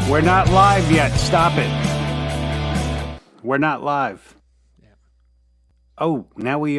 We're not live yet. Stop it. We're not live. Yeah. Oh, now we.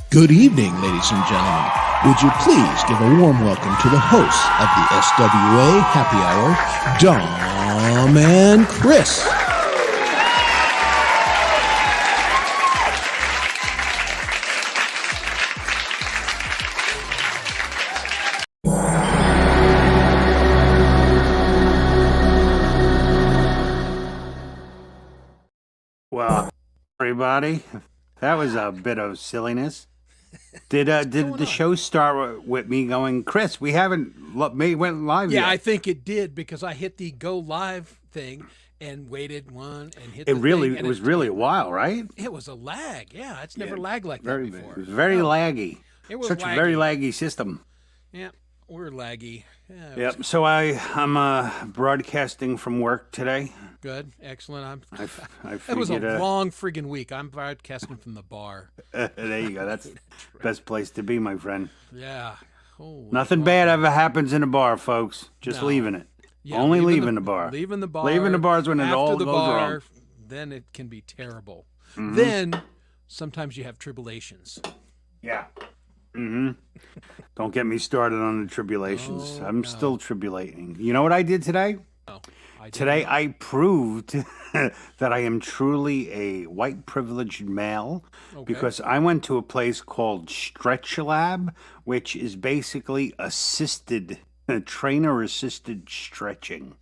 Good evening, ladies and gentlemen. Would you please give a warm welcome to the hosts of the SWA Happy Hour, Dom and Chris. Well, everybody, that was a bit of silliness. Did the show start with me going, Chris? We haven't went live yet. Yeah, I think it did because I hit the go live thing and waited one and hit. It the really, thing, it and was really a while, right? It was a lag. Yeah, it's never lagged like Very, that before. it was very laggy. It was Such laggy. a very laggy system. Yeah, we're laggy. Yeah, it was Yep. So I'm broadcasting from work today. good, excellent. I It was a figured, long friggin' week. I'm broadcasting from the bar. there you go. That's the best place to be, my friend. Yeah. Holy Nothing moly. bad ever happens in a bar, folks. Just No. leaving it. Yeah, Only leaving the bar. Leaving the bar. Leaving the bar is when it after all the goes bar, wrong. Then it can be terrible. Mm-hmm. Then sometimes you have tribulations. Yeah. Mm-hmm. Don't get me started on the tribulations. Oh, I'm no. still tribulating. You know what I did today? Oh, I did Today not. I proved that I am truly a white privileged male because I went to a place called Stretch Lab, which is basically trainer assisted stretching.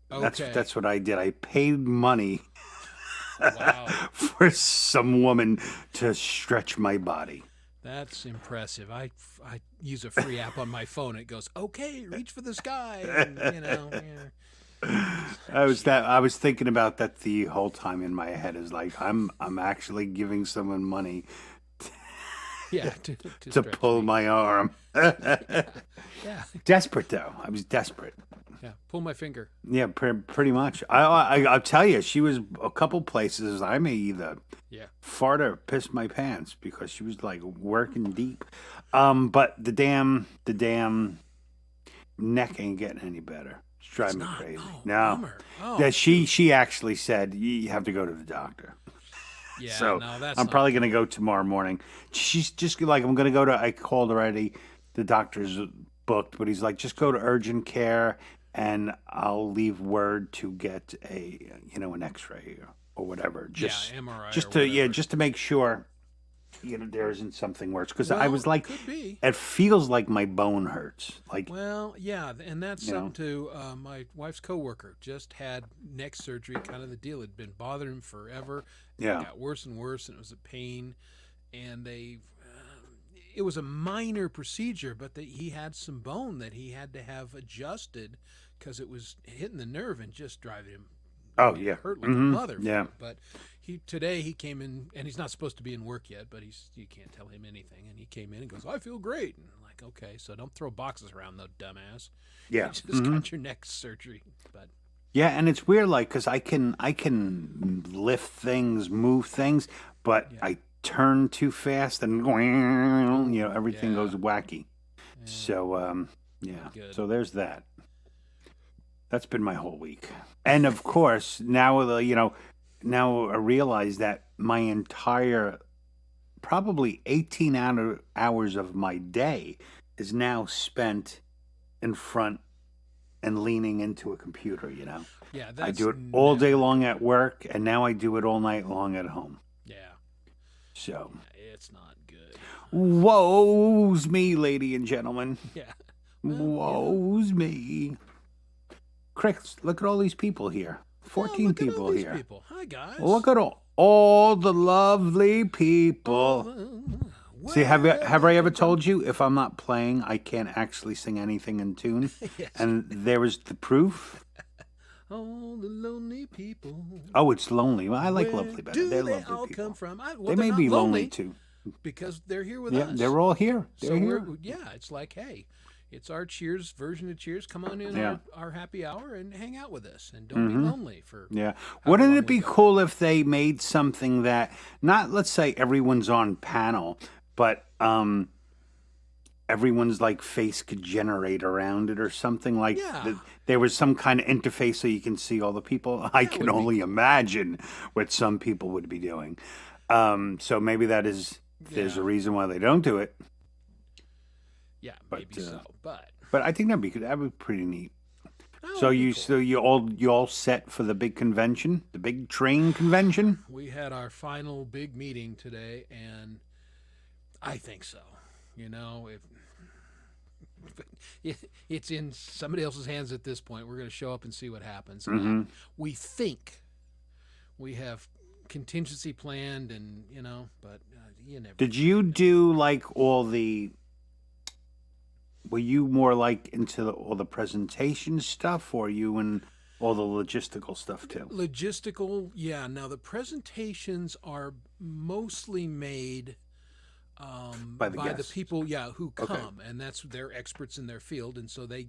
That's what I did. I paid money Wow. for some woman to stretch my body. That's impressive. I use a free app on my phone. It goes, okay, reach for the sky. And, yeah. I was thinking about that the whole time in my head. Is like I'm actually giving someone money Yeah, to stretch pull me. my arm. Yeah, Desperate though. I was desperate. yeah. Pull my finger. Yeah, pretty much. I'll tell you, she was a couple places. I may either Yeah. fart or piss my pants because she was like working deep. But the damn neck ain't getting any better. It's driving me not. crazy. Oh, No, bummer. Oh, that she actually said you have to go to the doctor. yeah. So no, that's I'm not probably good. gonna go tomorrow morning. She's just like I'm gonna go to. I called already. The doctor's booked, but he's like, just go to urgent care, and I'll leave word to get an X-ray or whatever. Just MRI. just or to whatever. just to make sure there isn't something worse. Because I was like, could be. it feels like my bone hurts. Like Well, yeah, and that's You know? something to my wife's coworker just had neck surgery. Kind of the deal. It'd been bothering him forever. Yeah. It got worse and worse, and it was a pain. And it was a minor procedure, but he had some bone that he had to have adjusted because it was hitting the nerve and just driving him. oh yeah, Hurt like Mhm. a mother. Yeah. But today he came in, and he's not supposed to be in work yet, but you can't tell him anything. And he came in and goes, I feel great. And I'm like, okay, so don't throw boxes around, though, dumbass. Yeah. You just Mhm. got your neck surgery. But Yeah, and it's weird, like, because I can lift things, move things, but Yeah. I turn too fast, and everything Yeah. goes wacky. So yeah, Good. so there's that. That's been my whole week, and of course now now I realize that my entire probably 18 hours of my day is now spent in front and leaning into a computer, yeah, I that's do it all never- day long at work, and now I do it all night long at home. Yeah, So, it's not good. woe's me, lady and gentlemen. Yeah. Woe's me. Chris, look at all these people here. 14 look at all people these here. People. Hi, guys. Look at all the lovely people. See, have I ever told you if I'm not playing, I can't actually sing anything in tune? Yes. And there was the proof. All the lonely people. Oh, it's lonely. Well, I like Where lovely better. do They're they lovely all people. come from? Well, They they're may not be lonely too. because they're here with Yeah, us. they're all here. They're So here. it's like, hey, it's our Cheers version of Cheers. Come on in Yeah. our happy hour and hang out with us, and don't be lonely for. Yeah. however Wouldn't long it be we go. cool if they made something that not, let's say everyone's on panel, but everyone's like face could generate around it or something like Yeah. there was some kind of interface so you can see all the people. I can would be only imagine what some people would be doing. So maybe there's Yeah. a reason why they don't do it. Yeah, But, maybe so, but But I think that would be pretty neat. that So would be you cool. so you all set for the big convention, the big train convention? We had our final big meeting today, and I think so. You know, if it's in somebody else's hands at this point, we're going to show up and see what happens. And we think we have contingency planned, and but you never. Did you do like all the? Were you more like into all the presentation stuff, or you and all the logistical stuff too? Logistical, yeah. Now the presentations are mostly made By the the guests. people, yeah, who Okay. come, and they're experts in their field, and so they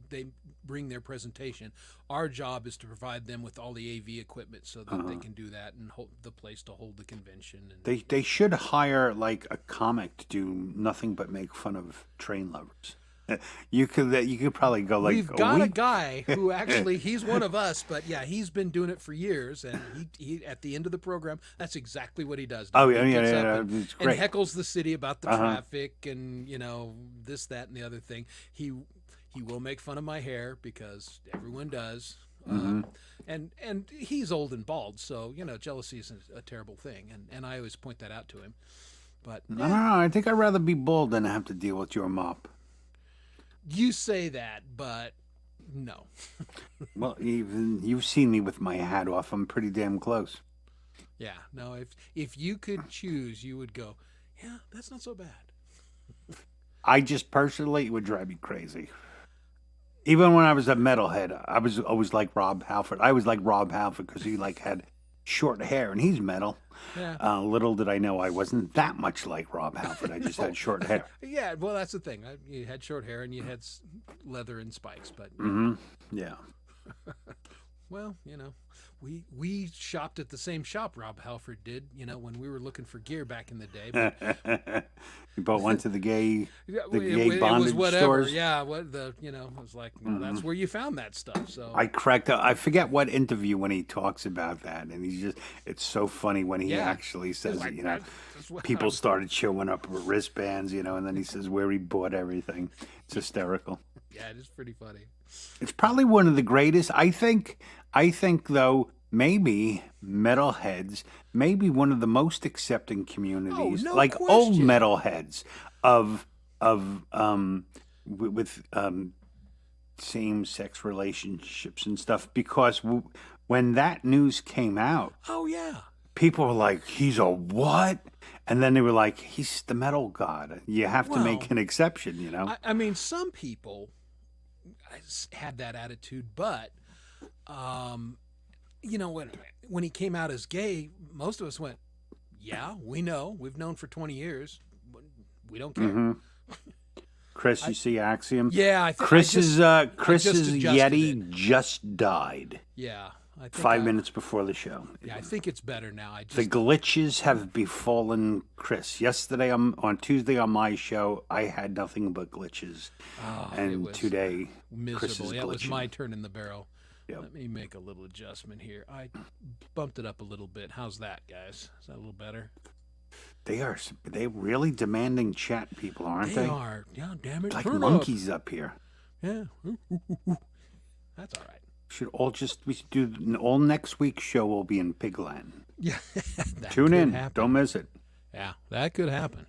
bring their presentation. Our job is to provide them with all the AV equipment so that they can do that and hold the place to hold the convention. And They should hire like a comic to do nothing but make fun of train lovers. You could probably go like we've a got a week. guy who actually he's one of us, but yeah, he's been doing it for years, and he at the end of the program, that's exactly what he does. Oh, He yeah, yeah, gets yeah, up yeah, and, it's and great. heckles the city about the Uh-huh. traffic and this, that, and the other thing. He will make fun of my hair because everyone does. Mm-hmm. And he's old and bald, so jealousy is a terrible thing, and I always point that out to him. But I don't know. I think I'd rather be bald than have to deal with your mop. you say that, but no. Well, even you've seen me with my hat off. I'm pretty damn close. Yeah, no. If you could choose, you would go. Yeah, that's not so bad. I just personally, it would drive me crazy. Even when I was a metalhead, I was always like Rob Halford. I was like Rob Halford because he like had short hair and he's metal. Yeah. Little did I know I wasn't that much like Rob Halford. I just had short hair. Yeah, well, that's the thing. You had short hair and you had leather and spikes, but Yeah. well, we shopped at the same shop Rob Halford did. When we were looking for gear back in the day. But We both went to the gay it bondage was whatever. stores. Yeah, it was like that's where you found that stuff. So I cracked up. I forget what interview when he talks about that, and it's so funny when he Yeah. actually says, like, that's what people started showing up with wristbands, and then he says where he bought everything. It's hysterical. yeah, it is pretty funny. It's probably one of the greatest. I think though, maybe metalheads, maybe one of the most accepting communities, no like old question. metalheads with same-sex relationships and stuff. Because when that news came out, Oh yeah. people were like, "He's a what?" And then they were like, "He's the metal god. You have to make Well, an exception, I mean, some people had that attitude, but when he came out as gay, most of us went, "Yeah, we know. We've known for 20 years. We don't care." Chris, you see Axiom? Yeah, I think Chris's adjusted Yeti just died Yeah, I think 5 minutes before the show. Yeah, I think it's better now. I just The glitches have befallen Chris. Yesterday, on Tuesday on my show, I had nothing but glitches, it and was today, miserable. Chris is Yeah, it was glitching. my turn in the barrel. Yep. Let me make a little adjustment here. I bumped it up a little bit. How's that, guys? Is that a little better? They're really demanding chat people, aren't they? They are. Yeah, damn it. Like turn up. monkeys up here. Yeah. That's all right. We should do all next week's show will be in Pigland. Yeah. that Tune could in. happen. Don't miss it. Yeah, that could happen.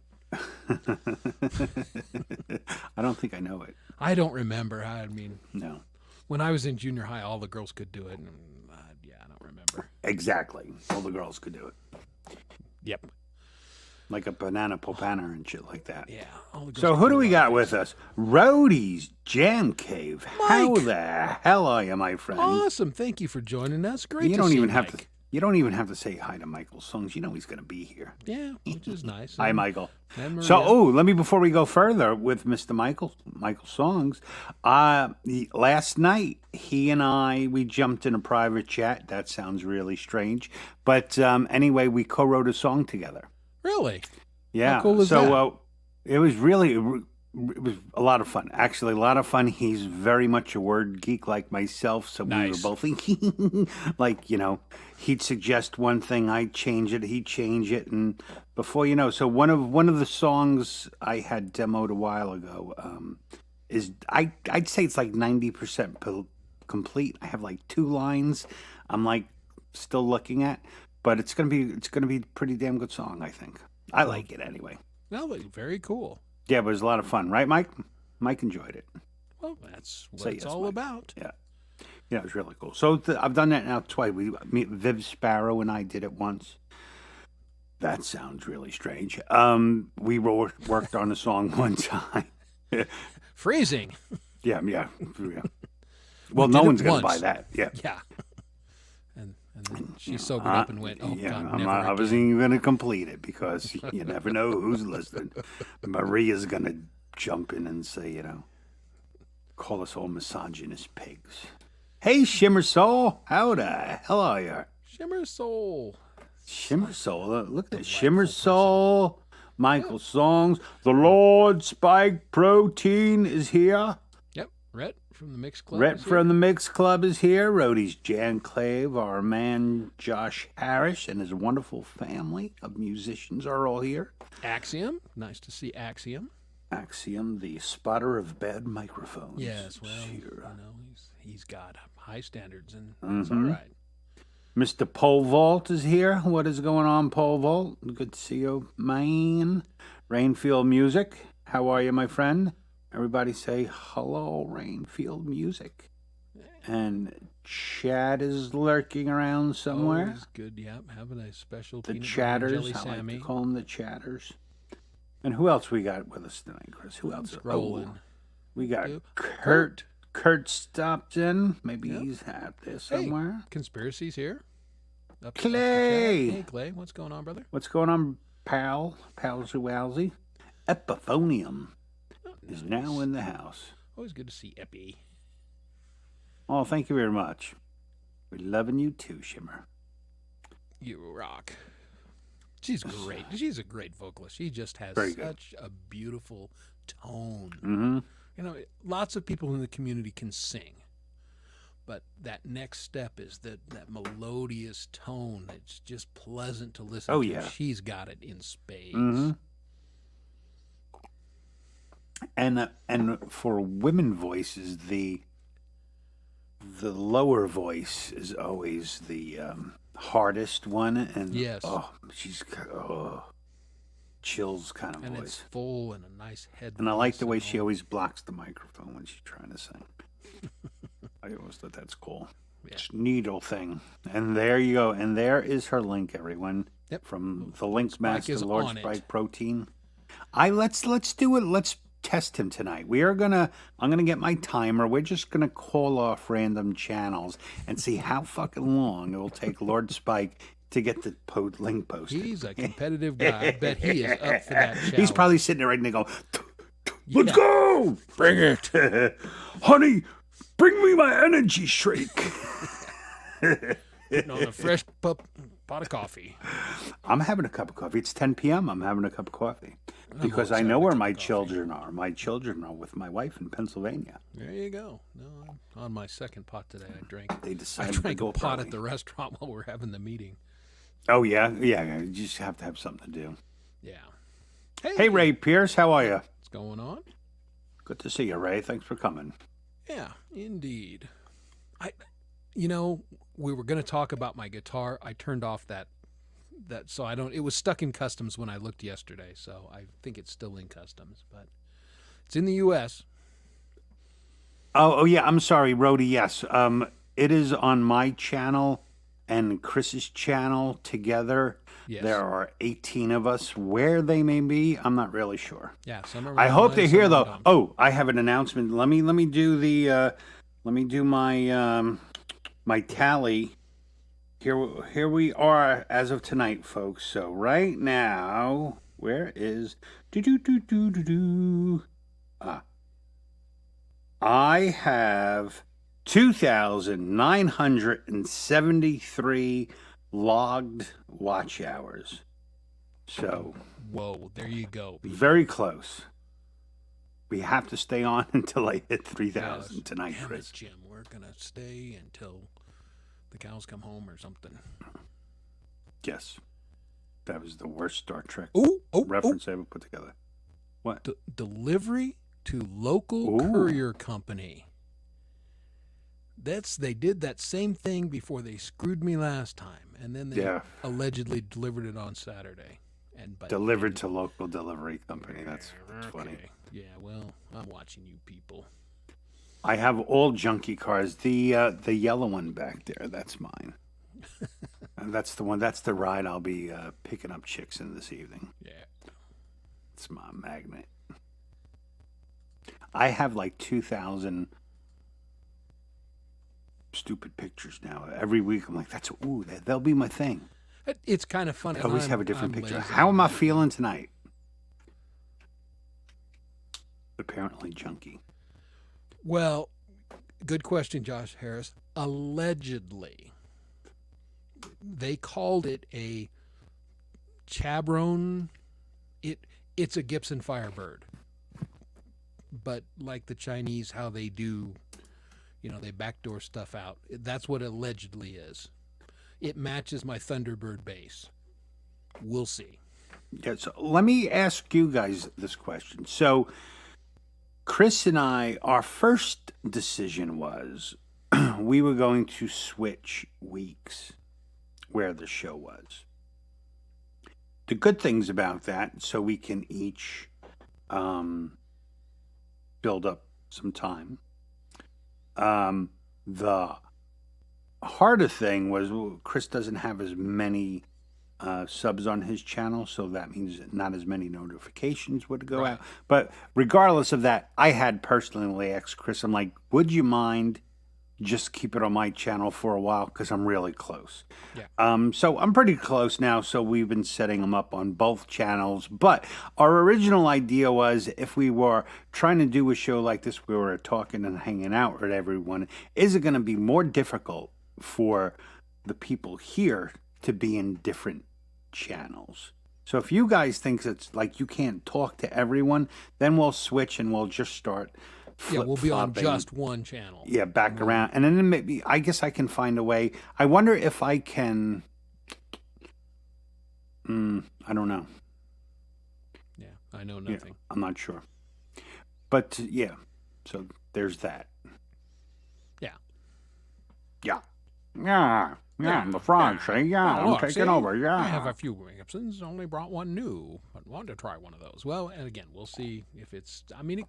I don't think I know it. I don't remember. I mean, No. when I was in junior high, all the girls could do it. And, yeah, I don't remember. Exactly. All the girls could do it. Yep. Like a banana popana and shit like that. Yeah. All the girls So could who do a we lot got of with things. us? Roadie's Jam Cave. How Mike. the hell are you, my friend? Awesome. Thank you for joining us. Great you to don't see even you, have Mike. to. You don't even have to say hi to Michael Songs. You know he's going to be here. Yeah, which is nice. Hi, And- Michael. and So, Maria. let me before we go further with Mr. Michael Songs. Last night he and I we jumped in a private chat. That sounds really strange, but anyway, we co-wrote a song together. Really? Yeah. cool is so that? it was really it was a lot of fun. Actually, a lot of fun. He's very much a word geek like myself, so we were Nice. both like, he'd suggest one thing, I'd change it, he'd change it, and before you know, so one of the songs I had demoed a while ago is I'd say it's like 90% complete. I have like 2 lines I'm like still looking at, but it's gonna be a pretty damn good song, I think. I like it anyway. No, but very cool. Yeah, but it was a lot of fun, right, Mike? Mike enjoyed it. Well, that's what Say it's yes, all Mike. about. Yeah, it was really cool. So I've done that now twice. Viv Sparrow and I did it once. That sounds really strange. We worked on a song one time. Freezing. Yeah. Well, no did it one's gonna buy once. that. Yeah. Yeah. And then she sobered up and went, oh, yeah, God, never I again. wasn't even going to complete it because you never know who's listening. Maria's going to jump in and say, call us all misogynist pigs. Hey, Shimmer Soul, how the hell are you? Shimmer Soul. Shimmer Soul, look at this. Shimmer Soul, Michael Songs, the Lord Spike Protein is here. Yep. Rhett from the Mix Club. Rhett is from here. the Mix Club is here. Roadie's Jan Clave, our man Josh Harris, and his wonderful family of musicians are all here. Axiom. Nice to see Axiom. Axiom, the spotter of bad microphones. Yes, well, is you here. know, he's got high standards, and it's all right. Mr. Pole Vault is here. What is going on, Pole Vault? Good to see you, man. Rainfield Music, how are you, my friend? Everybody say hello, Rainfield Music. And Chad is lurking around somewhere. Always good, yeah. Having a special The peanut butter and Chatters, jelly I like Sammy. to call them the Chatters. And who else we got with us tonight, Chris? Who else? Scrolling. We got Yep. Kurt. Kurt stopped in. Maybe Yep. he's out there somewhere. Conspiracy's here. Up the Clay. chat. Hey, Clay, what's going on, brother? What's going on, pal? Palsy Wowsy? Epiphonium is now in the house. Always good to see Epi. Oh, thank you very much. We're loving you too, Shimmer. You rock. She's great. She's a great vocalist. She just has Very good. such a beautiful tone. Mm-hmm. You know, lots of people in the community can sing, but that next step is that melodious tone that's just pleasant to listen Oh, to. yeah. She's got it in spades. Mm-hmm. And for women voices, the lower voice is always the hardest one, and Yes. she's chills kind of And it's voice. full and a nice head. And I like voice the way and she all. always blocks the microphone when she's trying to sing. I always thought that's cool. Yeah. It's a needle thing. And there you go. And there is her link, everyone. Yep. From the Link Spike Master, is Lord on it. Sprite Protein. Let's do it. Let's test him tonight. I'm gonna get my timer. We're just gonna call off random channels and see how fucking long it will take Lord Spike to get the link posted. He's a competitive guy. I bet he is up for that challenge. He's probably sitting there right now going, let's Yeah. go! Bring it! Honey, bring me my energy shake. Putting on a fresh pot of coffee. I'm having a cup of coffee. It's 10 p.m. I'm having a cup of coffee. Because I always know having a where cup my of coffee. children are. My children are with my wife in Pennsylvania. There you go. No, I'm on my second pot today. They I decided to drank go a pot early. at the restaurant while we're having the meeting. Oh, yeah? Yeah, you just have to have something to do. Yeah. Hey, Ray Pierce, how are you? What's going on? Good to see you, Ray. Thanks for coming. Yeah, indeed. We were going to talk about my guitar. I turned off that So I don't. It was stuck in customs when I looked yesterday, so I think it's still in customs, but it's in the U.S. Oh yeah, I'm sorry, Rhodey. Yes, it is on my channel and Chris's channel together. Yes. There are 18 of us. Where they may be, I'm not really sure. Yeah, some are. I hope online, they're some here are though. don't. Oh, I have an announcement. Let me do the let me do my my tally. Here we are as of tonight, folks. So right now, where is I have 2,973 logged watch hours. So Whoa, there you go. very close. We have to stay on until I hit 3,000 Yes. tonight, Damn Chris. it, Jim. We're gonna stay until the cows come home or something. Yes. That was the worst Star Trek Oh, reference I ever put together. What? Delivery to local Ooh. courier company. They did that same thing before they screwed me last time, and then they Yeah. allegedly delivered it on Saturday. But Delivered to local delivery company. That's funny. Okay. Yeah, well, I'm watching you people. I have all junky cars. The yellow one back there, that's mine. And that's the one. That's the ride I'll be picking up chicks in this evening. Yeah. It's my magnet. I have like 2,000 stupid pictures now. Every week I'm like, that'll be my thing. It's kind of fun. I always have a different I'm picture. lazy. How am I feeling tonight? Apparently junky. Well, good question, Josh Harris. Allegedly, they called it a Chabron. It's a Gibson Firebird, but like the Chinese, how they do, they backdoor stuff out. That's what allegedly is. It matches my Thunderbird base. We'll see. Yeah, so let me ask you guys this question. So, Chris and I, our first decision was we were going to switch weeks where the show was. The good things about that, so we can each build up some time. The harder thing was Chris doesn't have as many subs on his channel, so that means not as many notifications would go out. But regardless of that, I had personally asked Chris, I'm like, would you mind just keep it on my channel for a while, because I'm really close. Yeah. So I'm pretty close now, so we've been setting them up on both channels. But our original idea was, if we were trying to do a show like this, we were talking and hanging out with everyone, is it going to be more difficult for the people here to be in different channels? So if you guys think it's like you can't talk to everyone, then we'll switch and we'll just start We'll be on flip-flopping. just one channel. Yeah, back around. And then maybe, I guess I can find a way. I wonder if I can, I don't know. Yeah, I know Yeah, nothing. I'm not sure. But yeah, so there's that. Yeah. Yeah. Yeah, the frog say, yeah, Oh, I'm look, taking see? over, yeah. I have a few Gibsons, only brought one new, but wanted to try one of those. Well, and again, we'll see if it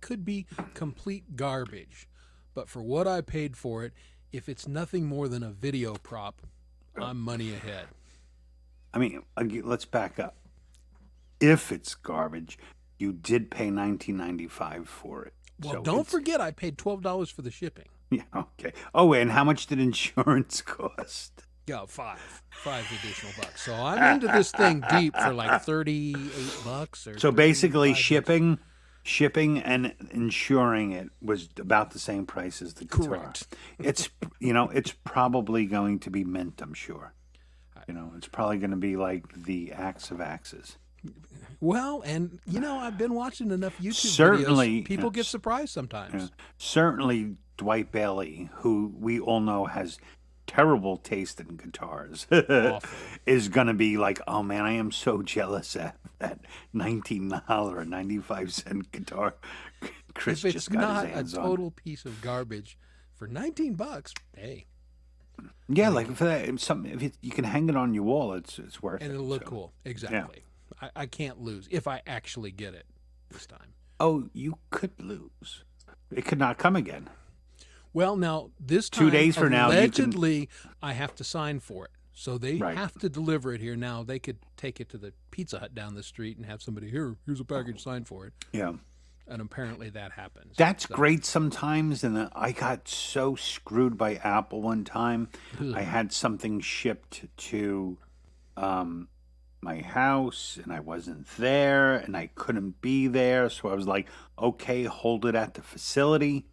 could be complete garbage, but for what I paid for it, if it's nothing more than a video prop, I'm money ahead. I mean, let's back up. If it's garbage, you did pay $19.95 for it. Well, So don't it's- forget I paid $12 for the shipping. Yeah, okay. Oh, and how much did insurance cost? Yeah, five additional bucks. So I'm into this thing deep for like $38 or So basically, $35. shipping and insuring it was about the same price as the guitar. Correct. It's it's probably going to be mint, I'm sure. It's probably going to be like the Axe of Axes. Well, and I've been watching enough YouTube Certainly, videos. People get yes. surprised sometimes. Yeah. Certainly, Dwight Bailey, who we all know has terrible taste in guitars, is going to be like, oh man, I am so jealous at that $19.95 guitar Chris If it's just got not his a hands on. total piece of garbage for $19, hey, Yeah, like for that, if you can hang it on your wall, it's worth and it. it'll look so. cool. Exactly. I can't lose if I actually get it this time. Oh, you could lose. It could not come again. Well, now this time, 2 days from now, you can- allegedly, I have to sign for it. So they Right. have to deliver it here. Now they could take it to the Pizza Hut down the street and have somebody here's a package, sign for it. Yeah. And apparently that happens. That's So- great sometimes. And I got so screwed by Apple one time. Ugh. I had something shipped to my house and I wasn't there and I couldn't be there. So I was like, okay, hold it at the facility.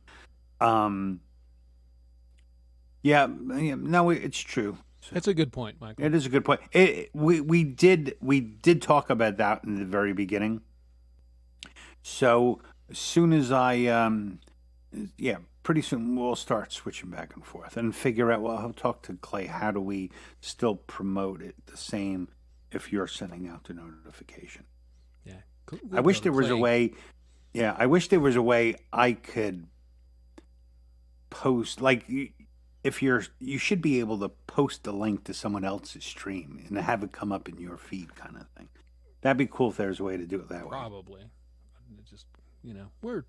Yeah, no, it's true. That's a good point, Michael. It is a good point. We did talk about that in the very beginning. So as soon as pretty soon we'll start switching back and forth and figure out. Well, I'll talk to Clay. How do we still promote it the same if you're sending out the notification? Yeah. I wish there was a way. Yeah, I wish there was a way I could post like. If you should be able to post the link to someone else's stream and have it come up in your feed, kind of thing. That'd be cool if there's a way to do it that way. Probably. It just, we're,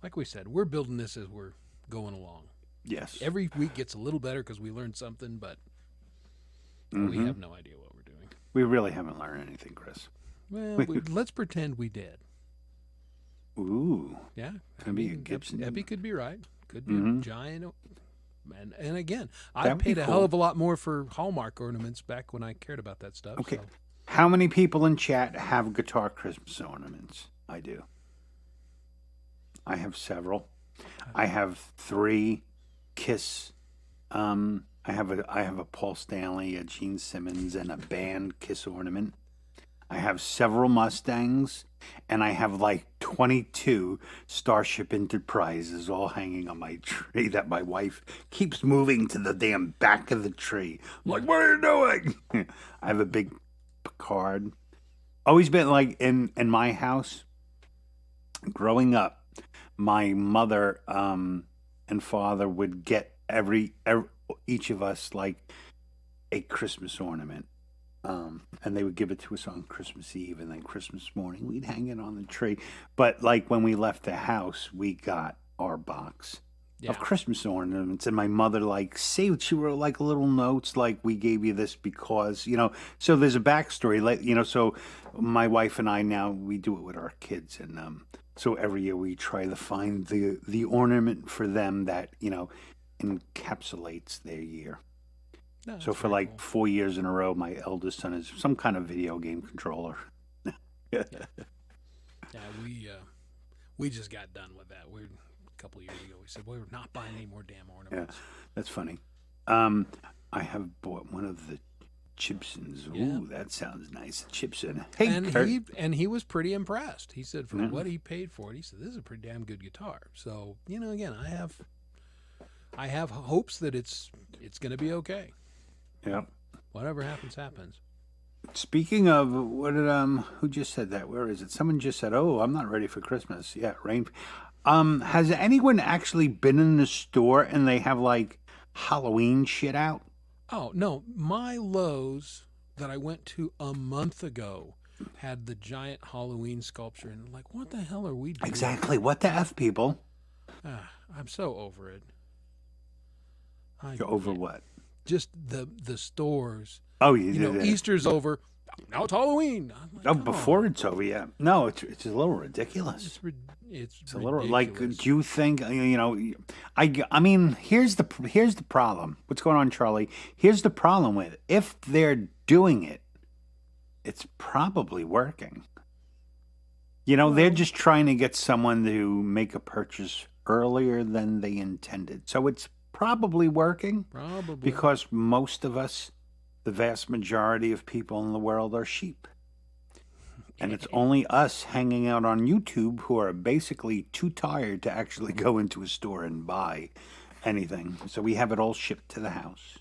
like we said, we're building this as we're going along. Yes. Every week gets a little better because we learned something, but we Mhm. have no idea what we're doing. We really haven't learned anything, Chris. Well, let's pretend we did. Ooh. Yeah. Could be a Gibson. Epi could be right. Could be Mhm. a giant. And again, I That'd be paid a cool. hell of a lot more for Hallmark ornaments back when I cared about that stuff. Okay. So. How many people in chat have guitar Christmas ornaments? I do. I have several. I have 3 Kiss. I have a Paul Stanley, a Gene Simmons, and a band Kiss ornament. I have several Mustangs, and I have like 22 Starship Enterprises all hanging on my tree that my wife keeps moving to the damn back of the tree. I'm like, what are you doing? I have a big Picard. Always been like in my house. Growing up, my mother and father would get each of us like a Christmas ornament. And they would give it to us on Christmas Eve, and then Christmas morning we'd hang it on the tree. But like when we left the house, we got our box of Christmas ornaments, and my mother like saved. She wrote like little notes, like we gave you this because So there's a backstory, like So my wife and I now we do it with our kids, and so every year we try to find the ornament for them that encapsulates their year. No, So that's for very like cool. 4 years in a row, my eldest son is some kind of video game controller. Yeah, we just got done with that. A couple of years ago. We said we're not buying any more damn Yeah, ornaments. that's funny. I have bought one of the Chipsons. Ooh, that sounds nice. Chipson. Hey, Kurt. He was pretty impressed. He said for Yeah. what he paid for it, he said this is a pretty damn good guitar. So again, I have hopes that it's going to be okay. Yep. Whatever happens, happens. Speaking of, what did who just said that? Where is it? Someone just said, "Oh, I'm not ready for Christmas." Yeah, rain. Has anyone actually been in the store and they have like Halloween shit out? Oh no, my Lowe's that I went to a month ago had the giant Halloween sculpture, and like, what the hell are we doing? Exactly. What the f, people? I'm so over it. You're over what? Just the stores. Oh, Easter's over. Now it's Halloween. I'm like, Oh, come before on. it's over, yeah. No, it's a little ridiculous. It's A little like. ridiculous. Do you think I mean, here's the problem. What's going on, Charlie? Here's the problem with it. If they're doing it, it's probably working. They're just trying to get someone to make a purchase earlier than they intended. So it's probably working. Probably. Because most of us, the vast majority of people in the world are sheep. And it's only us hanging out on YouTube who are basically too tired to actually go into a store and buy anything. So we have it all shipped to the house.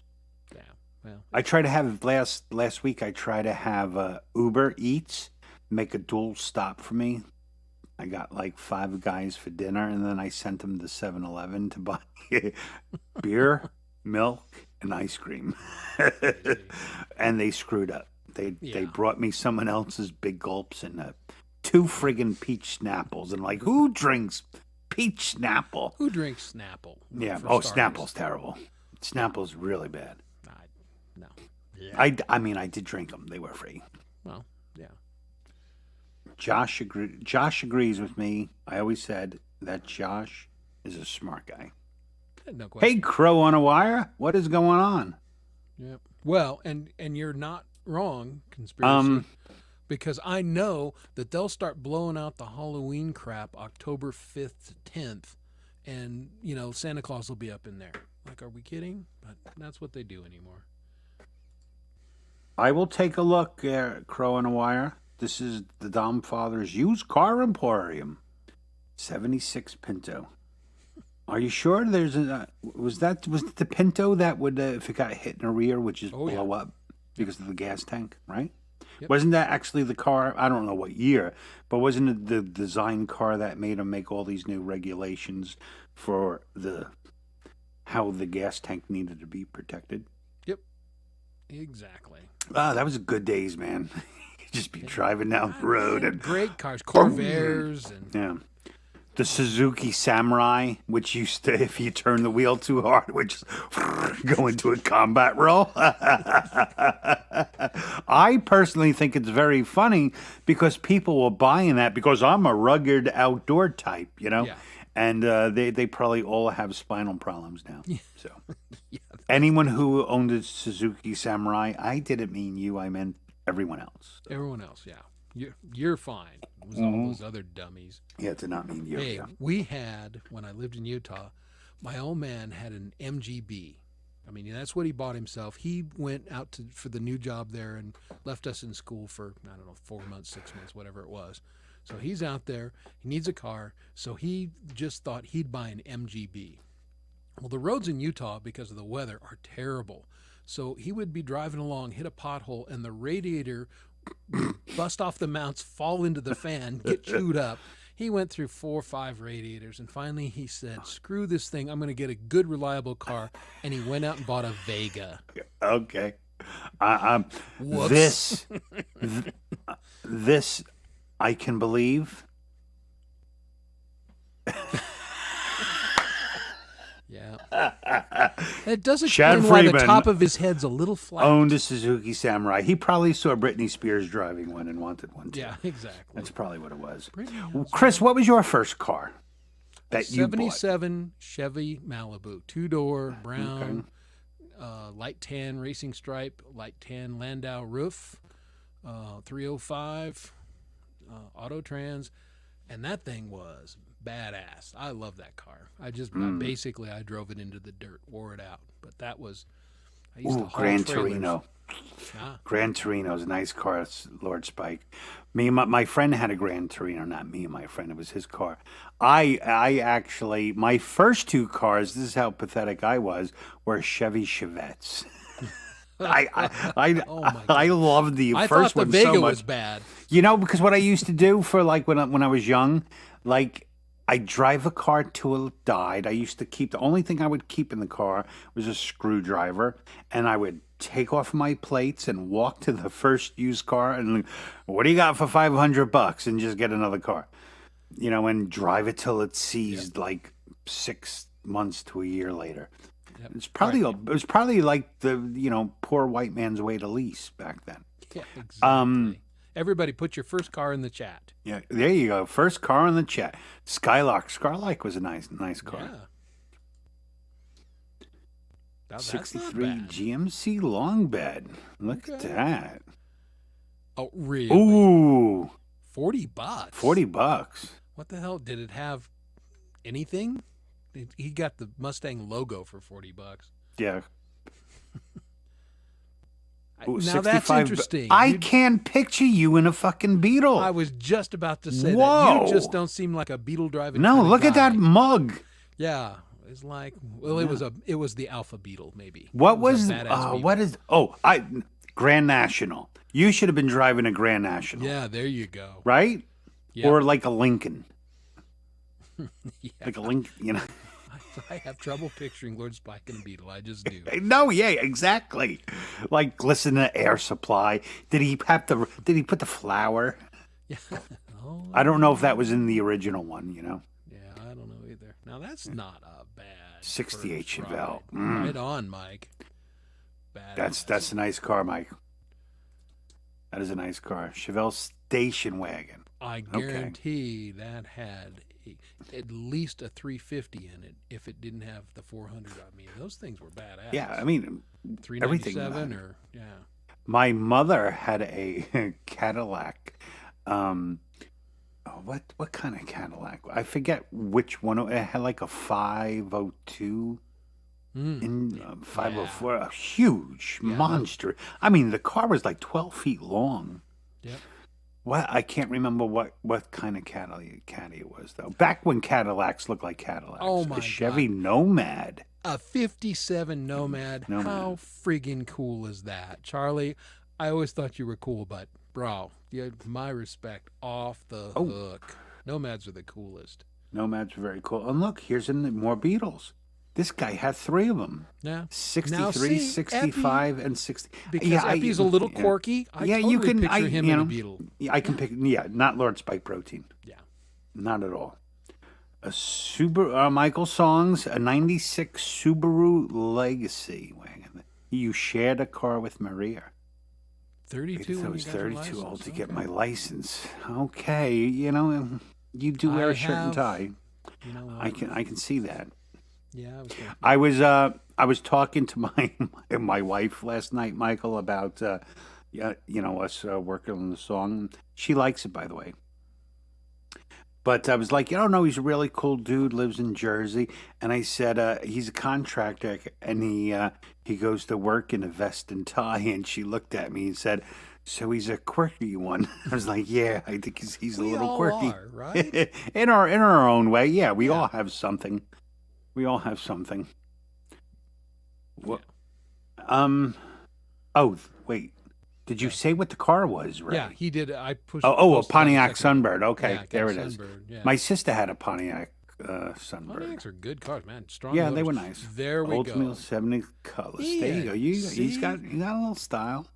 Yeah. Well, I try to have last week I tried to have Uber Eats make a dual stop for me. I got like 5 guys for dinner, and then I sent them to 7-Eleven to buy beer, milk, and ice cream. And they screwed up. They Yeah. brought me someone else's Big Gulps and 2 friggin' peach Snapples. And like, who drinks peach Snapple? Who drinks Snapple? Yeah. for Oh, starters? Snapple's terrible. Snapple's really bad. No. Yeah. I mean, I did drink them. They were free. Well, yeah. Josh agrees with me. I always said that Josh is a smart guy. No question. Hey, Crow on a Wire, what is going on? Yep. Well, and you're not wrong, conspiracy, because I know that they'll start blowing out the Halloween crap October 5th to 10th, and Santa Claus will be up in there. Like, are we kidding? But that's what they do anymore. I will take a look, Crow on a Wire. This is the Dom Father's used car emporium, 76 Pinto. Are you sure there's was it the Pinto that would if it got hit in the rear would just blow up because of the gas tank, right? Yep. Wasn't that actually the car? I don't know what year, but wasn't it the design car that made them make all these new regulations for how the gas tank needed to be protected? Yep. Exactly. Ah, that was good days, man. You'd just be driving down the road and Great cars, Corvairs, and yeah. The Suzuki Samurai, which used to, if you turn the wheel too hard, would just go into a combat roll. I personally think it's very funny because people were buying that because I'm a rugged outdoor type, Yeah. and they probably all have spinal problems now. So yeah, anyone who owned a Suzuki Samurai, I didn't mean you, I meant everyone else. everyone else, yeah. You're fine. It was all those other dummies. Yeah, it did not mean you. Hey, Yeah. we had, when I lived in Utah, my old man had an MGB. I mean, that's what he bought himself. He went out for the new job there and left us in school for, 4 months, 6 months, whatever it was. So he's out there. He needs a car. So he just thought he'd buy an MGB. Well, the roads in Utah, because of the weather, are terrible. So he would be driving along, hit a pothole, and the radiator would bust off the mounts, fall into the fan, get chewed up. He went through 4 or 5 radiators, and finally he said, screw this thing, I'm going to get a good, reliable car. And he went out and bought a Vega. Okay. Whoops. This I can believe. Yeah. It does Chad explain why the Freeman top of his head's a little flat. Owned a Suzuki Samurai. He probably saw Britney Spears driving one and wanted one too. Yeah, exactly. That's probably what it was. Britney Well, Chris, what was your first car that you bought? 77 Chevy Malibu, 2-door, brown, light tan racing stripe, light tan Landau roof, 305, Autotrans, and that thing was badass. I love that car. I drove it into the dirt, wore it out. But that was, I used to haul Gran trailers. Torino. Ah, Gran Torino's a nice car. It's Lord Spike. My friend had a Gran Torino. Not me, my friend. It was his car. I actually, my first 2 cars, this is how pathetic I was, were Chevy Chevettes. I loved the I first thought the one Vega so much. was bad. Because what I used to do for like when I was young, like I'd drive a car till it died. I used to keep, the only thing I would keep in the car was a screwdriver, and I would take off my plates and walk to the first used car and, what do you got for $500? And just get another car, and drive it till it's seized like 6 months to a year later. Yep. It was probably like the poor white man's way to lease back then. Yeah, exactly. Everybody put your first car in the chat. Yeah, there you go. First car in the chat. Skylark was a nice car. Yeah. Now, that's 63 not bad. GMC long bed. Look at Okay. that. Oh, really? Ooh, $40. $40. What the hell? Did it have anything? He got the Mustang logo for $40. Yeah. Ooh, Now that's 65 interesting. I can't picture you in a fucking Beetle. I was just about to say that. Whoa. You just don't seem like a Beetle driving. No, kinda look at guy. that mug. Yeah, it's like it was the Alpha Beetle maybe. What It was a badass Beetle. what is Grand National. You should have been driving a Grand National. Yeah, there you go. Right? Yeah. Or like a Lincoln. Yeah. Like a Lincoln, I have trouble picturing Lord Spike and the Beetle. I just do. No, yeah, exactly. Like glisten the air supply. Did he put the flower? Yeah. Oh, I don't know if that was in the original one, yeah, I don't know either. Now that's not a bad 68 first Chevelle. ride. Right on, Mike. That's a nice car, Mike. That is a nice car. Chevelle station wagon. I guarantee that had at least a 350 in it if it didn't have the 400. I mean, those things were badass. Yeah, I mean, everything. 397 or yeah. My mother had a Cadillac. What kind of Cadillac? I forget which one. It had like a 502 in 504, a huge monster. I mean, the car was like 12 feet long. Yep. Well, I can't remember what kind of caddy it was though. Back when Cadillacs looked like Cadillacs. Oh my A Chevy God. Nomad. A 57 Nomad. How friggin' cool is that? Charlie, I always thought you were cool, but bro, you had my respect off the hook. Nomads are the coolest. Nomads are very cool. And look, here's more Beetles. This guy had 3 of them. Yeah. 63, Now, see, 65, and 60. Because yeah, Eppie's a little quirky. I totally picture him in a Beetle. I can pick. Yeah, not Lord Spike Protein. Yeah. Not at all. A Subaru, Michael Songs, a 96 Subaru Legacy wagon. You shared a car with Maria. 32. I was 32 old to get Okay. my license. Okay, you do wear a shirt and tie. You know, I can see that. Yeah, I was gonna, I was talking to my wife last night, Michael, about us working on the song. She likes it, by the way. But I was like, no, he's a really cool dude, lives in Jersey. And I said, he's a contractor, and he goes to work in a vest and tie. And she looked at me and said, so he's a quirky one. I was like, yeah, I think he's a little quirky. are, right? in our own way, yeah. We all have something. We all have something. What? Oh, wait. Did you say what the car was, right? Yeah, he did. I pushed. A posted Pontiac second. Sunbird. Okay, Yeah, there it Cat is. Sunbird, yeah. My sister had a Pontiac Sunbird. Pontiacs are good cars, man. Strong. Yeah, they motors. were nice. There we Oldsmobile go. 70 Cutlass. Yeah, There you go. You see? got a little style.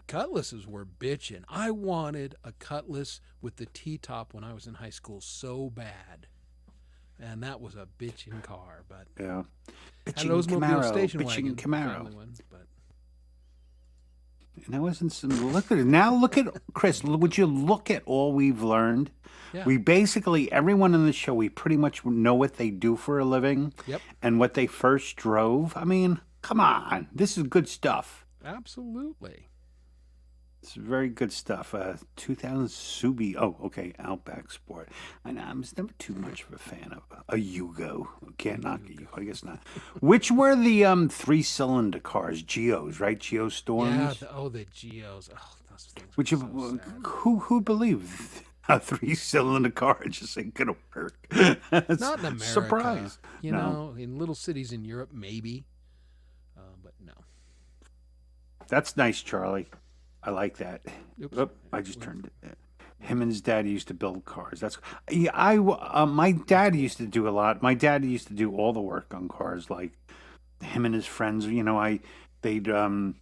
Cutlasses were bitching. I wanted a Cutlass with the T-top when I was in high school so bad. And that was a bitchin' car, but Yeah. had Bitching an Oldsmobile Camaro. station Bitching wagon, Camaro. family one, but And that wasn't some. Look at Chris. Would you look at all we've learned? yeah. We basically, everyone in the show, we pretty much know what they do for a living. Yep. And what they first drove. I mean, come on. This is good stuff. Absolutely. It's very good stuff. 2000 Subi. Oh, okay. Outback Sport. I was never too much of a fan of a Yugo. Can't knock a Yugo. I guess not. Which were the 3-cylinder cars? Geos, right? Geo Storms. Yeah. The Geos. Oh, those things. Which were so sad. who believed a 3-cylinder car just ain't gonna work? Not in America. Surprise. You No. know, in little cities in Europe, maybe. But no. That's nice, Charlie. I like that. Oops. Oop, I just turned it. Him and his dad used to build cars. That's yeah. My dad used to do a lot. My dad used to do all the work on cars. Like him and his friends. They'd Yeah, you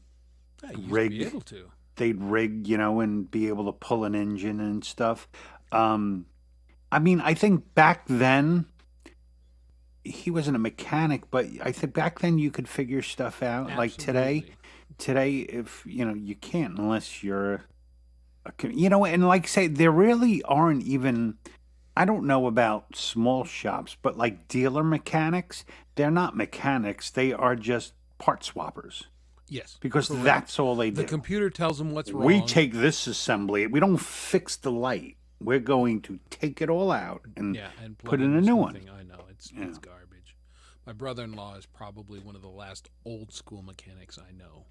used to rig. be able to. They'd rig, and be able to pull an engine and stuff. I mean, I think back then he wasn't a mechanic, but I think back then you could figure stuff out. Like Absolutely. today, if you can't unless you're, and like say there really aren't even. I don't know about small shops, but like dealer mechanics, they're not mechanics. They are just part swappers Yes. because correct. that's all they The do. computer tells them what's wrong. We take this assembly. We don't fix the light. We're going to take it all out and and put plug in a into new one. something. I know it's Yeah. garbage. My brother-in-law is probably one of the last old school mechanics I know,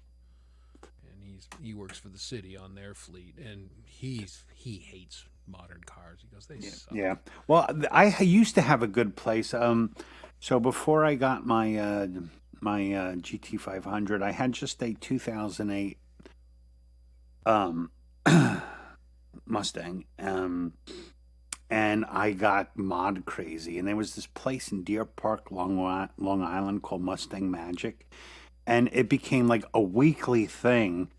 and he works for the city on their fleet, and he hates modern cars. He goes, they suck. Yeah. Well, I used to have a good place. So before I got my GT500, I had just a 2008 Mustang. and I got mod crazy. And there was this place in Deer Park, Long Island called Mustang Magic, and it became like a weekly thing.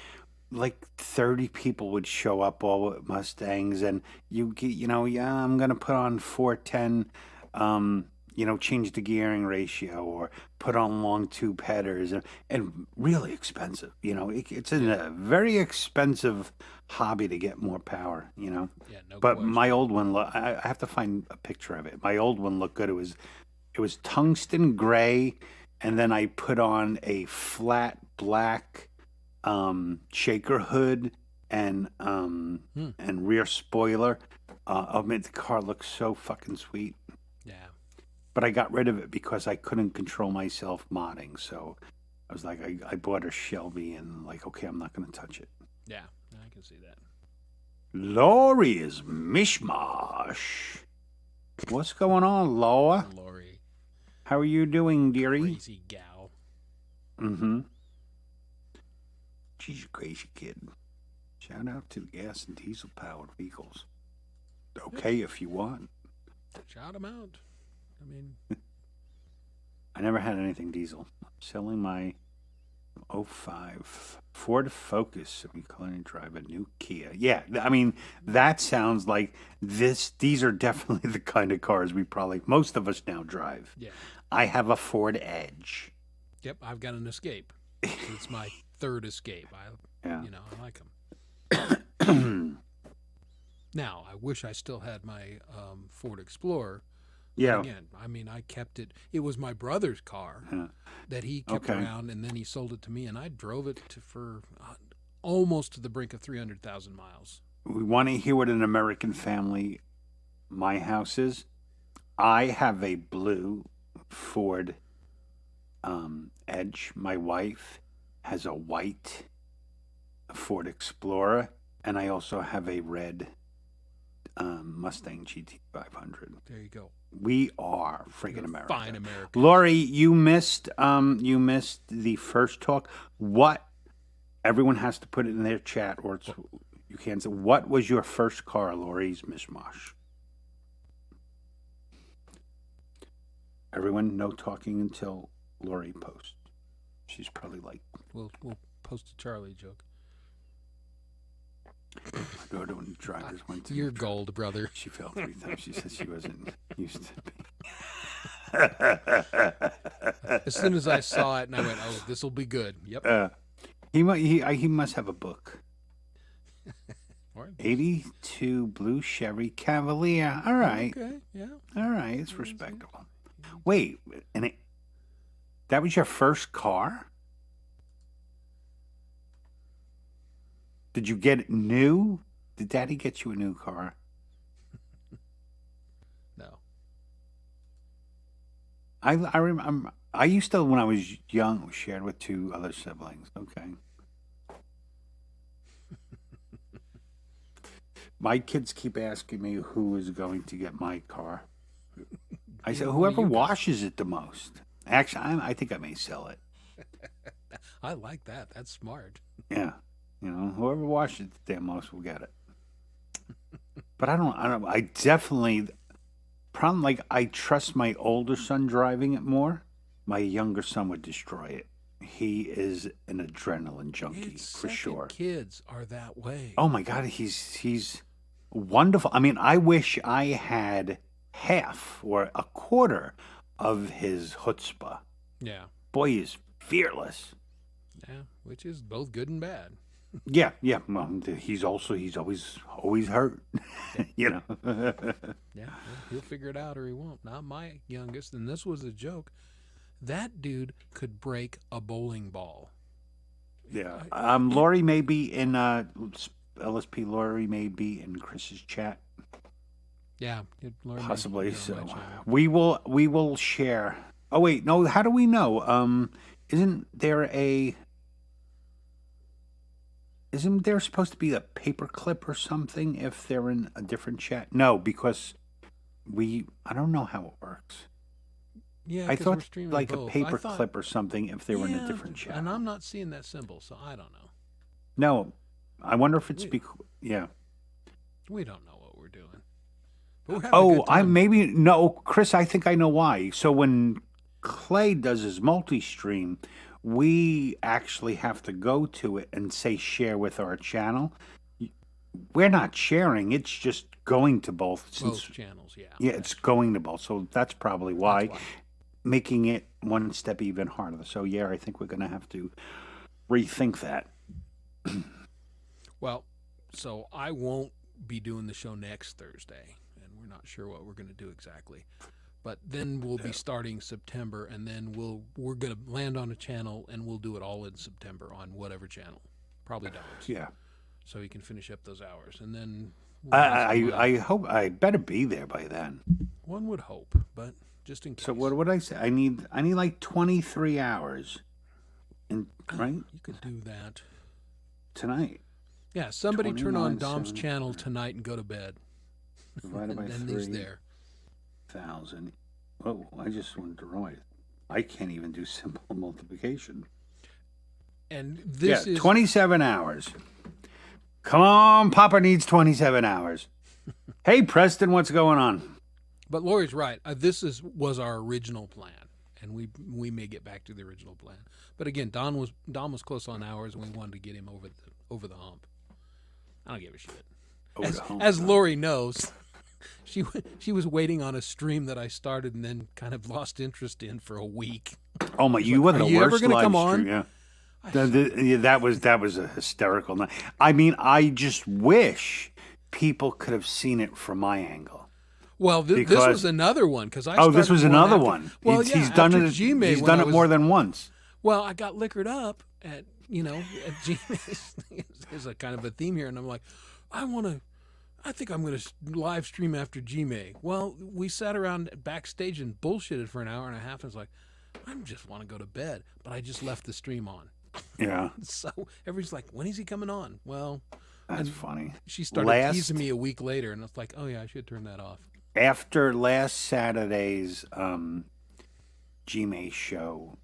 Like 30 people would show up all with Mustangs, and yeah, I'm gonna put on 410, change the gearing ratio, or put on long tube headers, and really expensive. It's a very expensive hobby to get more power. Yeah, no But question. my old one, I have to find a picture of it. My old one looked good. It was tungsten gray, and then I put on a flat black shaker hood and rear spoiler. The car looks so fucking sweet. Yeah. But I got rid of it because I couldn't control myself modding. So I was like, I bought a Shelby, and like, okay, I'm not going to touch it. Yeah, I can see that. Lori is mishmash. What's going on, Laura? Lori, How are you doing, dearie? crazy gal. Mm-hmm. She's a crazy kid. Shout out to the gas and diesel powered vehicles. Okay, if you want. Shout him out. I mean, I never had anything diesel. I'm selling my 05 Ford Focus, so we currently drive a new Kia. Yeah, I mean, that sounds like this. These are definitely the kind of cars most of us now drive. yeah. I have a Ford Edge. Yep, I've got an Escape. It's my third Escape. Yeah. I like them. Now, I wish I still had my Ford Explorer. Yeah. Again, I mean, I kept it. It was my brother's car Yeah. that he kept Okay. around, and then he sold it to me, and I drove it for almost to the brink of 300,000 miles. We want to hear what an American family my house is. I have a blue Ford Edge. My wife has a white Ford Explorer, and I also have a red Mustang GT500. There you go. We are freaking America. Fine America. Lori, you missed the first talk. What? Everyone has to put it in their chat, or you can't say. What was your first car, Lori's mishmash? Everyone, no talking until Lori posts. She's probably like, We'll post a Charlie joke. my daughter when the drivers went to. You're gold, brother. She fell 3 times. She said she wasn't used to be. As soon as I saw it, and I went, "Oh, this will be good." Yep. He must have a book. All right. 82 blue Chevy Cavalier. All right. Okay. Yeah. All right. It's respectable. Wait, that was your first car? Did you get it new? Did Daddy get you a new car? No. I remember. I used to, when I was young, shared with 2 other siblings. Okay. My kids keep asking me who is going to get my car. I said, Yeah, whoever you got- washes it the most. Actually, I think I may sell it. I like that. That's smart. Yeah. Whoever washes it the most will get it. But I definitely, problem, like, I trust my older son driving it more. My younger son would destroy it. He is an adrenaline junkie, It's for second sure. Kids are that way. Oh my God, he's wonderful. I mean, I wish I had half or a quarter of his chutzpah. Yeah. Boy, he's fearless. Yeah. Which is both good and bad. Yeah. Well, he's always hurt. Yeah. He'll figure it out or he won't. Not my youngest. And this was a joke. That dude could break a bowling ball. Yeah. Lori may be in LSP. Lori may be in Chris's chat. Yeah. Possibly. So we will share. Oh wait, no. How do we know? Isn't there supposed to be a paperclip or something if they're in a different chat? No, because I don't know how it works. Yeah, I 'cause thought we're streaming like both. a I paper thought- clip or something if they were in a Yeah, different chat. And I'm not seeing that symbol, so I don't know. No, I wonder if it's We- yeah. We don't know what we're doing. But we're having a Oh, good time. no, Chris. I think I know why. So when Clay does his multi-stream, we actually have to go to it and say share with our channel. We're not sharing; it's just going to both. Both channels, yeah. Yeah, it's going to both. So that's probably why, That's why. making it one step even harder. So yeah, I think we're going to have to rethink that. Well, so I won't be doing the show next Thursday, and we're not sure what we're going to do exactly. But then we'll be starting September, and then we're going to land on a channel, and we'll do it all in September on whatever channel, probably Dom's. Yeah. So he can finish up those hours, and then we'll I hope I better be there by then. one would hope, but just in case. So what would I say? I need like 23 hours, right You could do that. tonight. Yeah, somebody turn on 29, Dom's 7, channel tonight and go to bed. Divided by And then he's there. 3,000. Oh, I just went wrong. I can't even do simple multiplication. And this is 27 hours. Come on, Papa needs 27 hours. Hey, Preston, what's going on? But Lori's right. Was our original plan, and we may get back to the original plan. But again, Dom was close on hours, and we wanted to get him over the hump. I don't give a shit. As Lori knows, she was waiting on a stream that I started and then kind of lost interest in for a week. Oh my, you were the Are you ever worst gonna live come on? stream. Yeah. Yeah, that was a hysterical night. I mean, I just wish people could have seen it from my angle. Well, this Because- was another one because I. Oh, this was started another after- one. Well, he's done after it. G-May, He's when done I it was- more than once. Well, I got liquored up at G-May's. There's a kind of a theme here, and I'm like, I think I'm going to live stream after G-May. Well, we sat around backstage and bullshitted for an hour and a half, and it's like, I just want to go to bed, but I just left the stream on. Yeah, So everybody's like, when is he coming on? Well, that's funny. she started teasing me a week later, and it's like, oh yeah, I should turn that off. After last Saturday's G-May show,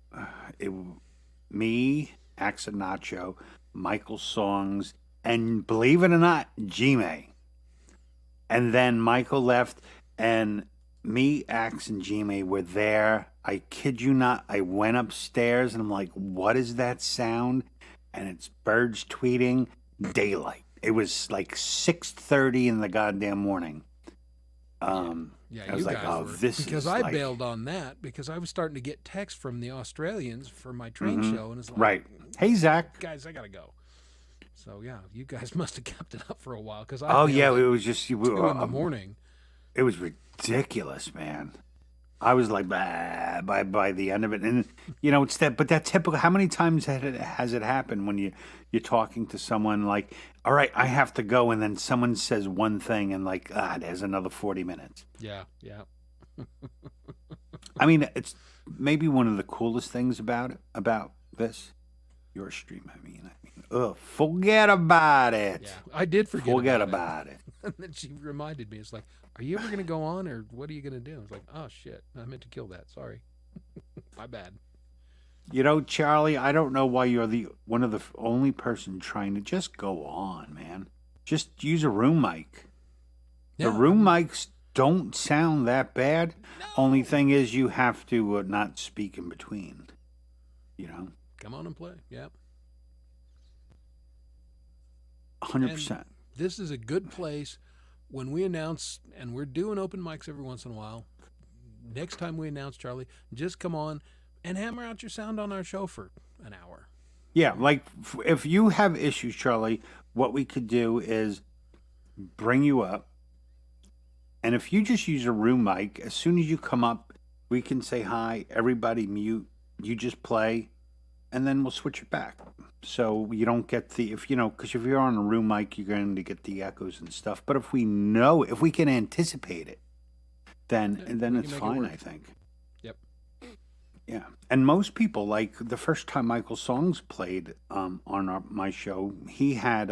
me, Axe and Nacho, Michael Songs, and believe it or not, G-May. And then Michael left, and me, Axe, and G-May were there. I kid you not, I went upstairs, and I'm like, what is that sound? And it's birds tweeting, daylight. It was like 6:30 in the goddamn morning. Yeah, I was you like, guys oh, were, this because is I like- bailed on that because I was starting to get texts from the Australians for my train show, and it's like, Right. Hey, Zach. guys, I gotta go. So yeah, you guys must have kept it up for a while because I Oh bailed yeah, at it was just 2 in the morning. It was ridiculous, man. I was like, bah, by the end of it, and you know, it's that. But that typical. How many times has it happened when you're talking to someone like, all right, I have to go, and then someone says one thing, and like, there's another 40 minutes. Yeah. I mean, it's maybe one of the coolest things about this. Your stream, I mean, forget about it. Yeah, I did Forget about about it. it. And then she reminded me, it's like, are you ever going to go on or what are you going to do? I was like, oh shit, I meant to kill that. Sorry. My bad. You know, Charlie, I don't know why you're one of the only person trying to just go on, man. Just use a room mic. The Yeah. room mics don't sound that bad. Only thing is you have to not speak in between. You know, Come on and play. Yeah. 100%. This is a good place when we announce, and we're doing open mics every once in a while. Next time we announce, Charlie, just come on and hammer out your sound on our show for an hour. Yeah, like if you have issues, Charlie, what we could do is bring you up. And if you just use a room mic, as soon as you come up, we can say hi, everybody mute, you just play, and then we'll switch it back. So you don't get because if you're on a room mic, you're going to get the echoes and stuff. But if we can anticipate it, then we it's can make it fine, work. I think. Yep. Yeah, and most people, like the first time Michael Songs played on my show, he had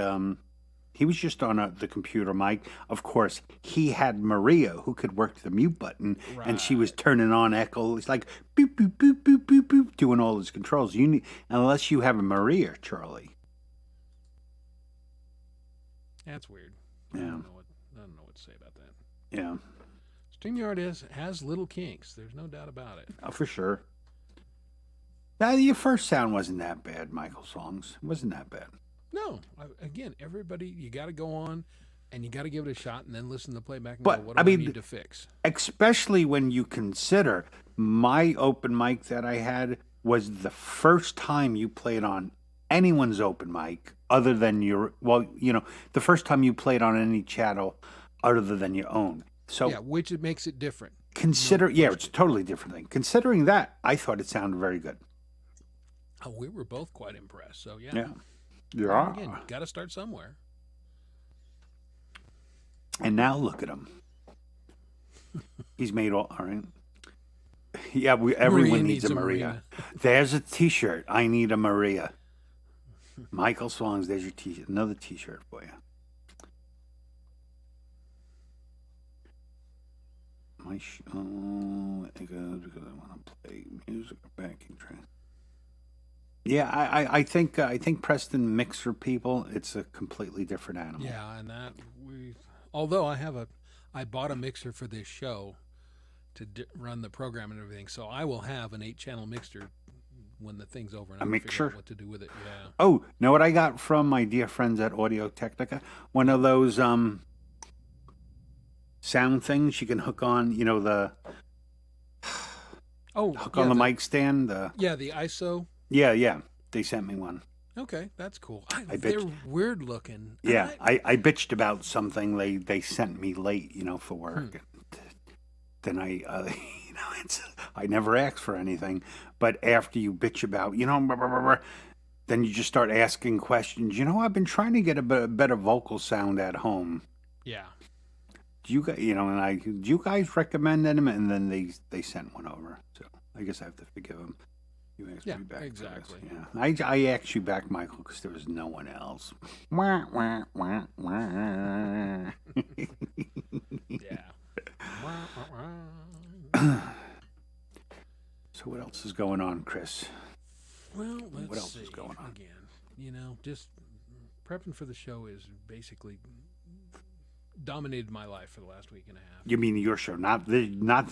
he was just on the computer mic. Of course, he had Maria who could work the mute button, and she was turning on echo. It's like boop boop boop boop boop boop, doing all his controls. You need, unless you have a Maria, Charlie. That's weird. Yeah. I don't know what to say about that. Yeah. StreamYard has little kinks. There's no doubt about it. Oh, for sure. Now, your first sound wasn't that bad, Michael Songs. It wasn't that bad. No, again, everybody, you got to go on and you got to give it a shot and then listen to the playback and But, go, what do I mean, need to fix? Especially when you consider my open mic that I had was the first time you played on anyone's open mic other than the first time you played on any channel other than your own. So Yeah, which it makes it different. it's a totally different thing. Considering that, I thought it sounded very good. Oh, we were both quite impressed. So, yeah. Yeah. And again, got to start somewhere. And now look at him. He's made all right. Yeah, everyone needs a Maria. There's a T-shirt. I need a Maria. Michael Songs, there's your T-shirt. Another T-shirt for you. I want to play music or backing track. Yeah, I think Preston Mixer people, it's a completely different animal. Yeah, and although I bought a mixer for this show to run the program and everything, so I will have an 8-channel mixer when the thing's over. And A I'll figure mixer? out what to do with it. Yeah. Oh, know what I got from my dear friends at Audio Technica? One of those sound things you can hook on, the hook on the mic stand. The ISO. Yeah. They sent me one. Okay, that's cool. I They're bitched. weird looking. Yeah, I bitched about something they sent me late, for work. Then I never asked for anything, but after you bitch about, blah, blah, blah, blah, then you just start asking questions. I've been trying to get a better vocal sound at home. Yeah. Do you guys, do you guys recommend them? And then they sent one over, so I guess I have to forgive them. You asked me back. Exactly. Yeah, I asked you back, Michael, because there was no one else. Wah, wah, wah, wah. Yeah. So what else is going on, Chris? Well, let's What else see. is going on? Again, just prepping for the show is basically dominated my life for the last week and a half. You mean your show, not this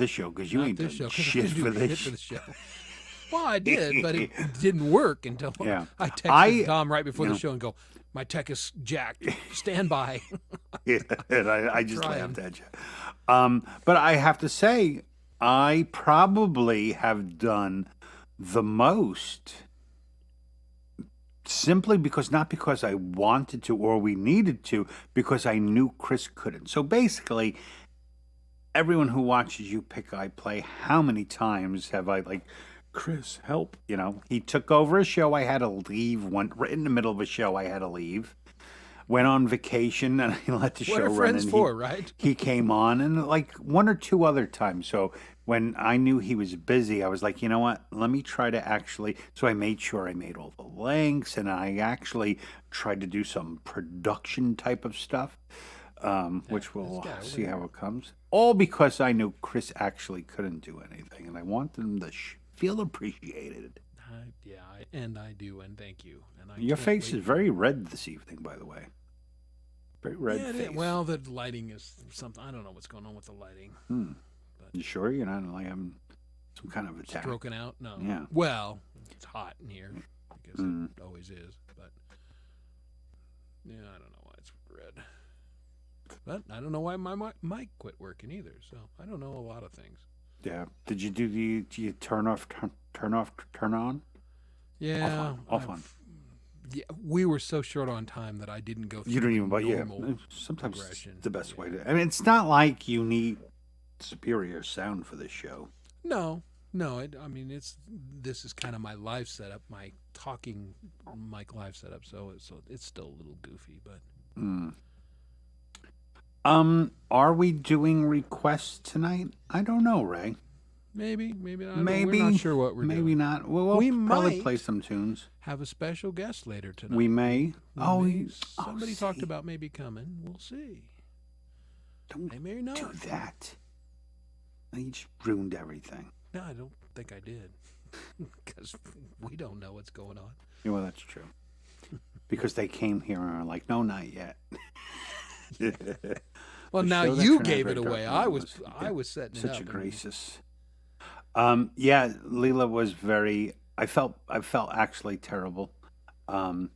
show, because you Not ain't this done show, 'cause I shit didn't do for this. shit for the show. Well, I did, but it didn't work until Yeah. I texted I- Dom right before you the know- show and go, my tech is jacked. Stand by. Yeah, and I just Trying. laughed at you. But I have to say, I probably have done the most simply not because I wanted to or we needed to, because I knew Chris couldn't. So basically, everyone who watches you pick I play, how many times have I Chris, help? He took over a show. I had to leave. Right in the middle of a show, I had to leave. Went on vacation and I let the What show are run. friends and for, right? He came on and one or two other times. So when I knew he was busy, I was like, you know what? Let me try to actually. So I made sure I made all the links and I actually tried to do some production type of stuff, which we'll see how it comes. All because I knew Chris actually couldn't do anything and I wanted him to feel appreciated. I do, and thank you. And Your face is very red this evening, by the way. Very red Yeah, face. well, the lighting is something. I don't know what's going on with the lighting. You sure you're not having some kind of attack? Stroking out? No. Yeah. Well, it's hot in here because it always is. But yeah, I don't know why it's red. But I don't know why my mic quit working either. So I don't know a lot of things. Yeah. Did you do you turn off, turn on? Yeah. Off on. Yeah, we were so short on time that I didn't go through You don't the even, but yeah. normal Sometimes it's progression. the best way to. I mean, it's not like you need superior sound for this show. No. I mean, this is kind of my live setup, my talking mic live setup. So it's still a little goofy, but. Are we doing requests tonight? I don't know, Ray. Maybe not. Maybe We're not sure what we're doing. Maybe not. We'll We probably might. play some tunes. Have a special guest later tonight. We may. Somebody talked about maybe coming. We'll see. Don't They may not. do that. You just ruined everything. No, I don't think I did. Because we don't know what's going on. Yeah, well, that's true. Because they came here and are like, no, not yet. Well, the now show that you turned out gave very it away. dark. I It was yeah, I was setting it such up. a and- gracious. Yeah, Leela was very. I felt actually terrible, because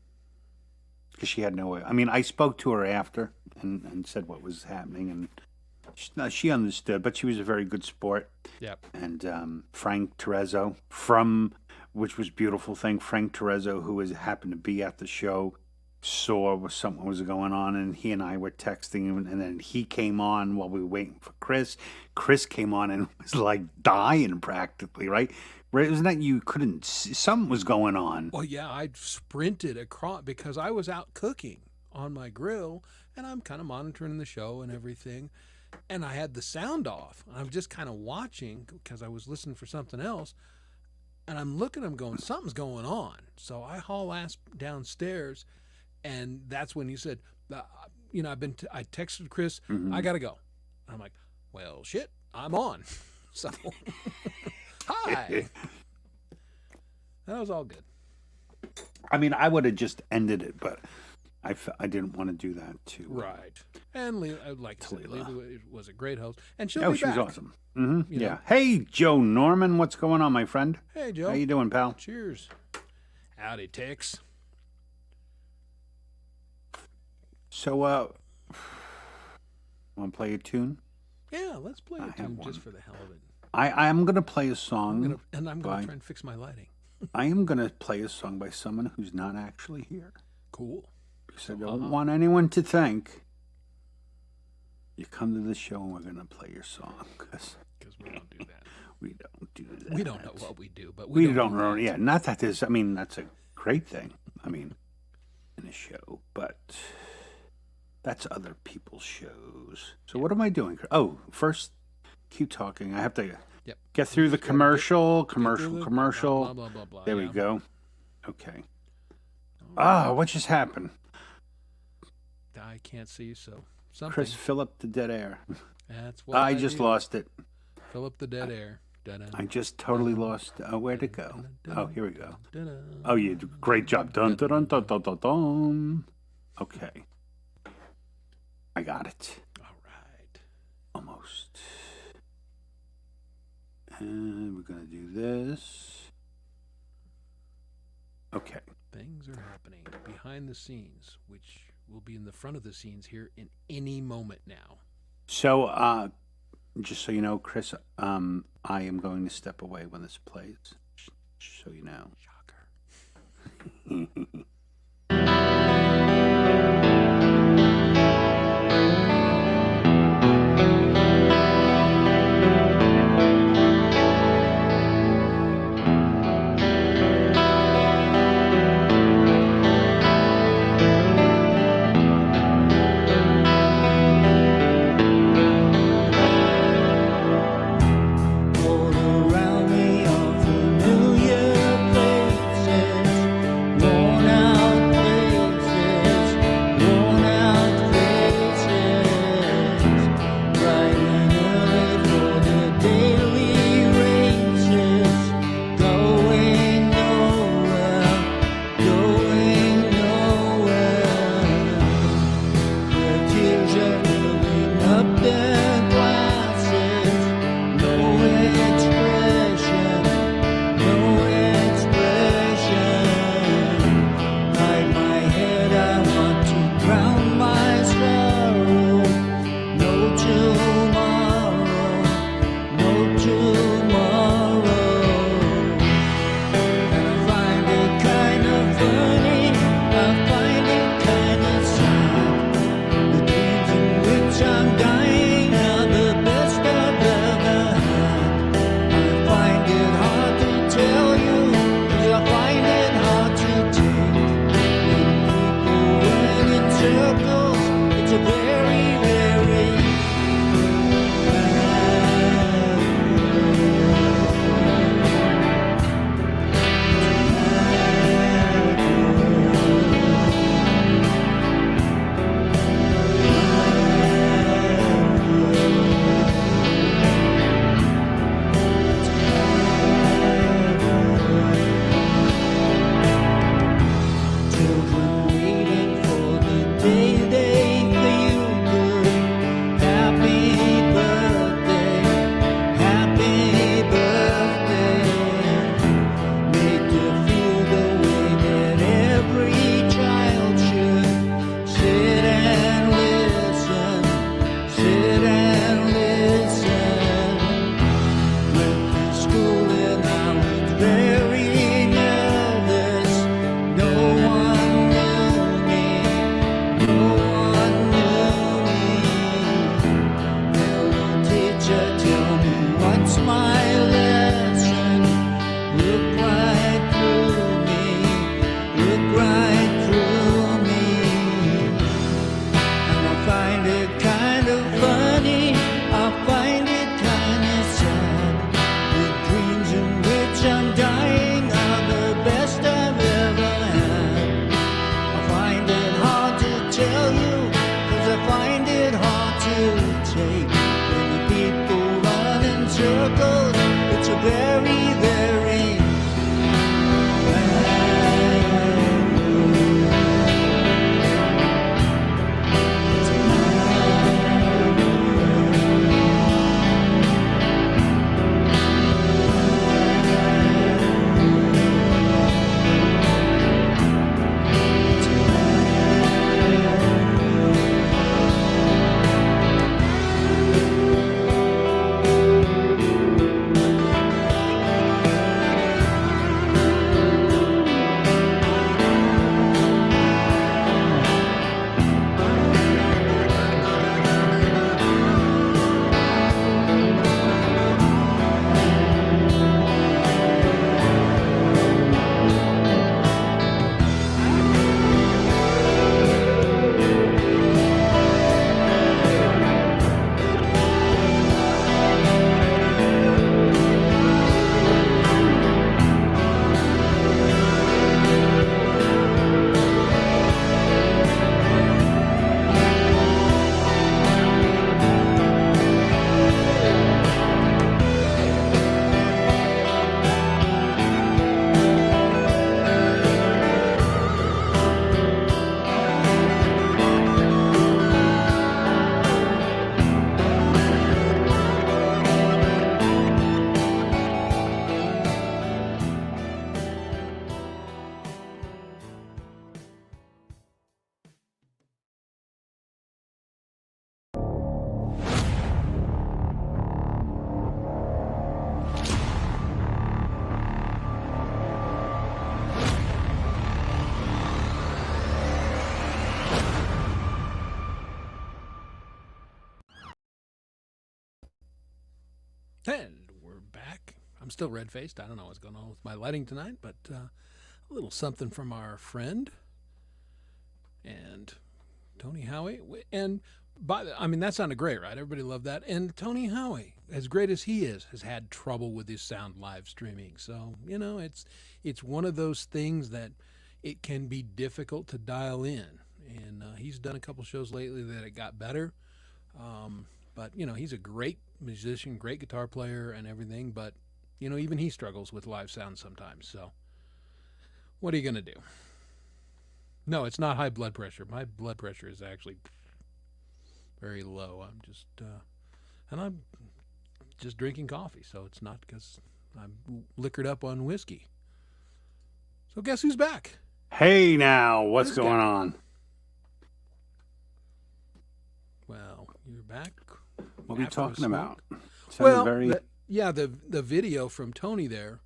she had no way. I mean, I spoke to her after and said what was happening, and she understood. But she was a very good sport. Yep. And Frank Terezzo which was a beautiful thing. Frank Terezzo, who happened to be at the show, saw something was going on, and he and I were texting him, and then he came on while we were waiting for Chris. Chris came on and was like dying practically, right? Isn't that you couldn't see, something was going on? Well, yeah, I sprinted across because I was out cooking on my grill, and I'm kind of monitoring the show and everything. And I had the sound off. I'm just kind of watching because I was listening for something else. And I'm looking at him going, something's going on. So I haul ass downstairs, and that's when he said, I texted Chris, I got to go. I'm like, well, shit, I'm on. So, hi. That was all good. I mean, I would have just ended it, but I didn't want to do that too. Right. And like I said, Leela. Leela was a great host. And she'll Oh, be she was back. awesome. Hmm. You Yeah. know. Hey, Joe Norman, what's going on, my friend? Hey, Joe. How you doing, pal? Cheers. Howdy, Tex. So, want to play a tune? Yeah, let's play I a have tune one. just for the hell of it. I'm gonna play a song. I'm gonna by- try and fix my lighting. I am gonna play a song by someone who's not actually here. Cool. Because I don't want anyone to think you come to the show and we're gonna play your song. Because Because we don't do that. we don't do that. We don't know what we do, but We we don't do know. that. Yeah, not that there's. I mean, that's a great thing. I mean, in a show, but that's other people's shows. So what am I doing? Oh, first, keep talking. I have to Yep. get through the Just gotta commercial, Get through the commercial. Blah, blah, blah, blah, There we yeah. go. Okay. All right. What just happened? I can't see, so something. Chris, fill up the dead air. That's what I just do. lost it. Fill up the dead air. Da-da. I just totally lost. Where'd it go? Oh, here we go. Da-da. Oh, you did a great job. Dun, dun, dun, dun, dun, dun, dun. Okay. I got it. All right. Almost. And we're going to do this. Okay. Things are happening behind the scenes, which will be in the front of the scenes here in any moment now. So, just so you know, Chris, I am going to step away when this plays. Just so you know. Shocker. All around me are familiar places, worn out. And we're back. I'm still red-faced. I don't know what's going on with my lighting tonight, but a little something from our friend and Tony Howie. And that sounded great, right? Everybody loved that. And Tony Howie, as great as he is, has had trouble with his sound live streaming. So, it's one of those things that it can be difficult to dial in. And he's done a couple shows lately that it got better. But, he's a great musician, great guitar player and everything. But, even he struggles with live sound sometimes. So what are you going to do? No, it's not high blood pressure. My blood pressure is actually very low. I'm just drinking coffee. So it's not because I'm liquored up on whiskey. So guess who's back? Hey now, what's Who's going got- on? Well, you're back. What are we after a talking smoke. about? Sounded Well, very... the video from Tony there,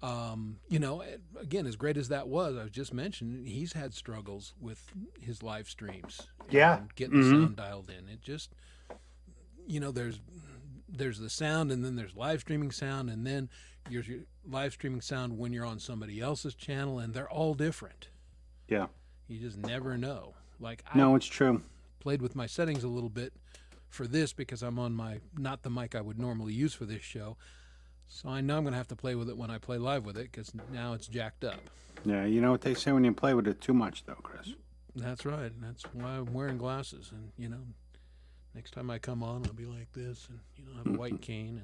again, as great as that was, I was just mentioning, he's had struggles with his live streams. Yeah. And getting the sound dialed in. It just, there's the sound, and then there's live streaming sound, and then there's your live streaming sound when you're on somebody else's channel, and they're all different. Yeah. You just never know. Like, No, it's true. played with my settings a little bit for this because I'm on not the mic I would normally use for this show. So I know I'm going to have to play with it when I play live with it because now it's jacked up. Yeah, you know what they say when you play with it too much, though, Chris. That's right. That's why I'm wearing glasses. And, next time I come on, I'll be like this and, have a white cane.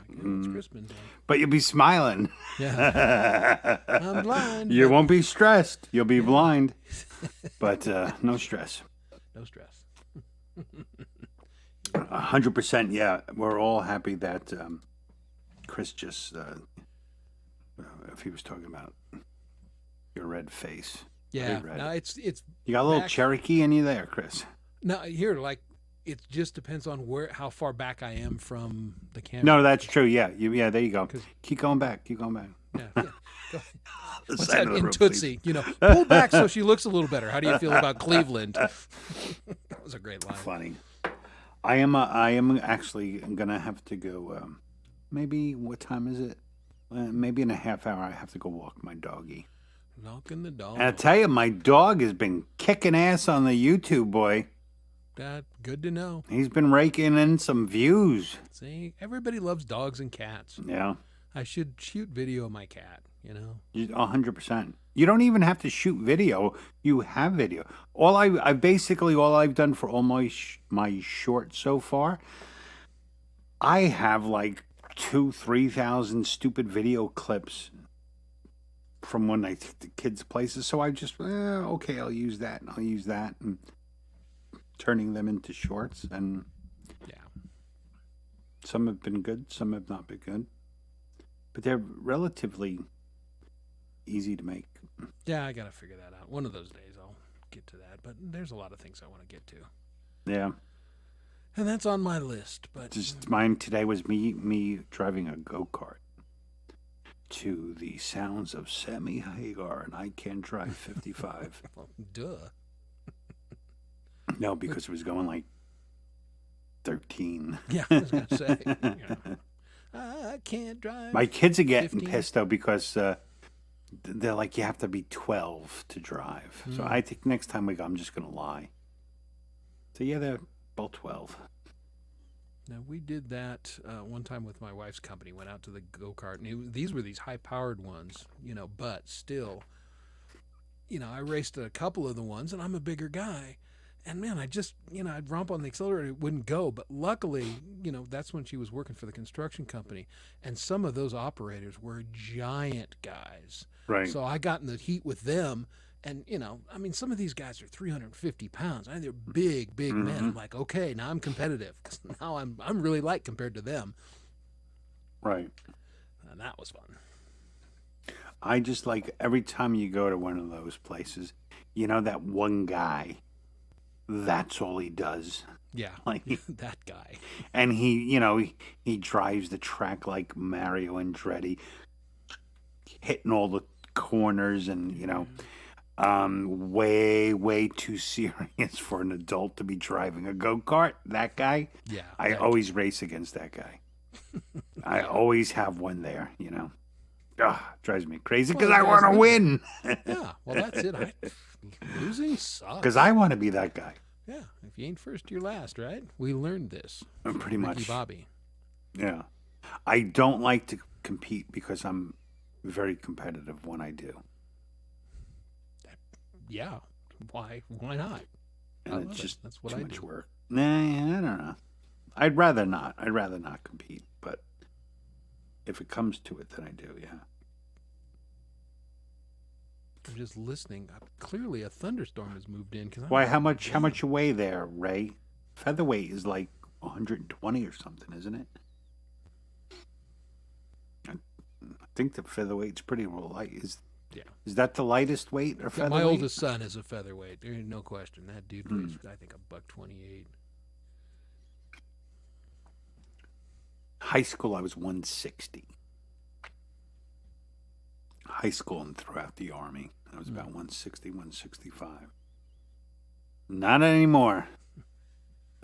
And it's Chris been doing. But you'll be smiling. Yeah. I'm blind. You but won't be stressed. You'll be blind. But no stress. No stress. 100%, yeah. We're all happy that Chris just, if he was talking about your red face. Yeah. Red. No, it's You got a little back- Cherokee in you there, Chris. no, here, like, it just depends on how far back I am from the camera. No, that's true. Yeah, yeah. There you go. 'Cause- Keep going back. Keep going back. Yeah. Go The What's side that of the in room, Tootsie? Pull back so she looks a little better. How do you feel about Cleveland? That was a great line. please. Funny. I am actually gonna have to go. Maybe what time is it? Maybe in a half hour. I have to go walk my doggy. Knocking the dog. And I tell you, my dog has been kicking ass on the YouTube, boy. That good to know. He's been raking in some views. See, everybody loves dogs and cats. Yeah, I should shoot video of my cat. 100%. You don't even have to shoot video. You have video. All I've done for all my shorts so far, I have like 2,000-3,000 stupid video clips from when I took the kids places. So I just, okay, I'll use that and I'll use that, and turning them into shorts. And Yeah. some have been good, some have not been good, but they're relatively easy to make. Yeah, I got to figure that out. One of those days I'll get to that. But there's a lot of things I want to get to. Yeah. And that's on my list. But Just mine today was me driving a go-kart to the sounds of Sammy Hagar, and I Can't Drive 55. well, duh. No, because it was going like 13. Yeah, I was going to say. I can't drive. My kids are getting 15. pissed though because they're like, you have to be 12 to drive. So I think next time we go, I'm just going to lie. So yeah, they're both 12. Now, we did that one time with my wife's company, went out to the go-kart, and these were these high-powered ones, but still, I raced a couple of the ones, and I'm a bigger guy, and man, I'd romp on the accelerator, it wouldn't go, but luckily, that's when she was working for the construction company, and some of those operators were giant guys. Right. So I got in the heat with them. And, some of these guys are 350 pounds. They're big men. I'm like, okay, now I'm competitive because now I'm really light compared to them. Right. And that was fun. I just like every time you go to one of those places, that one guy, that's all he does. Yeah, Like, that guy. and he drives the track like Mario Andretti, hitting all the corners and, way too serious for an adult to be driving a go-kart. That guy, Yeah. I always race against that guy. I always have one there, you know. Drives me crazy because Well, I want to guys, win. Yeah, well, that's it. Losing sucks. Because I want to be that guy. Yeah, if you ain't first, you're last, right? We learned this. Pretty from much. Ricky Bobby. Yeah. I don't like to compete because I'm very competitive when I do. Yeah, why not? And I it's love it. just That's what too I much do. work. Nah, I don't know. I'd rather not. I'd rather not compete. But if it comes to it, then I do, yeah. I'm just listening. Clearly, a thunderstorm has moved in. Why, how much you weigh there, Ray? Featherweight is like 120 or something, isn't it? I think the featherweight's pretty light. Is that the lightest weight or Yeah, featherweight? my oldest son is a featherweight. There ain't no question. That dude weighs, I think, $128. High school, I was 160. High school and throughout the Army, I was about 160, 165. Not anymore.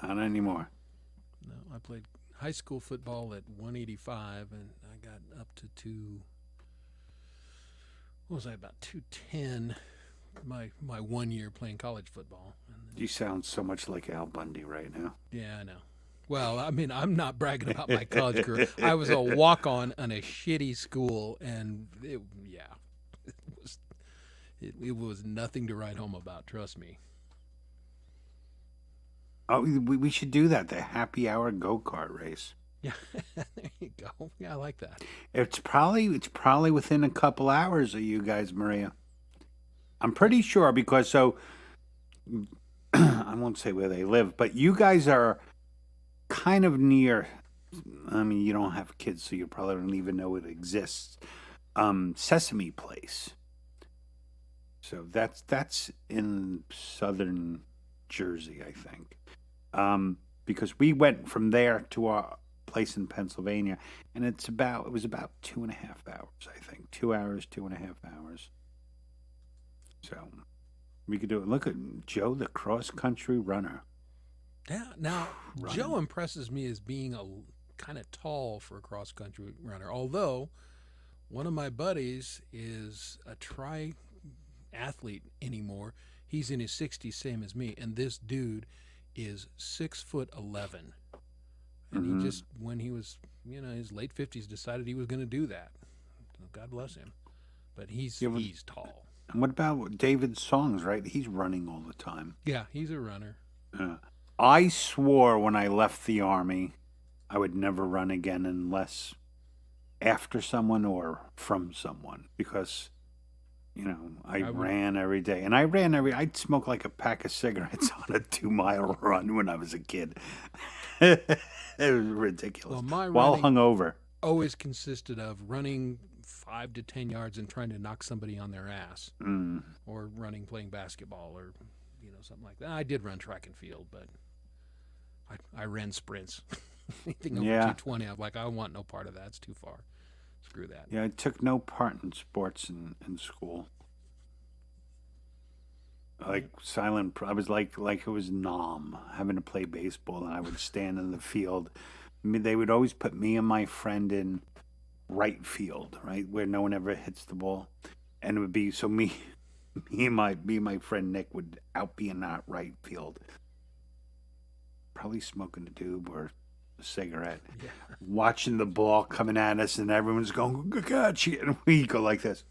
Not anymore. No, I played high school football at 185, and I got up to what was I, about 210 my 1 year playing college football. And then, You sound so much like Al Bundy right now. yeah, I know. Well, I mean, I'm not bragging about my college career. I was a walk-on in a shitty school, and it was nothing to write home about. Trust me. Oh, we should do that. The happy hour go-kart race. Yeah, there you go. Yeah, I like that. It's probably within a couple hours of you guys, Maria. I'm pretty sure because I won't say where they live, but you guys are kind of near. I mean, you don't have kids, so you probably don't even know it exists. Sesame Place. So that's in southern Jersey, I think. Because we went from there to our place in Pennsylvania, and it was about 2.5 hours, I think. 2 hours, 2.5 hours. So we could do it. Look at Joe, the cross-country runner. Yeah. Now, Joe impresses me as being a kind of tall for a cross-country runner, although one of my buddies is a triathlete anymore. He's in his 60s, same as me, and this dude is 6'11", and he just, when he was, his late 50s, decided he was going to do that. So God bless him, but he's tall. And what about David Songs? Right, he's running all the time. Yeah, he's a runner. I swore when I left the Army, I would never run again unless after someone or from someone, because I ran every day, and I'd smoke like a pack of cigarettes on a 2-mile run when I was a kid. It was ridiculous. Well, my while running hungover. always consisted of running 5 to 10 yards and trying to knock somebody on their ass, or running, playing basketball, or something like that. I did run track and field, but I ran sprints. Anything over 220, I'm like, I want no part of that. It's too far. Screw that. Yeah, I took no part in sports in school. Like silent. I was like it was Nam having to play baseball, and I would stand in the field. I mean, they would always put me and my friend in right field, right where no one ever hits the ball, and it would be so me and my friend Nick would out be in that right field, probably smoking a doob or a cigarette, watching the ball coming at us, and everyone's going, "Gotcha," and we go like this.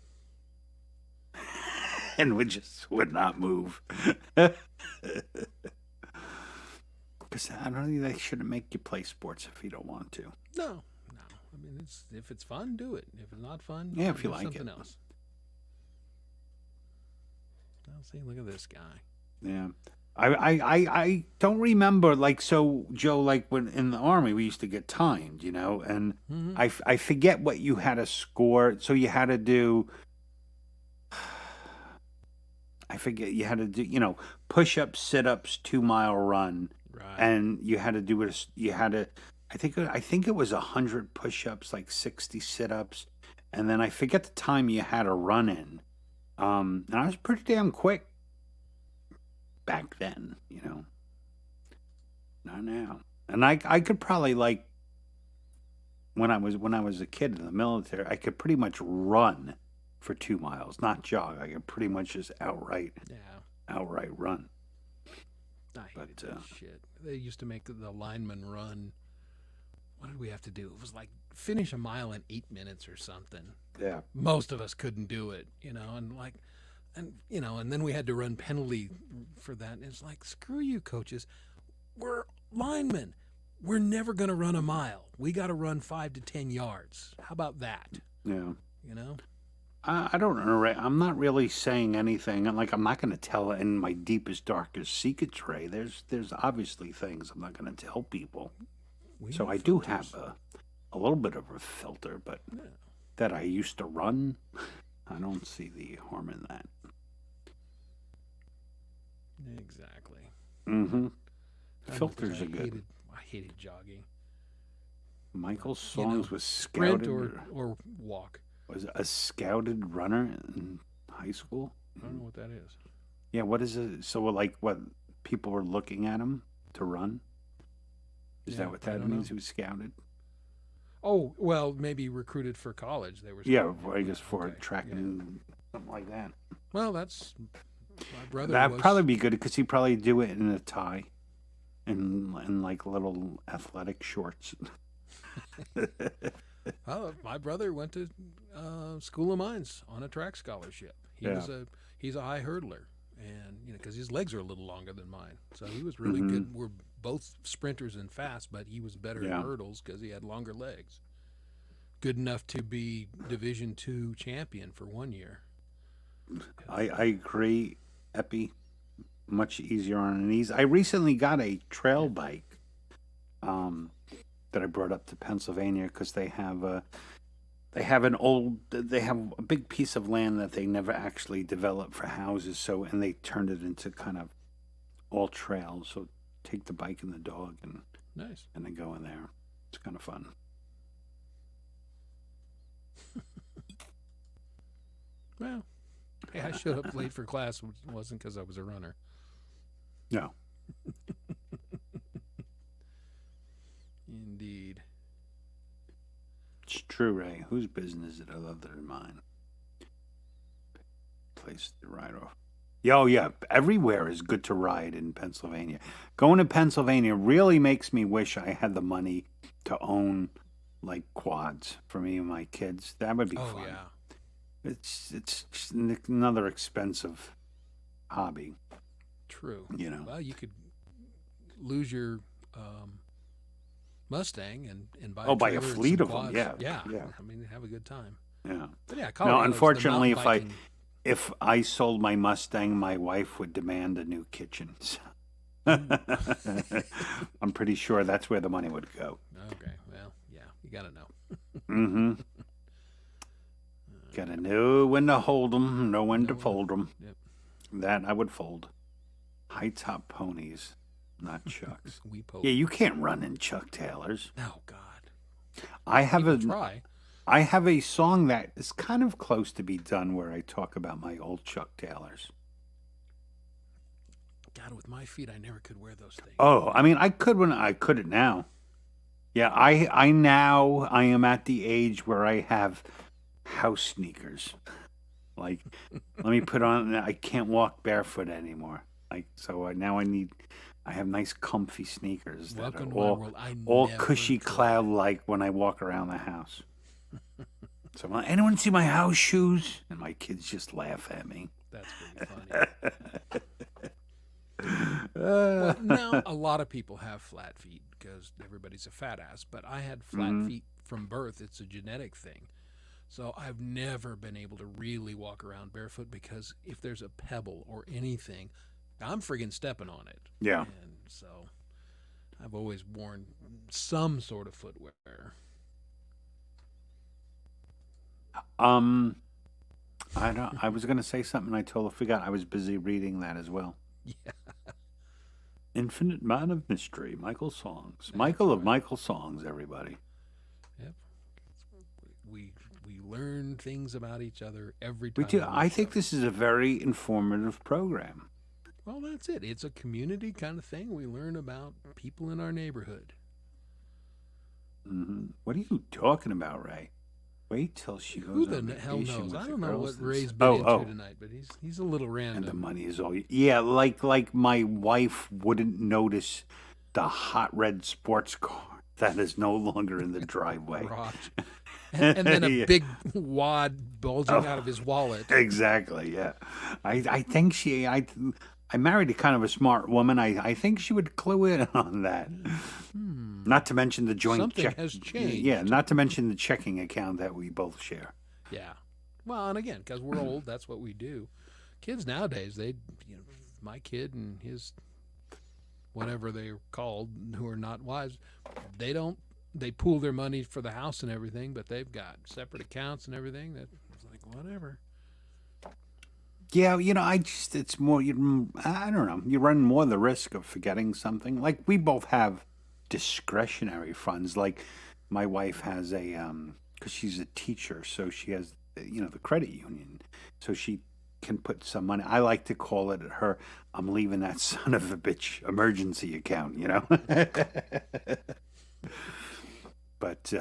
And we just would not move. Because I don't think they shouldn't make you play sports if you don't want to. No. I mean, if it's fun, do it. If it's not fun, if you do like something it. else. I'll see. Look at this guy. Yeah. I don't remember, like, so Joe, like when in the Army we used to get timed, and I forget what you had to score. So you had to do, I forget, you had to do, push-ups, sit-ups, 2-mile run. Right. And you had to do it, I think it was 100 push-ups, like 60 sit-ups. And then I forget the time you had to run in. And I was pretty damn quick back then, Not now. And I could probably, like, when I was a kid in the military, I could pretty much run for 2 miles, not jog. I could pretty much just outright run. I hated But that shit. They used to make the linemen run. What did we have to do? It was like finish a mile in 8 minutes or something. yeah, Most of us couldn't do it, and then we had to run penalty for that. And it's like, screw you, coaches. We're linemen. We're never going to run a mile. We got to run 5 to 10 yards. How about that? yeah. You know? I don't know. I'm not really saying anything. Like I'm not going to tell in my deepest, darkest secrets, Ray. There's obviously things I'm not going to tell people. We So have I do filters. have a little bit of a filter, but Yeah. that I used to run, I don't see the harm in that. Exactly. Mm-hmm. I know, 'cause Filters are good. I hated jogging. Michael's You know, songs was Sprint scouted. or walk. Was a scouted runner in high school? I don't know what that is. Yeah, what is it? So, like, what people were looking at him to run? Is Yeah, that what I that don't means? know. He was scouted? Oh, well, maybe recruited for college. They were. Yeah, I guess for okay, track yeah. and something like that. Well, that's my brother. That'd was, probably be good because he'd probably do it in a tie and like little athletic shorts. Oh, my brother went to School of Mines on a track scholarship. He's a high hurdler, and because his legs are a little longer than mine, so he was really good. We're both sprinters and fast, but he was better Yeah. at hurdles because he had longer legs. Good enough to be Division II champion for 1 year. I agree, Epi. Much easier on the knees. I recently got a trail bike that I brought up to Pennsylvania because they have a big piece of land that they never actually developed for houses. So and they turned it into kind of all trails. So take the bike and the dog and Nice. then go in there. It's kind of fun. Well, hey, I showed up late for class. It wasn't because I was a runner. No. Indeed. It's true, Ray. Whose business is it other than mine? Place to ride off. Oh, yeah. Everywhere is good to ride in Pennsylvania. Going to Pennsylvania really makes me wish I had the money to own, like, quads for me and my kids. That would be Oh fun. yeah. It's just another expensive hobby, True. you know. Well, you could lose your Mustang and buy. Oh, buy a trailer and fleet some of 'em, quads. yeah, Yeah. yeah. I mean, have a good time. Yeah. But yeah, No, Colorado's the unfortunately, mountain if I sold my Mustang, my wife would demand a new kitchen. So I'm pretty sure that's where the money would go. biking. Okay. Well, yeah, you got to know. Mm-hmm. Gotta know when to hold 'em, know when to Know when- fold 'em. Yep. That I would fold. High top ponies, not Chucks. We poke. Yeah, you can't run in Chuck Taylors. Oh God. I have People a try. I have a song that is kind of close to be done where I talk about my old Chuck Taylors. God, with my feet, I never could wear those things. Oh, I mean, I could when I couldn't now. Yeah, I am at the age where I have house sneakers. Like, let me put on. I can't walk barefoot anymore. Like, so now I have nice, comfy sneakers that Welcome are to my world. I all never cushy could. cloud like when I walk around the house. So I'm like, anyone see my house shoes? And my kids just laugh at me. That's pretty funny. Well, now a lot of people have flat feet because everybody's a fat ass, but I had flat feet from birth. It's a genetic thing. So I've never been able to really walk around barefoot because if there's a pebble or anything, I'm friggin' stepping on it. Yeah. And so I've always worn some sort of footwear. I was gonna say something I totally forgot. I was busy reading that as well. Yeah. Infinite Man of Mystery, Michael Songs. That's Michael of right. Michael Songs, everybody. Yep. We learn things about each other every We time. do. we I think show. this is a very informative program. Well, that's it. It's a community kind of thing. We learn about people in our neighborhood. What are you talking about, Ray? Wait till she Who goes on the hell vacation knows? with I the don't know girls what and Ray's s- been oh, into oh, tonight, but he's a little and the random. money is all. Yeah, like my wife wouldn't notice the hot red sports car that is no longer in the driveway. Garage. And then a Yeah. big wad bulging out of his wallet. Exactly. Yeah, I think I married a kind of a smart woman. I think she would clue in on that. Not to mention the joint Something check. has Yeah, changed. not to mention the checking account that we both share. Yeah. Well, and again, because we're old, that's what we do. Kids nowadays, my kid and his, whatever they're called, who are not wives, they pool their money for the house and everything, but they've got separate accounts and everything. That's like, whatever. Yeah, it's more, I don't know, you run more the risk of forgetting something. Like, we both have discretionary funds. Like, my wife has because she's a teacher, so she has, the credit union. So she can put some money. I like to call it I'm leaving that son of a bitch emergency account. But,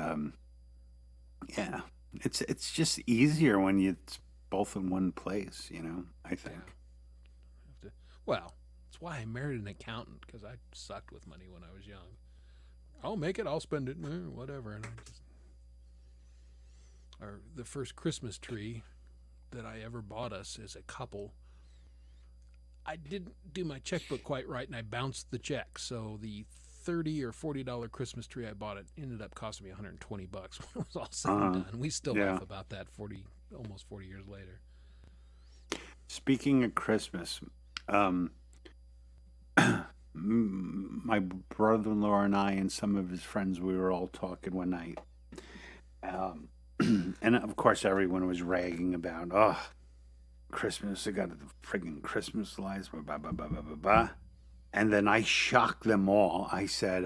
yeah, it's just easier when it's both in one place, I think. Well, that's why I married an accountant, because I sucked with money when I was young. I'll make it, I'll spend it, whatever. And or the first Christmas tree that I ever bought us as a couple, I didn't do my checkbook quite right, and I bounced the check. So the $30 or $40 Christmas tree I bought, it ended up costing me $120 when it was all said and done. We still Yeah. laugh about that almost 40 years later. Speaking of Christmas, my brother-in-law and I and some of his friends, we were all talking one night. And of course, everyone was ragging about, Christmas, I got the friggin' Christmas lights, blah, blah, blah, blah, blah, blah, blah. And then I shocked them all. I said,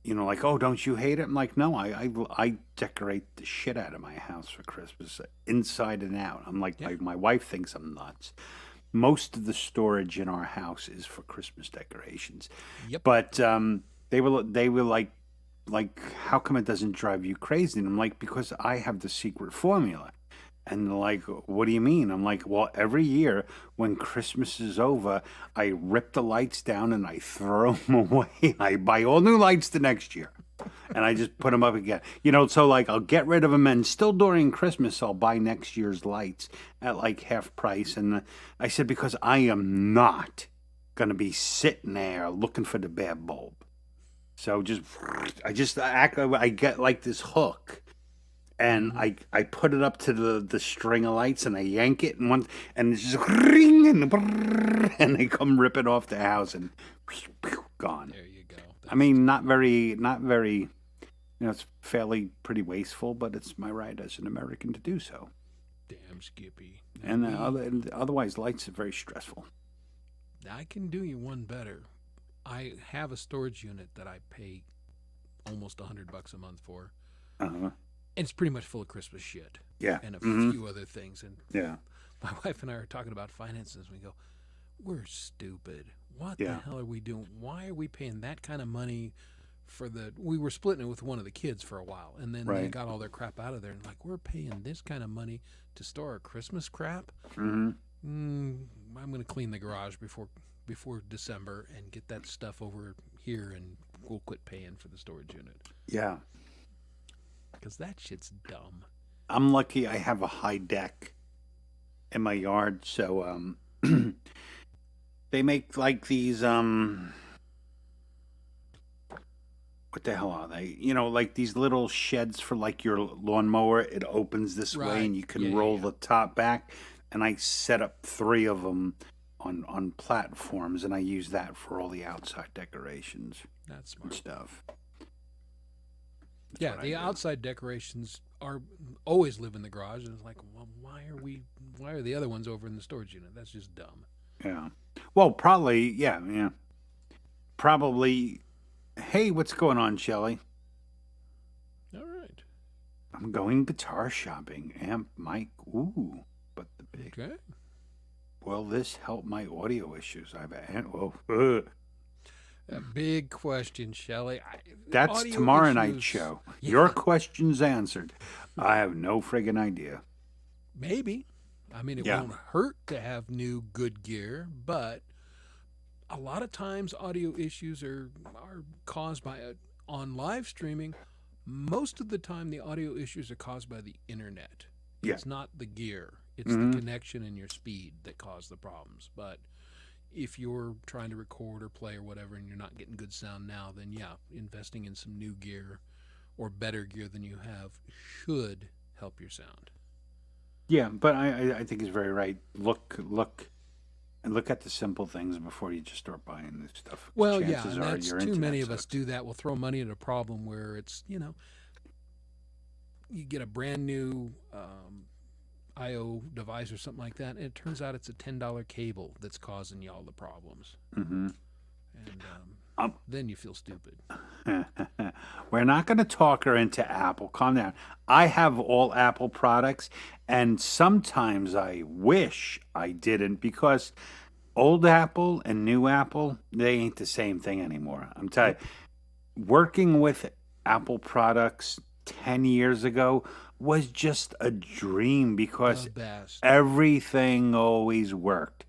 like, oh, don't you hate it? I'm like, no, I decorate the shit out of my house for Christmas, inside and out. I'm like, Yeah. my wife thinks I'm nuts. Most of the storage in our house is for Christmas decorations. Yep. But they were like, how come it doesn't drive you crazy? And I'm like, because I have the secret formula. And they're like, what do you mean? I'm like, well, every year when Christmas is over, I rip the lights down and I throw them away. I buy all new lights the next year. And I just put them up again. So like I'll get rid of them, and still during Christmas I'll buy next year's lights at like half price. And I said, because I am not going to be sitting there looking for the bad bulb. So I get like this hook. And I put it up to the string of lights, and I yank it, and it's just ring, and they come ripping off the house, and gone. There you go. I mean, not very. It's fairly pretty wasteful, but it's my right as an American to do so. Damn Skippy. And otherwise, lights are very stressful. I can do you one better. I have a storage unit that I pay almost $100 a month for. Uh-huh. And it's pretty much full of Christmas shit. Yeah. And a few other things. And Yeah. my wife and I are talking about finances. We go, we're stupid. What Yeah. the hell are we doing? Why are we paying that kind of money for we were splitting it with one of the kids for a while. And then they Right. got all their crap out of there. And like, we're paying this kind of money to store our Christmas crap? Mm-hmm. I'm going to clean the garage before December and get that stuff over here, and we'll quit paying for the storage unit. Yeah. Because that shit's dumb. I'm lucky I have a high deck in my yard, so they make like these what the hell are they? Like these little sheds for like your lawnmower. It opens this way, Right. and you can Yeah, roll yeah. the top back. And I set up 3 of them on platforms, and I use that for all the outside decorations That's and smart. stuff. Yeah, what I the do. outside decorations are always live in the garage, and it's like, well, why are the other ones over in the storage unit? That's just dumb. Yeah. Well, probably. Yeah. Probably. Hey, what's going on, Shelley? All right. I'm going guitar shopping. Amp, mic. Ooh, but the big. Okay. Will this help my audio issues? I've had. A big question, Shelley. That's Audio tomorrow night's issues. show. Yeah. Your question's answered. I have no friggin' idea. Maybe. I mean, it Yeah. won't hurt to have new good gear, but a lot of times audio issues are caused by on live streaming. Most of the time, the audio issues are caused by the internet. Yeah. It's not the gear. It's Mhm. the connection and your speed that cause the problems. But if you're trying to record or play or whatever and you're not getting good sound now, then yeah, investing in some new gear or better gear than you have should help your sound. Yeah, but I think he's very right. Look at the simple things before you just start buying this stuff. Well, yeah, Chances and are that's your too many internet of us sucks. do that. We'll throw money at a problem where it's, you get a brand new IO device or something like that, and it turns out it's a $10 cable that's causing you all the problems. Mm-hmm. And then you feel stupid. We're not going to talk her into Apple. Calm down. I have all Apple products, and sometimes I wish I didn't because old Apple and new Apple, they ain't the same thing anymore. I'm telling you, working with Apple products 10 years ago was just a dream because The best. everything always worked.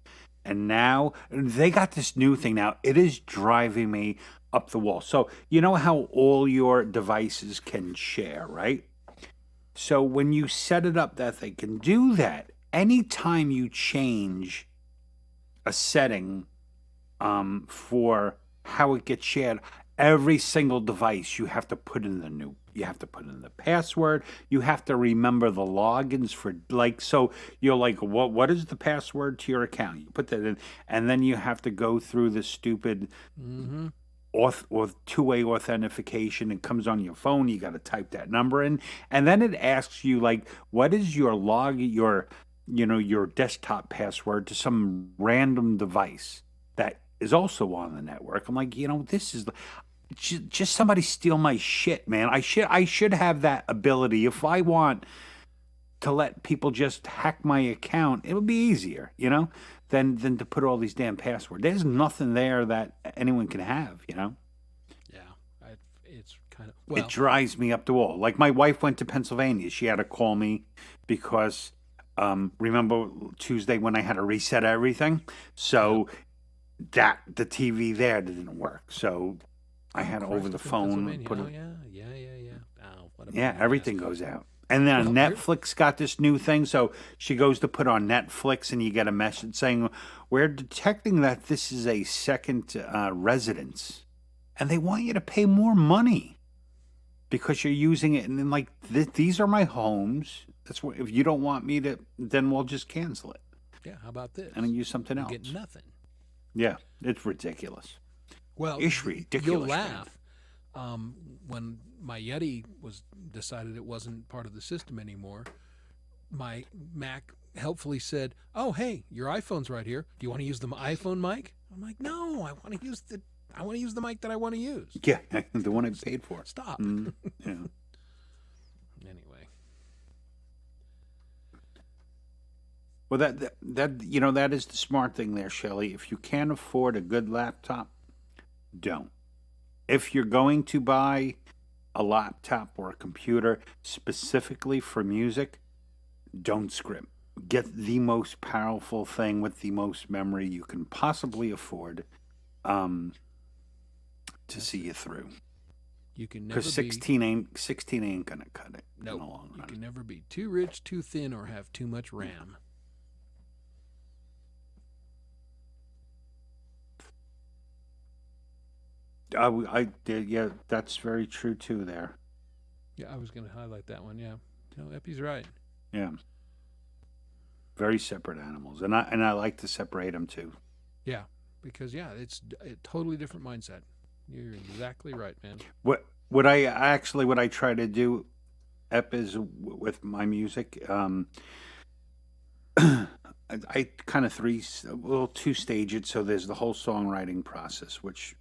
And now they got this new thing now. It is driving me up the wall. So, you know how all your devices can share, right? So, when you set it up that they can do that, anytime you change a setting for how it gets shared, every single device you have to put in you have to put in the password, you have to remember the logins for, like, so you're like, what is the password to your account? You put that in, and then you have to go through the stupid Mm-hmm. or two-way authentication. It comes on your phone, you got to type that number in, and then it asks you, like, what is your your desktop password to some random device that is also on the network. I'm like, this is just somebody steal my shit, man. I should have that ability. If I want to let people just hack my account, it would be easier, than to put all these damn passwords. There's nothing there that anyone can have, Yeah, it's kind of It drives me up the wall. Like, my wife went to Pennsylvania. She had to call me because remember Tuesday when I had to reset everything? So the TV there didn't work. So I had over the phone put it. Yeah. Oh, what a Yeah, pain in the everything ass. goes out. And then Well, Netflix got this new thing. So she goes to put on Netflix, and you get a message saying, we're detecting that this is a second residence. And they want you to pay more money because you're using it. And then, like, these are my homes. That's what, if you don't want me to, then we'll just cancel it Yeah, how about this? and then use something You else. get nothing. Yeah, it's ridiculous. Well, It's ridiculous. You'll man. laugh. When my Yeti decided it wasn't part of the system anymore, my Mac helpfully said, "Oh, hey, your iPhone's right here. Do you want to use the iPhone mic?" I'm like, "No, I want to use the mic that I want to use." Yeah, the one I paid for. Stop. Yeah. Anyway, Well, that is the smart thing there, Shelley. If you can't afford a good laptop, don't. If you're going to buy a laptop or a computer specifically for music, don't scrimp. Get the most powerful thing with the most memory you can possibly afford to see you through. you can never Because be 16 ain't gonna cut it in the no. long You run. can never be too rich, too thin, or have too much RAM. Yeah, that's very true too. There, Yeah, I was going to highlight that one. Yeah, no, Epi's right. yeah, very separate animals, and I like to separate them too. Yeah, because it's a totally different mindset. You're exactly right, man. What I try to do, Ep, is with my music. I kind of two stage it. So there's the whole songwriting process, which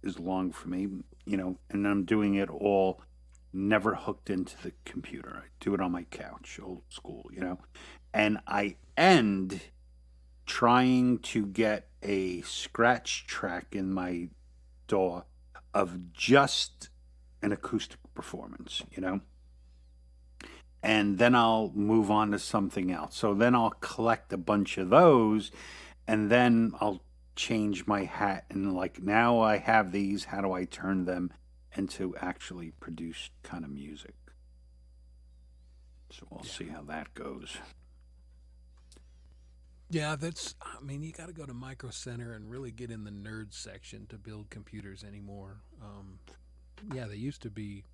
is long for me, and I'm doing it all never hooked into the computer. I do it on my couch, old school, and I end trying to get a scratch track in my DAW of just an acoustic performance, and then I'll move on to something else. So then I'll collect a bunch of those, and then I'll change my hat and like, now I have these, how do I turn them into actually produced kind of music? So we'll see how that goes. Yeah, I mean, you got to go to Micro Center and really get in the nerd section to build computers anymore. Yeah, they used to be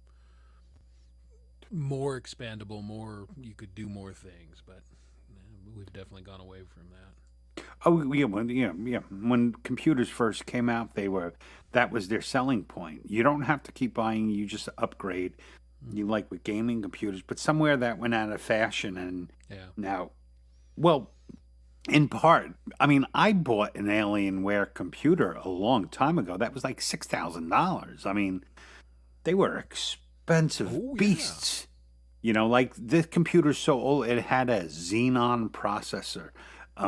more expandable, you could do more things, but we've definitely gone away from that. Oh yeah, when computers first came out, that was their selling point. You don't have to keep buying; you just upgrade. You like with gaming computers, but somewhere that went out of fashion, and now, well, in part, I mean, I bought an Alienware computer a long time ago. That was like $6,000. I mean, they were expensive beasts. Like this computer's so old, it had a Xenon processor,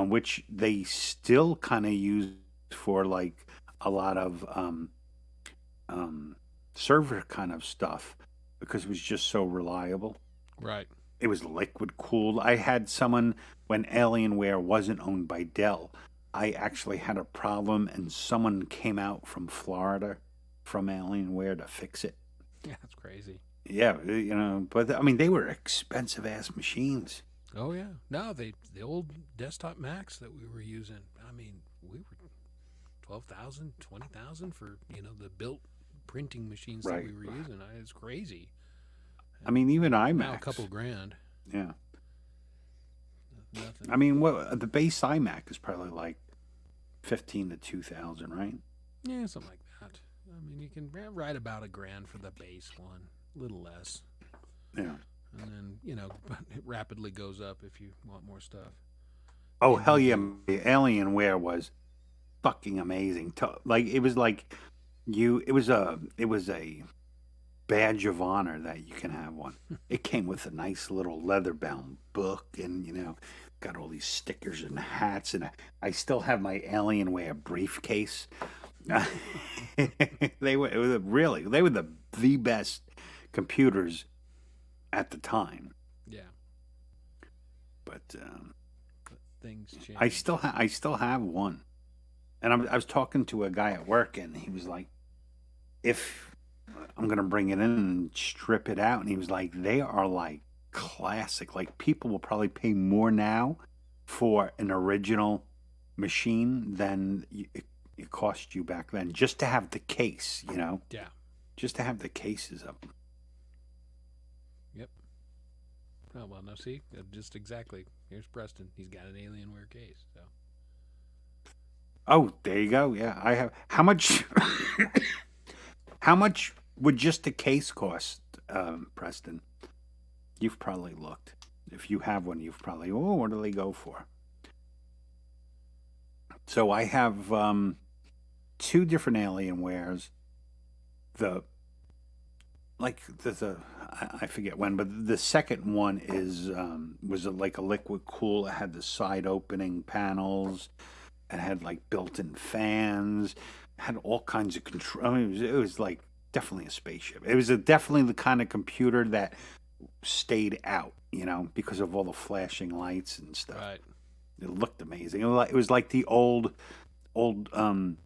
which they still kind of use for like a lot of server kind of stuff because it was just so reliable. Right. It was liquid cooled. I had someone, when Alienware wasn't owned by Dell, I actually had a problem and someone came out from Florida from Alienware to fix it. Yeah, that's crazy. Yeah, but I mean, they were expensive ass machines. Oh yeah, no, the old desktop Macs that we were using. I mean, we were 12,000, 20,000 for the built printing machines that we were using. It's crazy. I mean, even iMacs. Now a couple grand. Yeah. Nothing. I mean, the base iMac is probably like 15 to 2,000, right? Yeah, something like that. I mean, you can write about $1,000 for the base one, a little less. Yeah. And then, it rapidly goes up if you want more stuff. Oh, hell yeah. The Alienware was fucking amazing. Like, it was like it was a badge of honor that you can have one. It came with a nice little leather-bound book and, got all these stickers and hats. And I still have my Alienware briefcase. They were the best computers at the time. Yeah. But things change. I still have one, and I was talking to a guy at work, and he was like, "If I'm gonna bring it in and strip it out," and he was like, "They are like classic. Like people will probably pay more now for an original machine than it cost you back then, just to have the case. Yeah. Just to have the cases of them." Yep. Oh, well, now see, just exactly. Here's Preston. He's got an Alienware case. So. Oh, there you go. Yeah, I have. How much? How much would just a case cost, Preston? You've probably looked. If you have one, you've probably. Oh, what do they go for? So I have two different Alienwares. I forget when, but the second one was like a liquid cool. It had the side opening panels. It had like built-in fans. It had all kinds of control. I mean, it was like definitely a spaceship. It was definitely the kind of computer that stayed out, because of all the flashing lights and stuff. Right. It looked amazing. It was like the old EQs,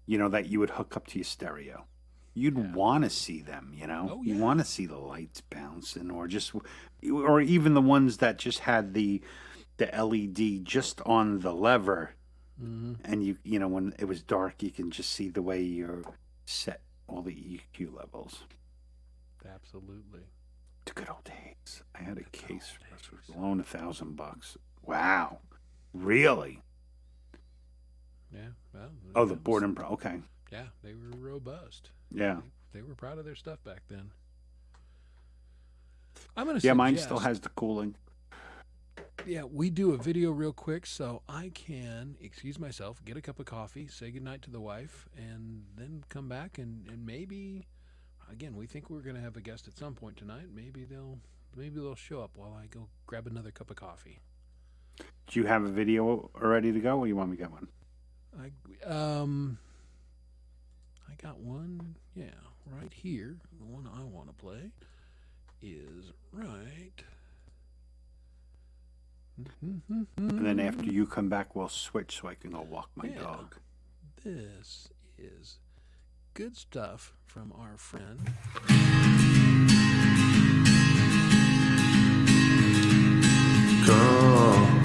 that you would hook up to your stereo. You'd want to see them, Oh, You yeah. want to see the lights bouncing, or even the ones that just had the LED just on the lever, and when it was dark, you can just see the way you're set all the EQ levels. Absolutely. The good old days. I had a case for below $1,000. Wow, really? Yeah. Well. Oh, the board and okay. Yeah, they were robust. Yeah. They were proud of their stuff back then. I'm gonna. Yeah, mine still has the cooling. Yeah, we do a video real quick so I can excuse myself, get a cup of coffee, say goodnight to the wife, and then come back and maybe, again, we think we're going to have a guest at some point tonight. Maybe they'll show up while I go grab another cup of coffee. Do you have a video ready to go, or you want me to get one? got one. Yeah, right here. The one I want to play is right. And then after you come back, we'll switch so I can go walk my Yeah. dog. This is good stuff from our friend. Come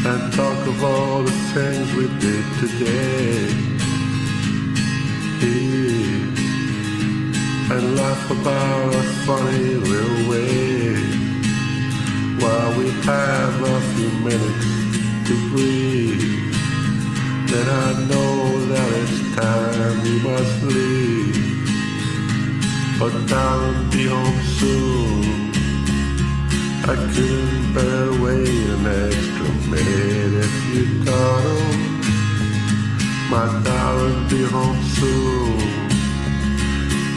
and talk of all the things we did today. Here and laugh about a funny little way. While we have a few minutes to breathe, then I know that it's time we must leave. But darling, be home soon. I couldn't bear to wait an extra minute if you thought, my darling, be home soon.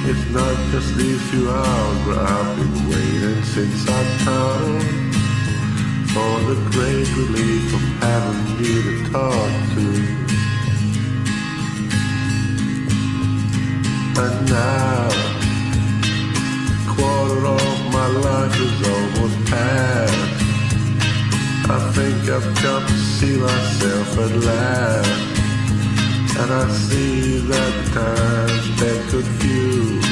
It's not just these few hours, but I've been waiting since I thought, for the great relief of having you to talk to. And now, quarter of my life is almost past. I think I've come to see myself at last. And I see that the time spent confused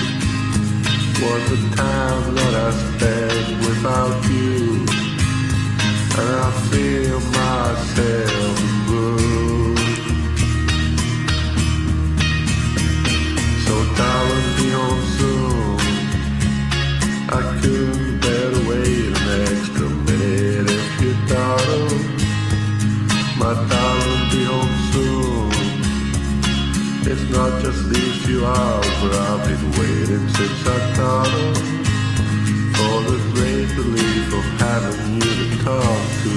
was the time that I spent without you. And I feel myself bruised. So darling, be home soon. I couldn't bear to wait an extra minute if you thought, my darling, be home soon. It's not just these few hours, but I've been waiting since I thought, for the great relief of having you to talk to.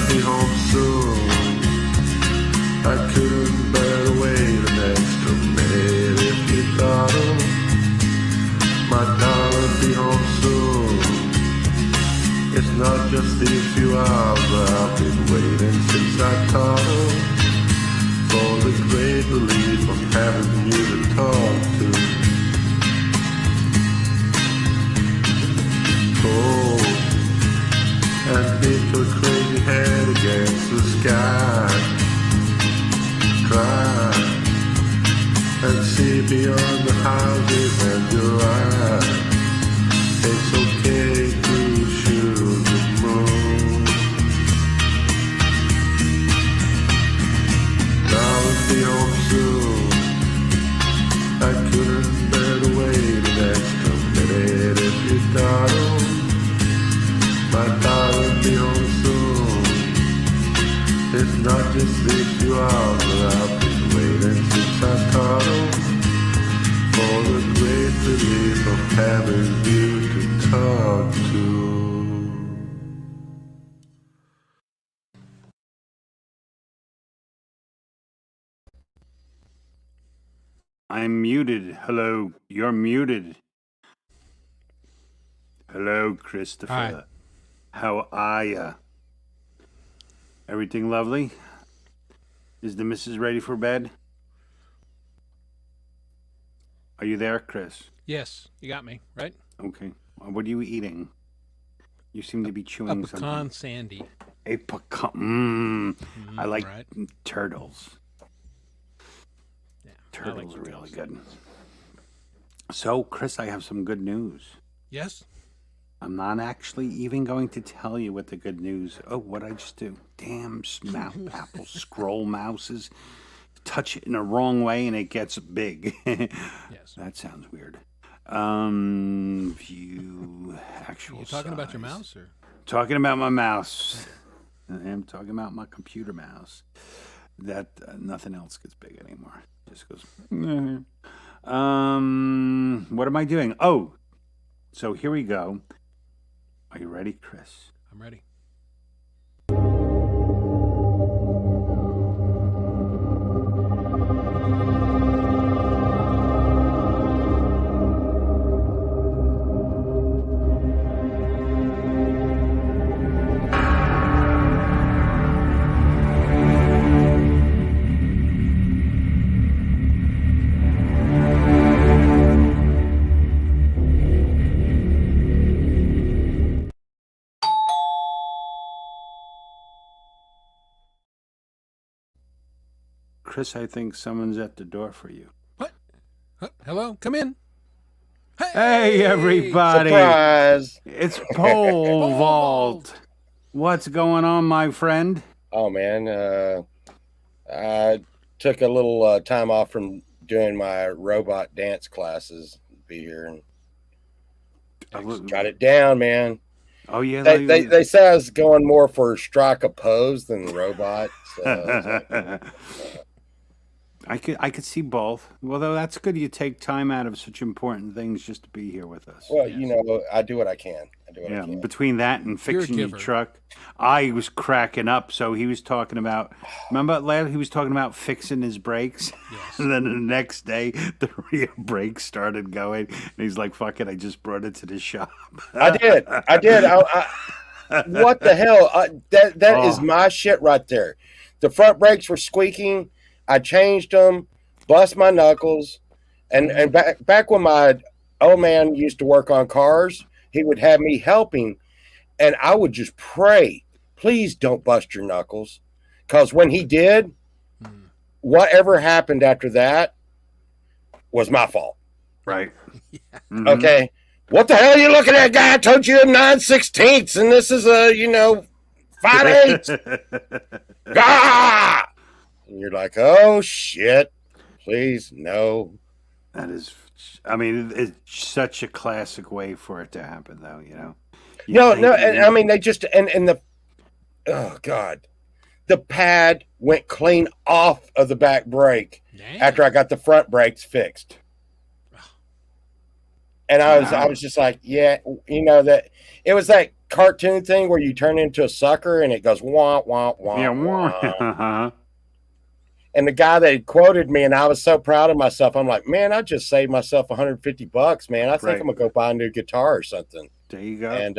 Be home soon. I couldn't bear to wait an extra minute if you thought, my darling, be home soon. It's not just these few hours, but I've been waiting since I thought, for the great relief of having you to talk to. Oh, and beat your crazy head against the sky. Try and see beyond the houses and your eyes. It's okay to shoot the moon. Darling, be home soon. I couldn't bear to wait an extra minute if you thought, my darling, be home soon. It's not just these few hours, but I've been waiting since I thought, for the great relief of having you to talk to. I'm muted. Hello, you're muted. Hello, Christopher. Hi. How are ya? Everything lovely? Is the missus ready for bed? Are you there, Chris? Yes, you got me, right? Okay. What are you eating? You seem to be A chewing pecan something. sandy. A pecan. I like right. turtles. Yeah, I Turtles like are really turtles. good. So, Chris, I have some good news. Yes. I'm not actually even going to tell you what the good news. Oh, what I just do? Damn Apple scroll mouses. Touch it in the wrong way and it gets big. Yes. That sounds weird. View actual. You talking about your size. mouse or? Talking about my mouse. I am talking about my computer mouse. That nothing else gets big anymore. Just goes. What am I doing? Oh, So here we go. Are you ready, Chris? I'm ready. Chris, I think someone's at the door for you. What? Huh? Hello? Come in. Hey, everybody. Surprise! It's Pole Pole Vault. What's going on, my friend? Oh man, I took a little time off from doing my robot dance classes. Be here and got it down, man. Oh, yeah. They say I was going more for strike a pose than robot. So I could see both. Well, though, that's good. You take time out of such important things just to be here with us. well, you know, I do what I can. I do what I Yeah, can. between that and You're a fixing your giver. truck, I was cracking up. So he was talking about, remember last he was talking about fixing his brakes, Yes. and then the next day the rear brakes started going, and he's like, "Fuck it, I just brought it to the shop." I did. What the hell? That is Oh. my shit right there. The front brakes were squeaking. I changed them, bust my knuckles, and back when my old man used to work on cars, he would have me helping, and I would just pray, please don't bust your knuckles, because when he did, whatever happened after that was my fault. Right. Mhm. Okay. What the hell are you looking at, guy? I told you a 9/16, and this is a, 5/8. Ah! And you're like, oh shit. Please, no. That is, I mean, it's such a classic way for it to happen, though. You No, take no, it and in- I mean they just and the oh god. The pad went clean off of the back brake Damn. after I got the front brakes fixed. And I Wow. was just like, yeah, that it was that cartoon thing where you turn into a sucker and it goes wah wah wah. yeah, wah. And the guy that had quoted me, and I was so proud of myself. I'm like, man, I just saved myself $150, man. I think Right. I'm gonna go buy a new guitar or something. there you go. And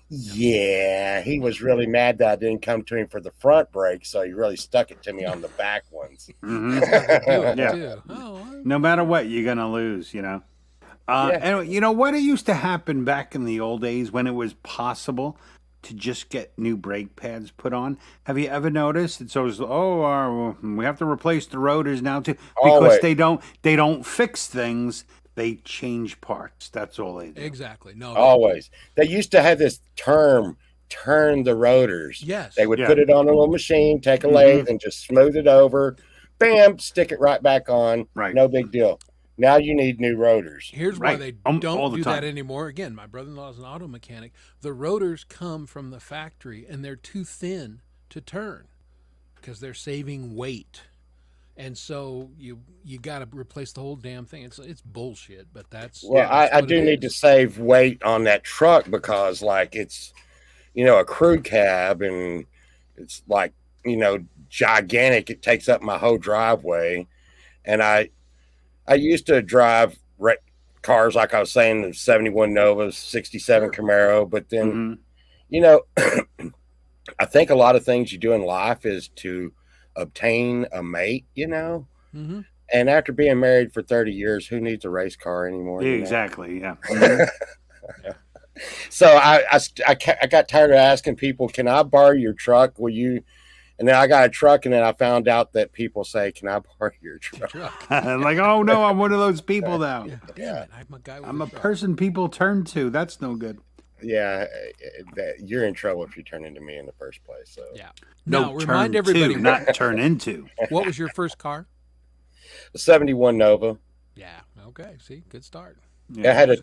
yeah, he was really mad that I didn't come to him for the front brake, so he really stuck it to me on the back ones. Mhm. Do it, Yeah. too. Oh, No matter what, you're gonna lose. Yeah. And you know what? It used to happen back in the old days when it was possible to just get new brake pads put on. Have you ever noticed? It's always, we have to replace the rotors now too, because Always. they don't fix things. They change parts. That's all they do. exactly. No. Always. They used to have this term, turn the rotors. Yes. They would Yeah. put it on a little machine, take a Mhm. lathe, and just smooth it over. Bam, stick it right back on. Right. No big deal. Now you need new rotors. Here's why Right. they All don't the do time. that anymore. Again, my brother-in-law is an auto mechanic. The rotors come from the factory, and they're too thin to turn because they're saving weight. And so you got to replace the whole damn thing. It's bullshit, but that's Well, that's I what do it need to is. save weight on that truck because, like, it's, a crew cab and it's like, gigantic. It takes up my whole driveway. And I used to drive cars, like I was saying, the 71 Nova, 67 Sure. Camaro. But then, Mhm. I think a lot of things you do in life is to obtain a mate, Mm-hmm. And after being married for 30 years, who needs a race car anymore? Yeah, you know? exactly. Yeah. So I got tired of asking people, can I borrow your truck? Will you? And then I got a truck, and then I found out that people say, can I borrow your truck? Truck. Like, oh no, I'm one of those people now. Yeah. Damn it. I'm a guy with I'm a truck. person people turn to. That's no good. Yeah, you're in trouble if you turn into me in the first place. So Yeah. No, Now, remind turn everybody, to, not turn into. what was your first car? 71 Nova. Yeah. Okay. See, good start. It had a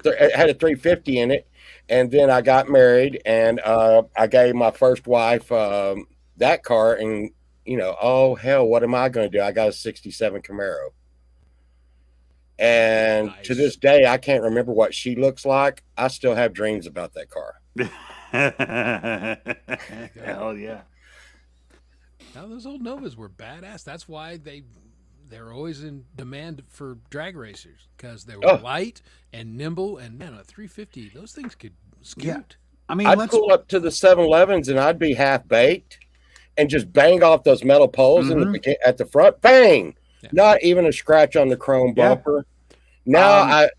350 in it, and then I got married, and I gave my first wife that car, and oh hell, what am I going to do? I got a 67 Camaro, And to Nice. this day, I can't remember what she looks like. I still have dreams about that car. Hell yeah. Now those old Novas were badass. That's why they're always in demand for drag racers because they were Oh. light and nimble. And man, a 350, those things could scoot. Yeah. I mean, I'd let's pull up to the 7-Elevens and I'd be half baked and just bang off those metal poles in the at the front. Bang! Yeah. Not even a scratch on the chrome Yeah. bumper. Now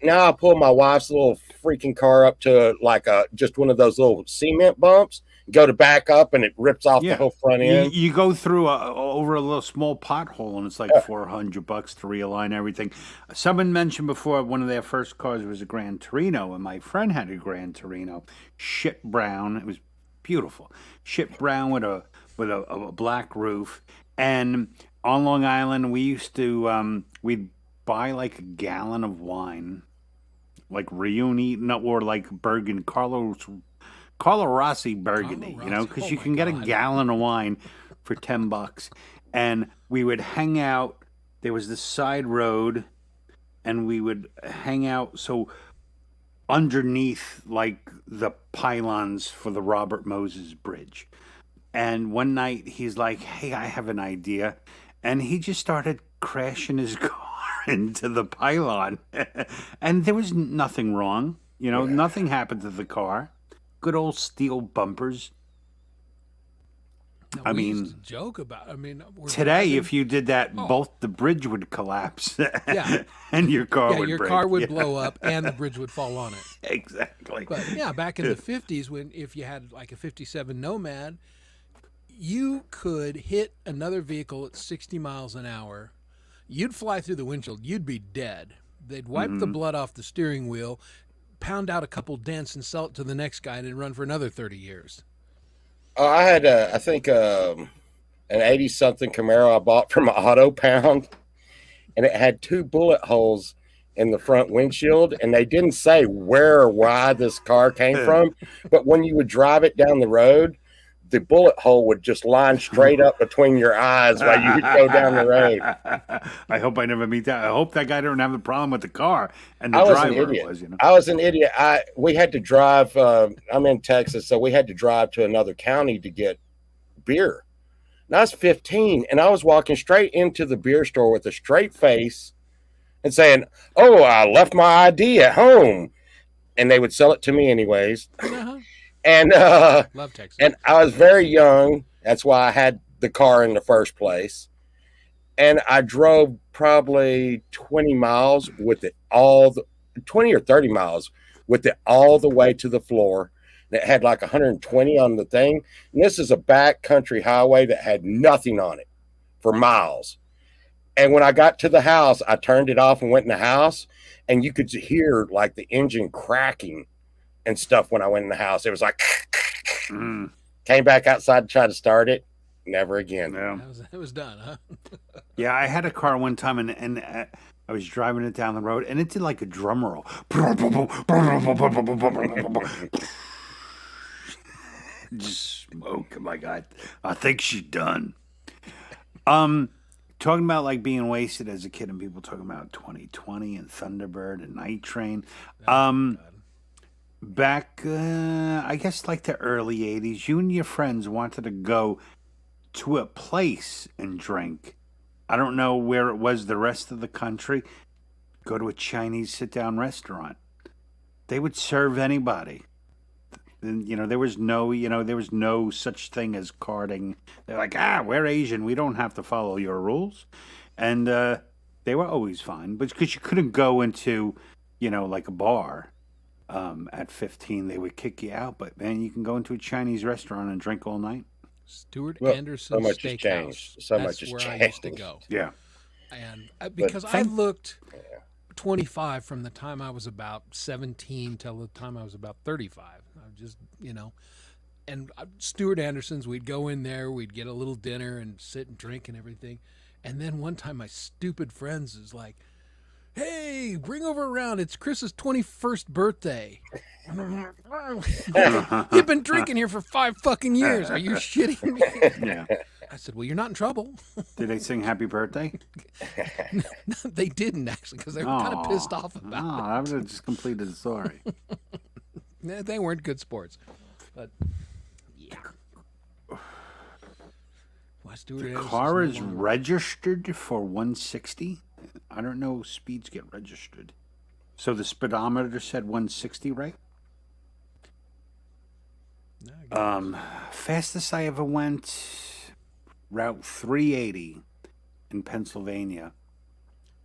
I pull my wife's little freaking car up to like just one of those little cement bumps, go to back up and it rips off Yeah. the whole front end. You go through over a little small pothole and it's like $400 to realign everything. Someone mentioned before one of their first cars was a Gran Torino, and my friend had a Gran Torino, shit brown. It was beautiful, shit brown with a black roof. And on Long Island, we used to we'd buy like a gallon of wine, like Rioni, or like Burgundy, Carlo Rossi Burgundy, Carlo you know, Rossi. because Oh you my can get a God. gallon of wine for $10, and we would hang out. There was this side road, and we would hang out so underneath like the pylons for the Robert Moses Bridge. And one night he's like, "Hey, I have an idea," and he just started crashing his car into the pylon, and there was nothing wrong. You know, nothing happened to the car. Good old steel bumpers. Now, I we used mean, to joke about. I mean, we're Today, driving- if you did that, Oh. both the bridge would collapse, Yeah. and your car yeah, would your break. car would Yeah, blow up and the bridge would fall on it. exactly. But yeah, back in the 50s, if you had like a 57 Nomad, you could hit another vehicle at 60 miles an hour. You'd fly through the windshield. You'd be dead. They'd wipe the blood off the steering wheel, pound out a couple dents, and sell it to the next guy, and then run for another 30 years. I had I think an 80-something Camaro I bought from Auto Pound, and it had 2 bullet holes in the front windshield, and they didn't say where or why this car came from, but when you would drive it down the road, the bullet hole would just line straight up between your eyes while you would go down the road. I hope I never meet that. I hope that guy don't have a problem with the car and the I was an driver idiot. was, you know. I was an idiot. We had to drive. I'm in Texas, so we had to drive to another county to get beer. And I was 15, and I was walking straight into the beer store with a straight face and saying, "Oh, I left my ID at home," and they would sell it to me anyways. Uh-huh. And Love Texas. and I was very young. That's why I had the car in the first place. And I drove probably 20 miles with it 20 or 30 miles with it all the way to the floor. And it had like 120 on the thing. And this is a back country highway that had nothing on it for miles. And when I got to the house, I turned it off and went in the house, and you could hear like the engine cracking and stuff when I went in the house. It was like, Mm, came back outside to try to start it. Never again. yeah. It was done, huh? Yeah, I had a car one time, and I was driving it down the road, and it did like a drum roll. Just smoke. My God, I think she's done. Talking about like being wasted as a kid, and people talking about 2020 and Thunderbird and Night Train. Back, I guess like the early 80s, you and your friends wanted to go to a place and drink. I don't know where it was the rest of the country. Go to a Chinese sit-down restaurant. They would serve anybody. And, you know, there was no such thing as carding. They're like, we're Asian. We don't have to follow your rules. And they were always fine. But because you couldn't go into, like a bar at 15, they would kick you out. But, man, you can go into a Chinese restaurant and drink all night. Stuart Well, Anderson so much has Steakhouse. changed. So That's much has where I used to changed. go. Yeah. And because I thank- looked 25 from the time I was about 17 till the time I was about 35. I just, and Stuart Anderson's, we'd go in there, we'd get a little dinner and sit and drink and everything. And then one time my stupid friends is like, "Hey, bring over around. It's Chris's 21st birthday." You've been drinking here for 5 fucking years. Are you shitting me? Yeah. I said, well, you're not in trouble. Did they sing Happy Birthday? They didn't actually, because they were kind of pissed off about it. I would have just completed the story. They weren't good sports, but yeah. Why Stewart The Anderson's car no is longer- registered for 160. I don't know if speeds get registered. So the speedometer said 160, right? No, I guess. Fastest I ever went, Route 380 in Pennsylvania.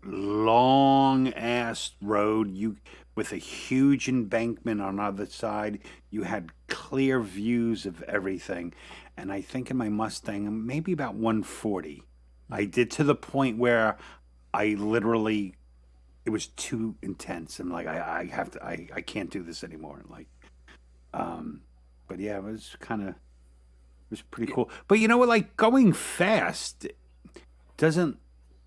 Long ass road, with a huge embankment on either side. You had clear views of everything. And I think in my Mustang, maybe about 140. I did, to the point where I literally, it was too intense. I'm like, I can't do this anymore. Like, but yeah, it was pretty cool. But you know what? Like, going fast doesn't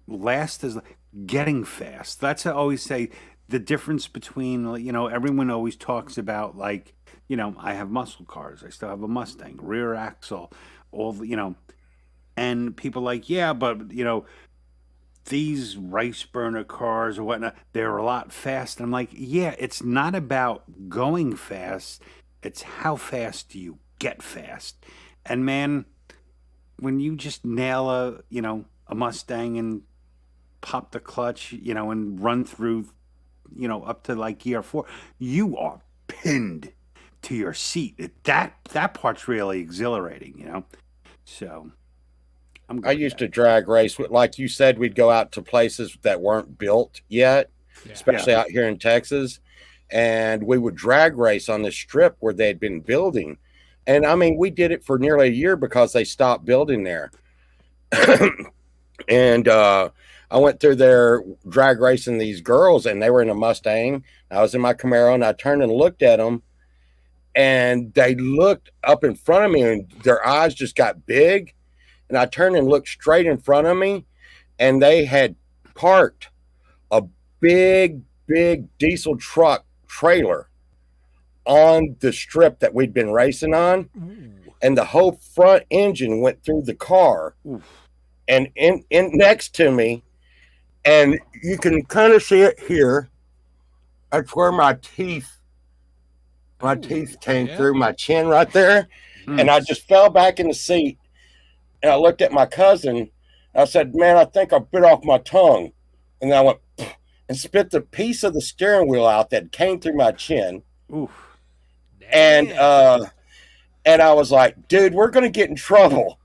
last as getting fast. That's what I always say. The difference between, everyone always talks about, like, I have muscle cars. I still have a Mustang, rear axle, and people like, yeah, but, these rice burner cars or whatnot, they're a lot fast. And I'm like, yeah, it's not about going fast. It's how fast do you get fast. And man, when you just nail a Mustang and pop the clutch, and run through, up to like gear 4, you are pinned to your seat. That part's really exhilarating, So I'm good I with used that. to drag race. Like you said, we'd go out to places that weren't built yet, Yeah. especially out here in Texas. And we would drag race on this strip where they'd been building. And I mean, we did it for nearly a year because they stopped building there. And I went through there drag racing these girls, and they were in a Mustang. I was in my Camaro, and I turned and looked at them, and they looked up in front of me, and their eyes just got big. And I turned and looked straight in front of me, and they had parked a big diesel truck trailer on the strip that we'd been racing on. Ooh. And the whole front engine went through the car. Oof. And in next to me, and you can kind of see it here. That's where my teeth came yeah. through my chin right there. Mm. And I just fell back in the seat. And I looked at my cousin. I said, man, I think I bit off my tongue. And then I went and spit the piece of the steering wheel out that came through my chin. Oof. And Damn. and I was like, dude, we're going to get in trouble.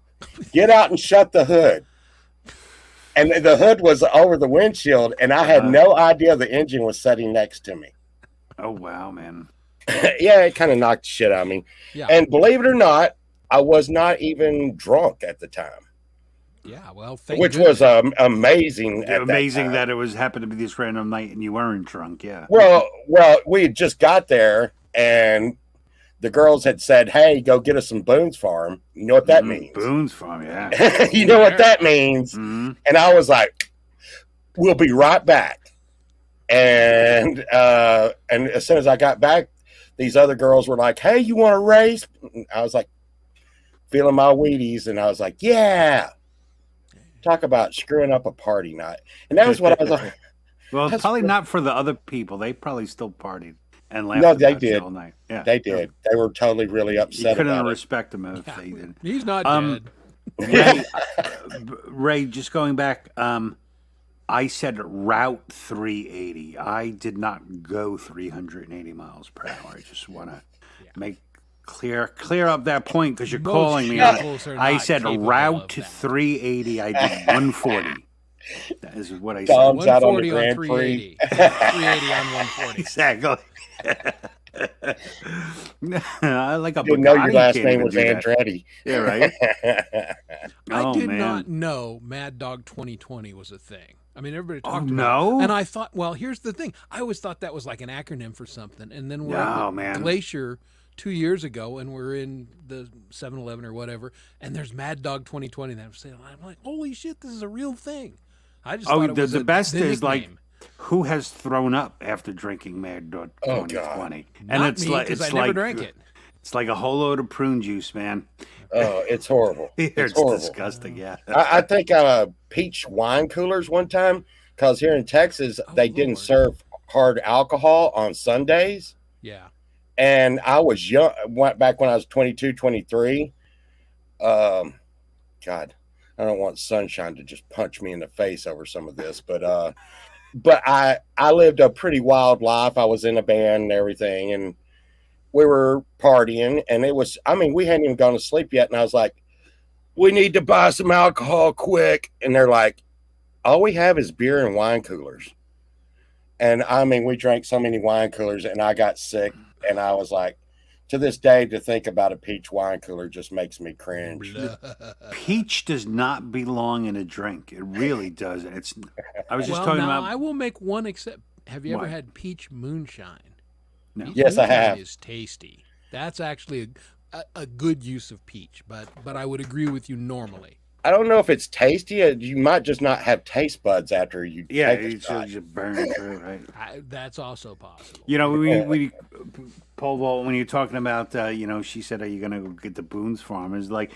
Get out and shut the hood. And the hood was over the windshield, and I had no idea the engine was sitting next to me. Oh wow, man. Yeah, it kind of knocked the shit out of me. Yeah. And believe it or not, I was not even drunk at the time, Yeah, well, thank which goodness. was amazing. At Amazing that, that it was happened to be this random night and you weren't drunk. Yeah. Well, we had just got there, and the girls had said, "Hey, go get us some Boone's Farm." You know what that means? Boone's Farm. Yeah. You know what that means? Mhm. And I was like, "We'll be right back." And as soon as I got back, these other girls were like, "Hey, you want to race?" I was like, feeling my Wheaties, and I was like, "Yeah." Talk about screwing up a party night. And that was what I was like. Well, That's probably great. not for the other people. They probably still partied and laughed. No, they about you did. all night. Yeah, They did. They were totally really You upset couldn't about it. respect them if Yeah. they did. He's not Um, dead. Ray, just going back, I said Route 380. I did not go 380 miles per hour. I just want to make clear up that point because you're Most calling me on it. vehicles are I not said capable Route of to that. 380. I did 140. That is what I said. Dom's out on the 140 on Grand Prix. 380. 380 on 140. Exactly. I like a Didn't know your Bugatti last can't name even was do that. Andretti. Yeah, right. I Oh, did man. not know Mad Dog 2020 was a thing. I mean, everybody Oh, talked about no? it. And I thought, well, here's the thing. I always thought that was like an acronym for something. And then we're at No, the man. Glacier 2 years ago, and we're in the 7-Eleven or whatever, and there's Mad Dog 2020. And I'm like, holy shit, this is a real thing. I just Oh, thought it was the best the is like, nickname. who has thrown up after drinking Mad Dog Oh, 2020? God. And Not it's me, like 'cause it's I never like drank it. It's like a whole load of prune juice, man. Oh, it's horrible. It's horrible. disgusting. Yeah. I think peach wine coolers one time, because here in Texas they didn't Lord. serve hard alcohol on Sundays. Yeah. And I was young, went back when I was 22, 23. God, I don't want sunshine to just punch me in the face over some of this, but I lived a pretty wild life. I was in a band and everything, and we were partying, and we hadn't even gone to sleep yet. And I was like, we need to buy some alcohol quick. And they're like, all we have is beer and wine coolers. And we drank so many wine coolers, and I got sick. And I was like, to this day, to think about a peach wine cooler just makes me cringe. Peach does not belong in a drink. It really doesn't. I was just Well, talking now about. I will make one except. Have you ever What? had peach moonshine? No. Peach Yes, I moonshine have. Is tasty. That's actually a good use of peach, but I would agree with you normally. I don't know if it's tasty. You might just not have taste buds after you Yeah, take a it's shot. just burn through, right? That's also possible. You know, we Pole vault, when you're talking about, she said, "Are you gonna go get the Boone's Farm?" It's like,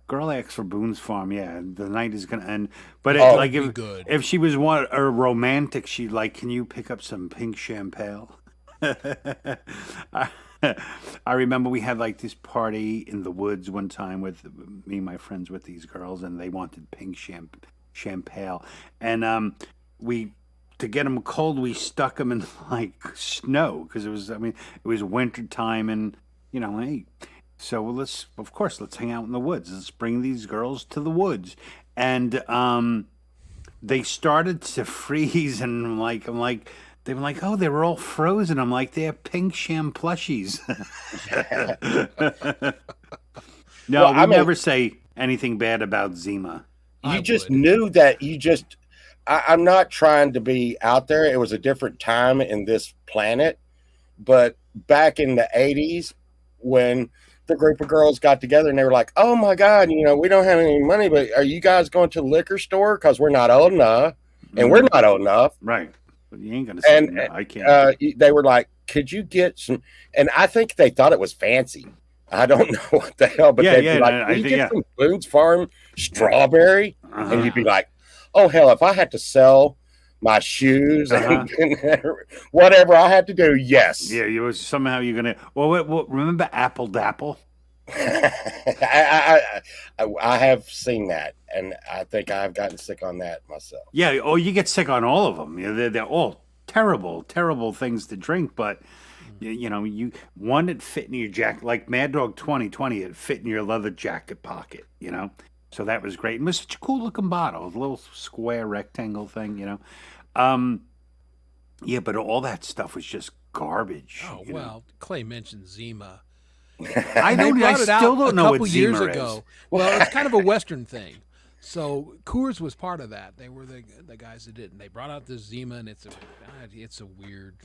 girl asks for Boone's Farm. Yeah, the night is gonna end. But Oh, like be good. if she was a romantic, she'd like, "Can you pick up some pink champagne?" I remember we had like this party in the woods one time with me and my friends with these girls, and they wanted pink champagne, and we. To get them cold, we stuck them in like snow because it was winter time, and hey, so let's hang out in the woods. Let's bring these girls to the woods, and they started to freeze, and they were like, oh, they were all frozen. I'm like, they're pink sham plushies. No, Well, we never say anything bad about Zima. You I just would. knew that I'm not trying to be out there. It was a different time in this planet. But back in the 80s, when the group of girls got together and they were like, oh my God, we don't have any money, but are you guys going to the liquor store? Because we're not old enough. And we're not old enough. Right. But you ain't going to say And no, I can't. they were like, could you get some? And I think they thought it was fancy. I don't know what the hell, but Yeah, they'd yeah, be like, no, can I you think, get some Boone's Farm strawberry? Uh-huh. And you'd be like, oh, hell, if I had to sell my shoes and whatever I had to do, yes. Yeah, you was somehow you're gonna. Well, remember Apple Dapple? I have seen that, and I think I've gotten sick on that myself. Yeah. Oh, you get sick on all of them. They're all terrible, terrible things to drink. But one that fit in your jacket, like Mad Dog 2020, it fit in your leather jacket pocket. So that was great. It was such a cool looking bottle, a little square rectangle thing. Yeah, but all that stuff was just garbage. Oh well, Clay mentioned Zima. I They don't. I brought it out still don't know a what couple years Zima ago. is. Well, it's kind of a Western thing. So Coors was part of that. They were the guys that did, and they brought out this Zima, and it's a weird.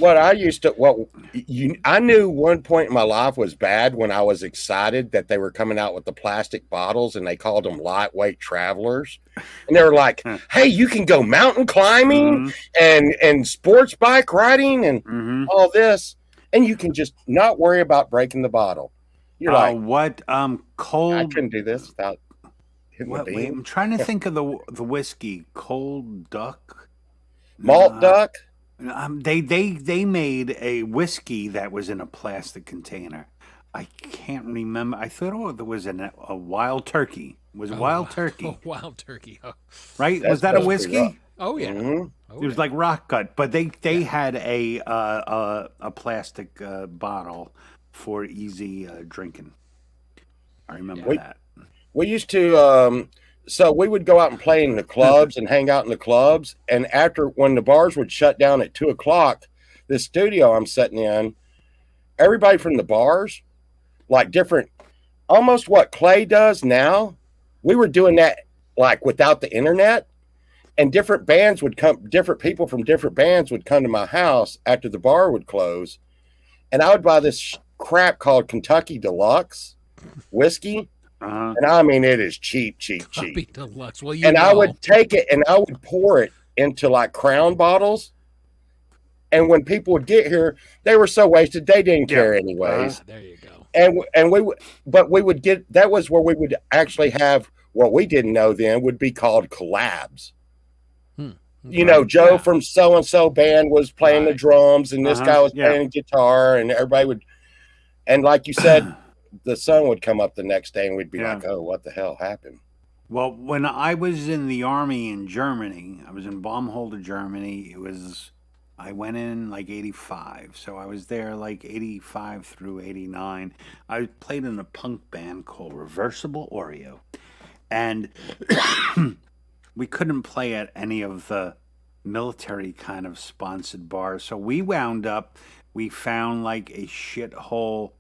I knew one point in my life was bad when I was excited that they were coming out with the plastic bottles and they called them lightweight travelers. And they were like, hey, you can go mountain climbing and sports bike riding and all this. And you can just not worry about breaking the bottle. You're like, what? Cold. I couldn't do this without hitting the Wait, beam. I'm trying to think of the whiskey. Cold Duck. Malt duck. They made a whiskey that was in a plastic container. I can't remember. I thought there was a Wild Turkey. Was it Wild Turkey? Oh, Wild Turkey. Oh, Right? That's Was that a supposed to be whiskey? oh yeah. Mhm. Oh, It was yeah. like rock cut, but they had a plastic bottle for easy drinking. I remember that. We used to so we would go out and play in the clubs and hang out in the clubs, and when the bars would shut down at 2:00, the studio I'm sitting in, everybody from the bars, like different, almost what Clay does now, we were doing that like without the internet, and different people from different bands would come to my house after the bar would close, and I would buy this crap called Kentucky Deluxe whiskey. Uh-huh. And it is cheap. Puppy Deluxe. Well, And I would take it and I would pour it into like Crown bottles. And when people would get here, they were so wasted they didn't care anyways. There you go. and we would get, that was where we would actually have what we didn't know then would be called collabs. You know, Joe from so and so band was playing the drums, and this guy was playing guitar, and everybody would, and like you said, the sun would come up the next day, and we'd be like, "Oh, what the hell happened?" Well, when I was in the army in Germany, I was in Baumholder, Germany. I went in like 85, so I was there like 85 through 89. I played in a punk band called Reversible Oreo, and we couldn't play at any of the military kind of sponsored bars. So we found like a shithole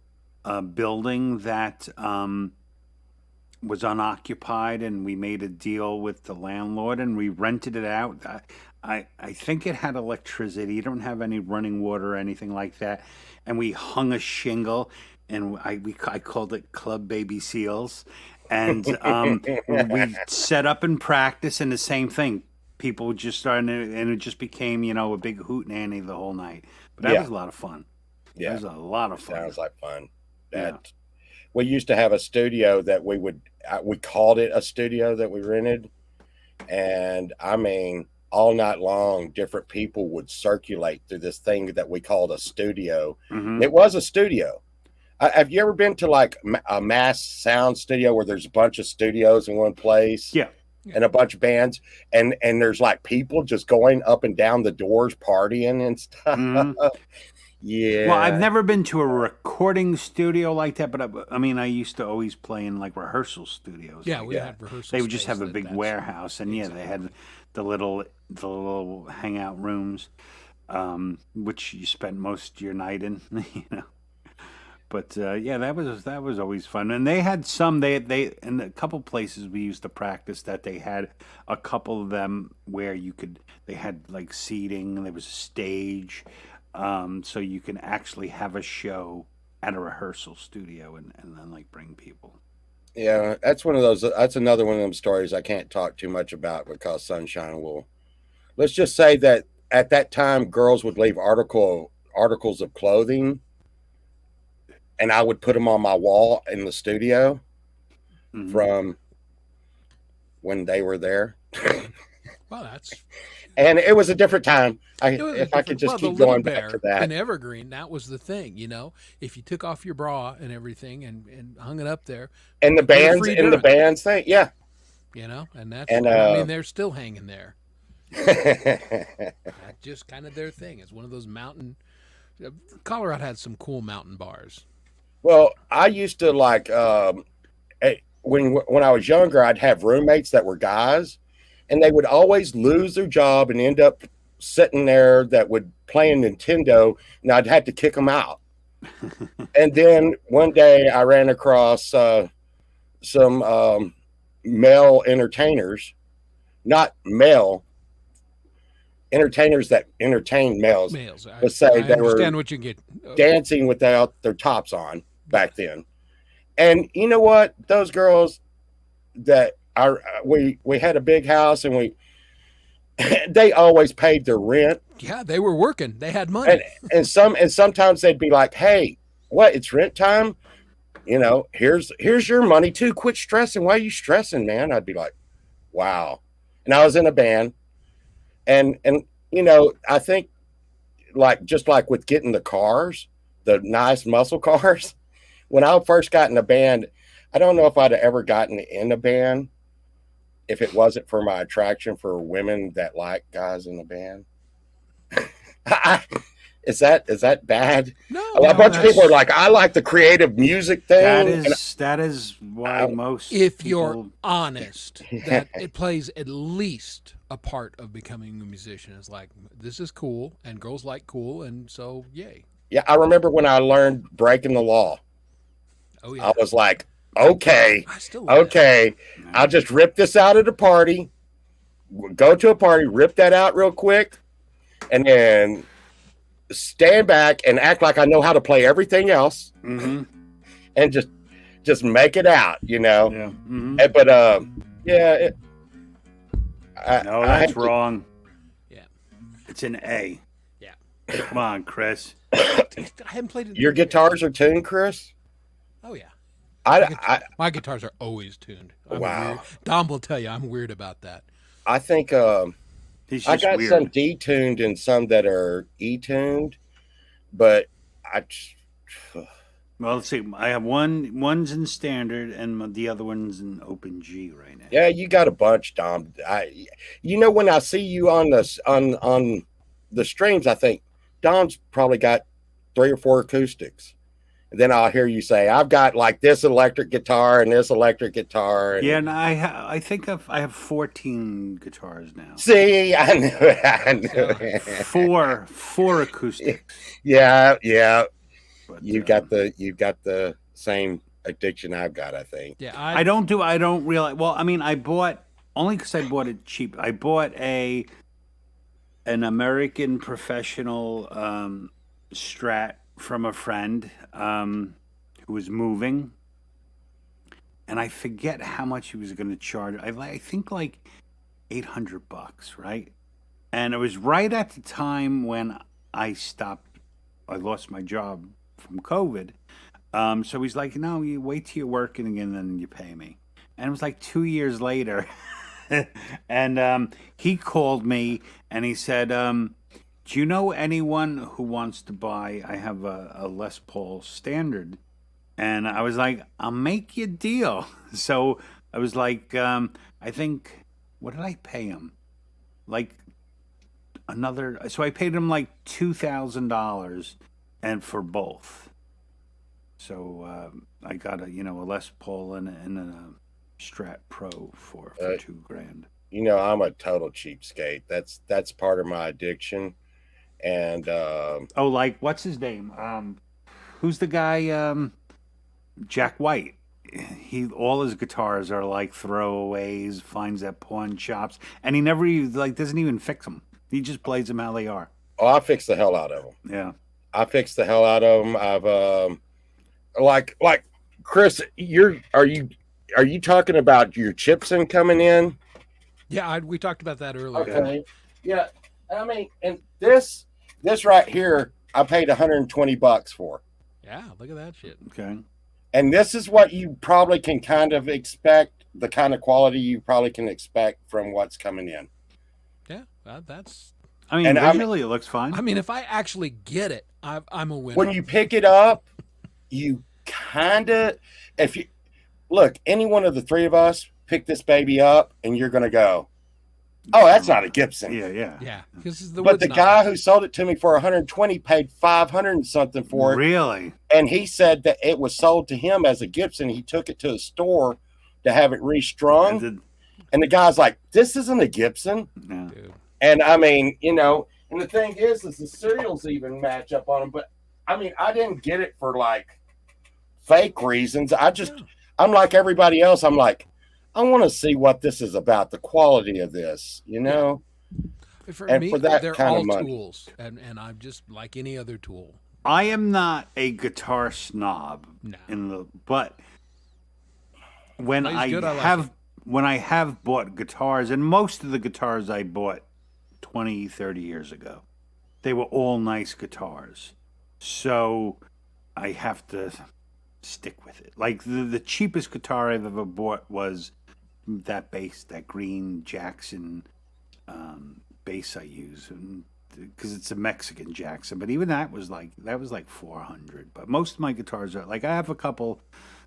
building that was unoccupied, and we made a deal with the landlord and we rented it out. I think it had electricity. You don't have any running water or anything like that. And we hung a shingle, and I called it Club Baby Seals. And we set up and practice, and the same thing. People would just start, and it just became, a big hootenanny the whole night. But that was a lot of fun. Yeah, it was a lot of fun. Sounds like fun. We used to have a studio that we called it a studio that we rented, and I mean, all night long, different people would circulate through this thing that we called a studio. It was a studio. Have you ever been to like a mass sound studio where there's a bunch of studios in one place? Yeah. And a bunch of bands, and there's like people just going up and down the doors partying and stuff. Yeah. Well, I've never been to a recording studio like that, but I mean, I used to always play in like rehearsal studios. Yeah, we had rehearsal. They would just have a big warehouse, and they had the little hangout rooms, which you spent most of your night in, But that was always fun, and they had some. They in a couple places we used to practice that they had a couple of them where they had like seating. There was a stage, so you can actually have a show at a rehearsal studio and then like bring people. Yeah, that's one of those. That's another one of them stories I can't talk too much about because Sunshine will. Let's just say that at that time, girls would leave articles of clothing, and I would put them on my wall in the studio from when they were there. Well, that's. And it was a different time. If I could just keep going back to that. In Evergreen, that was the thing, If you took off your bra and everything and hung it up there. And the bands thing, yeah. And that's, I mean, they're still hanging there. That's just kind of their thing. It's one of those mountain. Colorado had some cool mountain bars. Well, I used to like when I was younger, I'd have roommates that were guys, and they would always lose their job and end up sitting there that would play Nintendo, and I'd have to kick them out. And then one day I ran across some male entertainers, not male entertainers that entertained males. Let's say they were dancing without their tops on back then. And you know what? Those girls that we had a big house, and they always paid their rent. Yeah, they were working. They had money. And sometimes they'd be like, "Hey, what? It's rent time. Here's your money too. Quit stressing. Why are you stressing, man?" I'd be like, "Wow." And I was in a band, and I think just like with getting the cars, the nice muscle cars. When I first got in a band, I don't know if I'd have ever gotten in a band if it wasn't for my attraction for women that like guys in a band. Is that bad? No. A bunch of people are like, I like the creative music thing. That is why most. If you're honest, that it plays at least a part of becoming a musician. It's like, this is cool, and girls like cool, and so yay. Yeah, I remember when I learned Breaking the Law. Oh yeah. I was like, okay, Nice. I'll just rip this out at a party. Go to a party, rip that out real quick, and then stand back and act like I know how to play everything else, and just make it out, Yeah. But no, that's wrong. Yeah. It's an A. Yeah. Come on, Chris. I haven't played it. Your guitars are tuned, Chris? Oh yeah. I My guitars are always tuned. Wow. Weird. Dom will tell you I'm weird about that. I think He's I just got weird. some detuned and some that are e-tuned, but I Well, let's see. I have one's in standard, and the other one's in open G right now. yeah, you got a bunch, Dom. When I see you on the streams, I think Dom's probably got 3 or 4 acoustics. And then I'll hear you say, "I've got like this electric guitar and this electric guitar." And Yeah, and I think I have 14 guitars now. see, I knew it. I knew it. Four acoustics. Yeah. But, You got the same addiction I've got, I think. Yeah, I don't realize. Well, I mean, I bought only because I bought it cheap. I bought an American Professional Strat from a friend who was moving, and I forget how much he was going to charge. I think like $800, right? And it was right at the time when I lost my job from COVID. So he's like, no, you wait till you're working again, then you pay me. And it was like 2 years later. And he called me and he said, do you know anyone who wants to buy? I have a Les Paul Standard. And I was like, I'll make you a deal. So I was like, I think, what did I pay him? Like so I paid him like $2,000 and for both. So I got a Les Paul and a Strat Pro for $2,000. I'm a total cheapskate. That's part of my addiction. And like what's his name? Who's the guy? Jack White. All his guitars are like throwaways. Finds at pawn shops, and he never doesn't even fix them. He just plays them how they are. Oh, I fix the hell out of them. Yeah, I fix the hell out of them. I've like Chris, are you talking about your Chipson coming in? Yeah, we talked about that earlier. Okay. Yeah. I mean, and this right here, I paid $120 for. Yeah, look at that shit. okay. And this is what you probably can kind of expect, the kind of quality you probably can expect from what's coming in. Yeah, that's. I mean, visually it looks fine. I mean, if I actually get it, I'm a winner. When you pick it up, you kind of, if you look, any one of the three of us pick this baby up, and you're going to go, oh, that's not a Gibson. Yeah. Yeah, because But the guy who sold it to me for 120 paid 500 and something for it. Really? And he said that it was sold to him as a Gibson. He took it to a store to have it restrung. And the guy's like, this isn't a Gibson. Yeah. Dude. And I mean, and the thing is the serials even match up on them. But I mean, I didn't get it for like fake reasons. I'm like everybody else. I'm like, I want to see what this is about, the quality of this, For and me, for that they're kind all of money. tools, and I'm just like any other tool. I am not a guitar snob, No. but when Plays I good, I like have when I have bought guitars, and most of the guitars I bought 20, 30 years ago, they were all nice guitars. So I have to stick with it. Like the cheapest guitar I've ever bought was that green Jackson bass I use, and because it's a Mexican Jackson. But even that was like $400. But most of my guitars are like I have a couple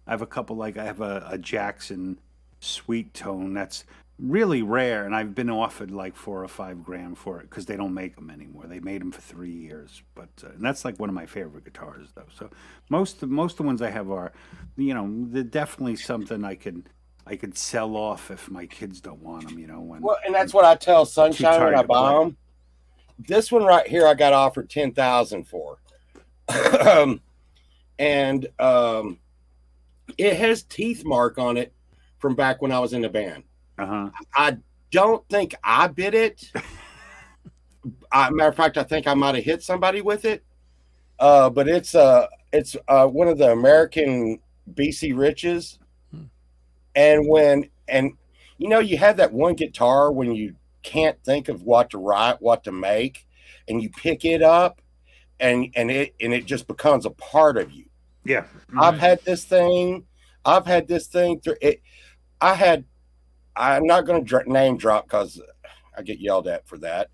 like I have a Jackson Sweet Tone that's really rare, and I've been offered like $4 or $5 for it because they don't make them anymore. They made them for 3 years, but and that's like one of my favorite guitars though. So most of the ones I have are, they're definitely something I could sell off if my kids don't want them. Well, and that's what I tell Sunshine tired when I to buy play. them. This one right here, I got offered $10,000 for, and it has teeth mark on it from back when I was in the band. I don't think I bit it. Matter of fact, I think I might have hit somebody with it. But it's one of the American BC Riches. And you have that one guitar when you can't think of what to write, what to make, and you pick it up and it just becomes a part of you. Yeah. I've had this thing. I've had this thing through it. I'm not going to name drop because I get yelled at for that.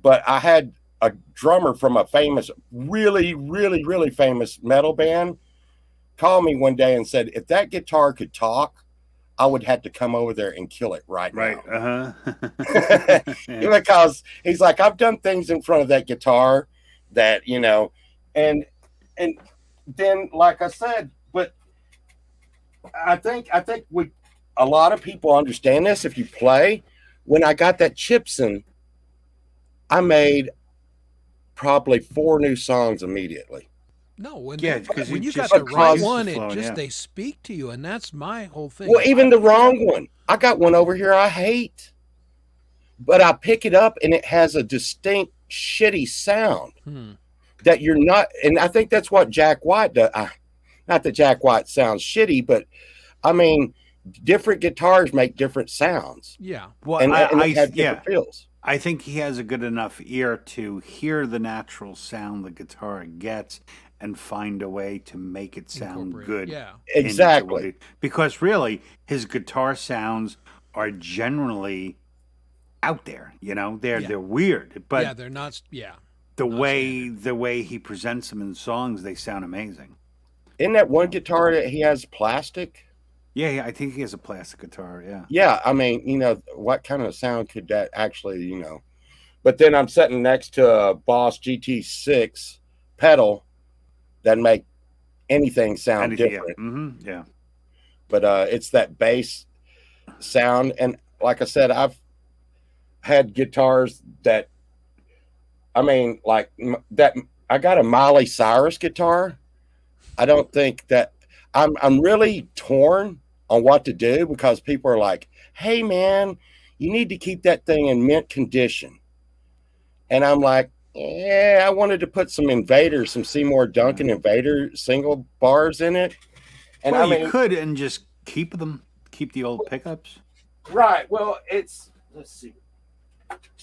But I had a drummer from a famous, really, really, really famous metal band call me one day and said, if that guitar could talk, I would have to come over there and kill it right Right. now. Uh-huh. Yeah. Because he's like, I've done things in front of that guitar that, and then like I said, but I think a lot of people understand this. If you play, when I got that Chipson, I made probably 4 new songs immediately. No, when Yeah, 'cause when it you got just the right causes one, the it flow, just yeah. they speak to you, and that's my whole thing. Well, even the wrong one. I got one over here I hate, but I pick it up and it has a distinct shitty sound that you're not. And I think that's what Jack White does. Not that Jack White sounds shitty, but I mean, different guitars make different sounds, Yeah, Well, and they have yeah. different feels. I think he has a good enough ear to hear the natural sound the guitar gets and find a way to make it sound incorporate. good. Yeah, into Exactly. what because really, his guitar sounds are generally out there. They're Yeah. they're weird, but yeah, they're not. Yeah, the not way he presents them in songs, they sound amazing. Isn't that one guitar that he has plastic? Yeah, I think he has a plastic guitar. Yeah. Yeah, I mean, what kind of sound could that actually, But then I'm sitting next to a Boss GT6 pedal that make anything sound Anything, different. Yeah. Mm-hmm. Yeah. But it's that bass sound. And like I said, I've had guitars that, I mean, like that. I got a Miley Cyrus guitar. I don't think that I'm really torn on what to do because people are like, hey man, you need to keep that thing in mint condition. And I'm like, yeah, I wanted to put some Invaders, some Seymour Duncan Invader single bars in it. And Well, I mean, you could and just keep the old pickups. right. Well, let's see.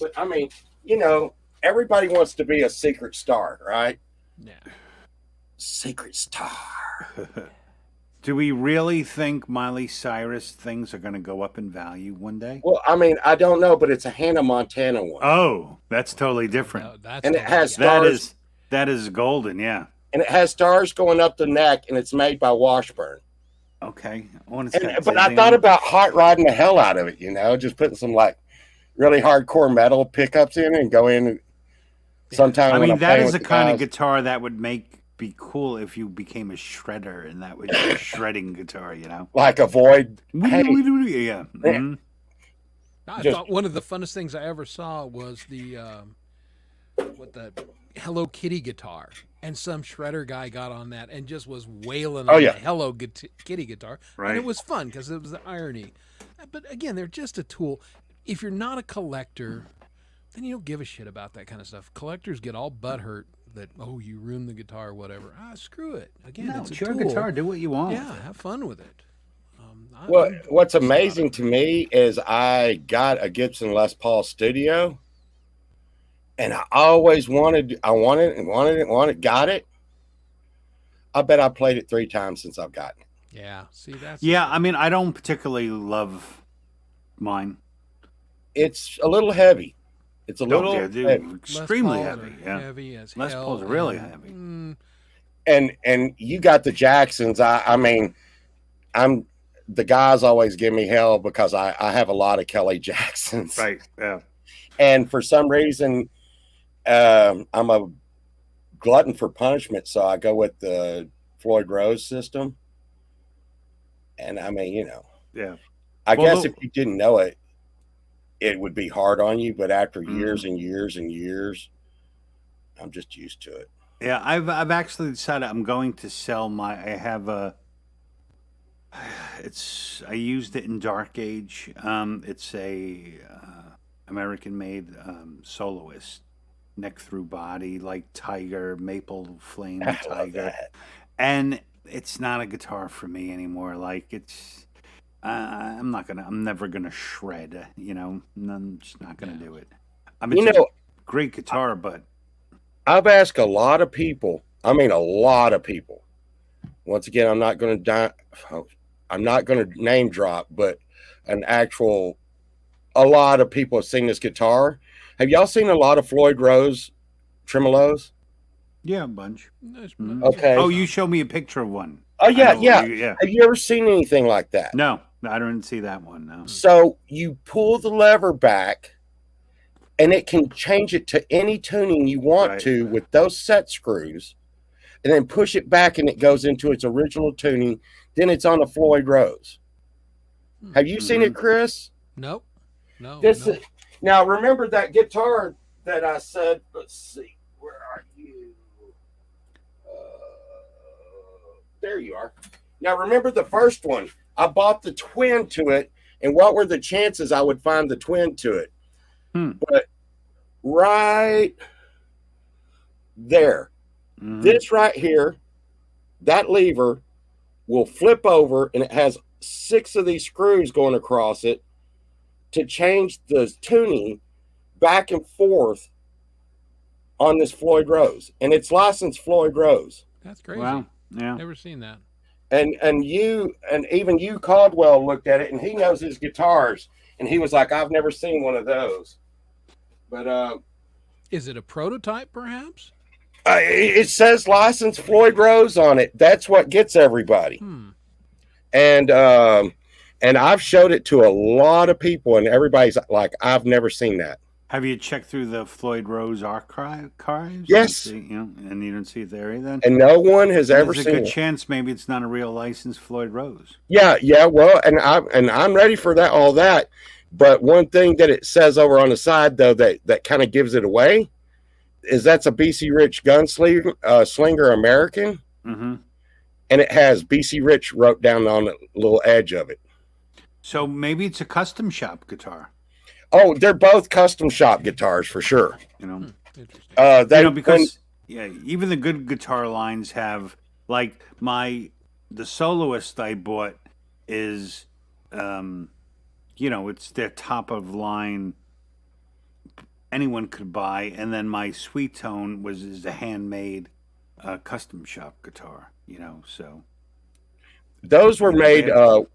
But I mean, everybody wants to be a secret star, right? yeah. Secret star. Do we really think Miley Cyrus things are going to go up in value one day? Well, I mean, I don't know, but it's a Hannah Montana one. Oh, that's totally different. No, that's And it totally has different. That is golden. Yeah. And it has stars going up the neck, and it's made by Washburn. Okay. But But I thought about hot rodding the hell out of it, just putting some like really hardcore metal pickups in and go in sometime. I when mean, I'm that playing is with the kind of guys. guitar that would be cool if you became a shredder and that was your shredding guitar. Like a Void. Hey, Yeah. Mhm. I Just- thought one of the funnest things I ever saw was the Hello Kitty guitar, and some shredder guy got on that and just was wailing on yeah. the Hello Kitty guitar, and Right. it was fun because it was the irony. But again, they're just a tool. If you're not a collector, then you don't give a shit about that kind of stuff. Collectors get all butthurt that you ruined the guitar or whatever. Screw it. Again, No, it's a it's your tool. guitar. Do what you want. Yeah, have fun with it. Well, what's amazing to me is I got a Gibson Les Paul Studio, and I always wanted it, got it. I bet I played it 3 times since I've gotten it. Yeah, see that's Yeah, I mean, I don't particularly love mine. It's a little heavy. It's a No, little they're heavy. extremely Les Pauls heavy. are Yeah. heavy as Les hell. Pauls are really and, heavy. And you got the Jacksons. I mean, the guys always give me hell because I have a lot of Kelly Jacksons. Right. Yeah. And for some reason, I'm a glutton for punishment, so I go with the Floyd Rose system. And I mean, Yeah. I Well, guess if you didn't know it, it would be hard on you. But after years and years and years, I'm just used to it. Yeah, I've actually decided I'm going to sell I have I used it in Dark Age. It's a American made soloist, neck through body, like Tiger, Maple Flame I love Tiger. that. And it's not a guitar for me anymore. Like I'm never gonna shred, I'm just not gonna do it. I mean, it's a great guitar, but I've asked a lot of people, I mean, a lot of people, Once again, I'm not going to name drop, but an actual, a lot of people have seen this guitar. Have y'all seen a lot of Floyd Rose tremolos? Yeah, a bunch. Okay. Oh, you showed me a picture of one. Oh yeah, I know, yeah. yeah. Have you ever seen anything like that? No, I didn't see that one. No. So you pull the lever back, and it can change it to any tuning you want Right. to with those set screws, and then push it back, and it goes into its original tuning. Then it's on a Floyd Rose. Have you seen it, Chris? Nope. No. This no. is, now remember that guitar that I said. Let's see, where are you? There you are. Now remember the first one. I bought the twin to it, and what were the chances I would find the twin to it? But right there, this right here, that lever will flip over, and it has 6 of these screws going across it to change the tuning back and forth on this Floyd Rose, and it's licensed Floyd Rose. That's crazy. Wow. Yeah. Never seen that. And even you Caldwell looked at it, and he knows his guitars, and he was like, I've never seen one of those. But Is it a prototype, perhaps? it says licensed Floyd Rose on it. That's what gets everybody. And I've showed it to a lot of people, and everybody's like, I've never seen that. Have you checked through the Floyd Rose archives? Yes. And you don't see it there either? And no one has ever There's a seen good it. chance maybe it's not a real licensed Floyd Rose. Yeah. Well, and I'm ready for that, all that. But one thing that it says over on the side, though, that kind of gives it away, is that's a BC Rich Gunslinger Slinger American, and it has BC Rich wrote down on the little edge of it. So maybe it's a custom shop guitar. Oh, they're both custom shop guitars for sure. You know, Interesting. because even the good guitar lines have like the Soloist I bought is, it's their top of line. Anyone could buy, and then my Sweet Tone is a handmade, custom shop guitar. So those were made